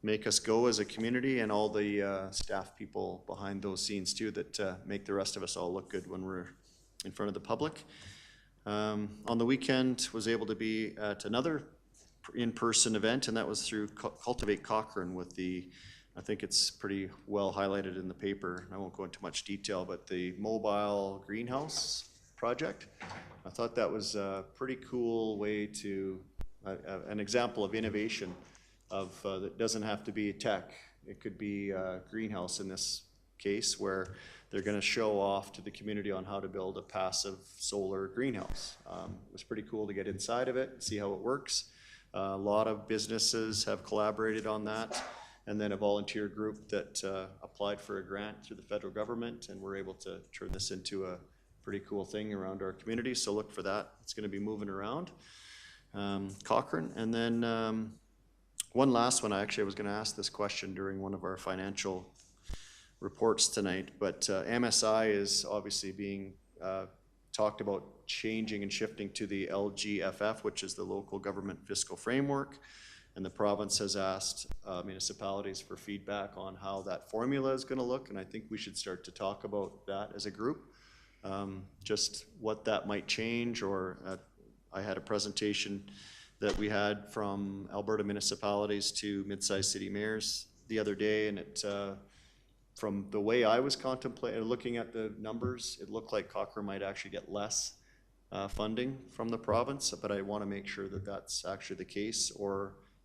make us go as a community, and all the staff people behind those scenes too that make the rest of us all look good when we're in front of the public. On the weekend, was able to be at another in-person event, and that was through Cultivate Cochrane with the, I think it's pretty well highlighted in the paper. I won't go into much detail, but the mobile greenhouse project. I thought that was a pretty cool way to, an example of innovation of that doesn't have to be tech. It could be a greenhouse in this case, where they're going to show off to the community on how to build a passive solar greenhouse. It was pretty cool to get inside of it and see how it works. A lot of businesses have collaborated on that, and then a volunteer group that applied for a grant through the federal government, and we're able to turn this into a pretty cool thing around our community. So look for that. It's going to be moving around Cochrane. And then one last one. I was going to ask this question during one of our financial reports tonight, but MSI is obviously being talked about changing and shifting to the LGFF, which is the Local Government Fiscal Framework, and the province has asked municipalities for feedback on how that formula is going to look, and I think we should start to talk about that as a group, just what that might change. Or I had a presentation that we had from Alberta municipalities to mid-sized city mayors the other day, and it from the way I was contemplating, looking at the numbers, it looked like Cochrane might actually get less funding from the province, but I want to make sure that that's actually the case,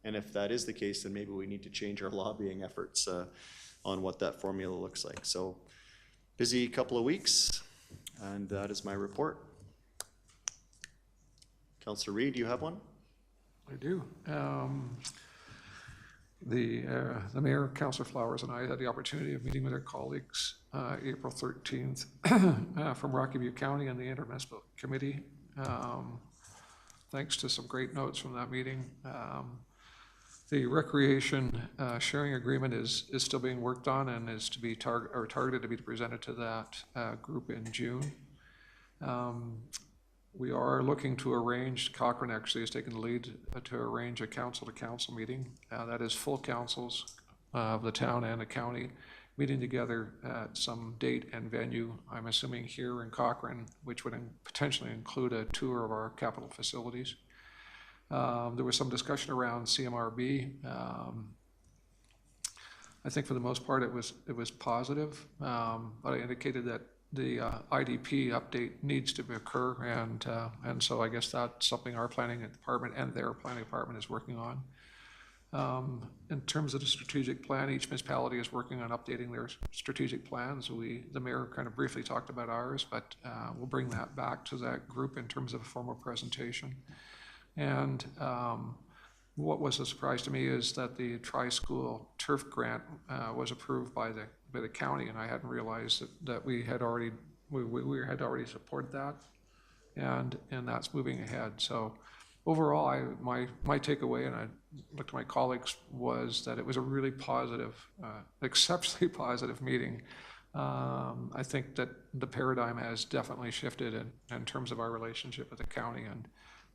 and if that is the case, then maybe we need to change our lobbying efforts on what that formula looks like. So busy couple of weeks, and that is my report. Councillor Reid, do you have one? I do. The Mayor, Councillor Flowers, and I had the opportunity of meeting with our colleagues April 13th from Rocky View County and the Intermunicipal Committee. Thanks to some great notes from that meeting. The recreation sharing agreement is still being worked on and is to be targeted to be presented to that group in June. We are looking to arrange, Cochrane actually has taken the lead to arrange a council-to-council meeting. That is full councils of the town and the county meeting together at some date and venue, I'm assuming here in Cochrane, which would potentially include a tour of our capital facilities. There was some discussion around CMRB. I think for the most part it was positive, but I indicated that the IDP update needs to occur, and so I guess that's something our planning department and their planning department is working on. In terms of the strategic plan, each municipality is working on updating their strategic plans. The mayor kind of briefly talked about ours, but we'll bring that back to that group in terms of a formal presentation. And what was a surprise to me is that the tri-school turf grant was approved by the county, and I hadn't realized that we had already supported that, and that's moving ahead. So overall, my takeaway, and I looked at my colleagues, was that it was a really positive, exceptionally positive meeting. I think that the paradigm has definitely shifted in terms of our relationship with the county, and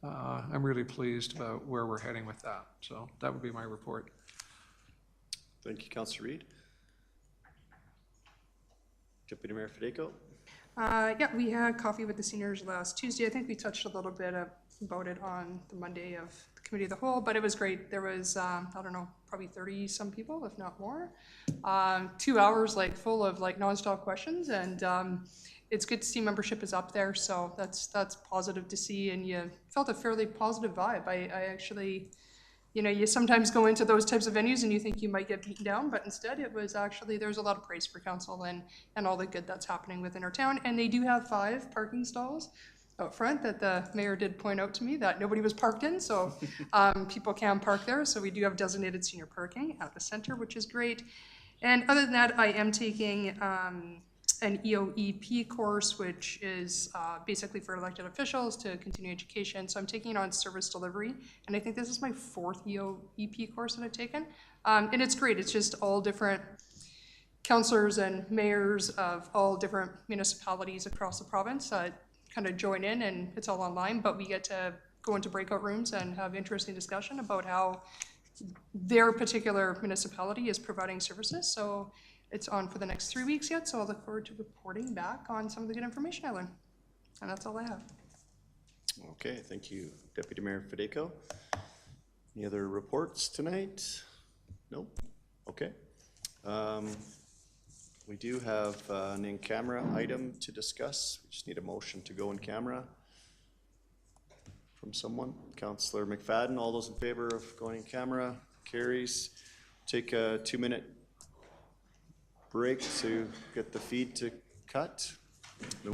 I'm really pleased about where we're heading with that. So that would be my report. Thank you, Councillor Reid. Deputy Mayor Federico. Yeah, we had coffee with the seniors last Tuesday. I think we touched a little bit about it on the Monday of the Committee of the Whole, but it was great. There was, I don't know, probably 30 some people, if not more. 2 hours full of nonstop questions, and it's good to see membership is up there, so that's positive to see, and you felt a fairly positive vibe. I actually, you sometimes go into those types of venues and you think you might get beaten down, but instead it was actually, there's a lot of praise for council and all the good that's happening within our town, and they do have 5 parking stalls out front that the mayor did point out to me that nobody was parked in, so people can park there. So we do have designated senior parking at the center, which is great. And other than that, I am taking an EOEP course, which is basically for elected officials to continue education. So I'm taking it on service delivery, and I think this is my 4th EOEP course that I've taken. And it's great. It's just all different councillors and mayors of all different municipalities across the province kind of join in, and it's all online, but we get to go into breakout rooms and have interesting discussion about how their particular municipality is providing services. So it's on for the next 3 weeks yet, so I'll look forward to reporting back on some of the good information I learned. And that's all I have. Okay, thank you, Deputy Mayor Federico. Any other reports tonight? Nope. Okay. We do have an in-camera item to discuss. We just need a motion to go in camera from someone. Councillor McFadden, all those in favor of going in camera? Carries. Take a 2-minute break to get the feed to cut.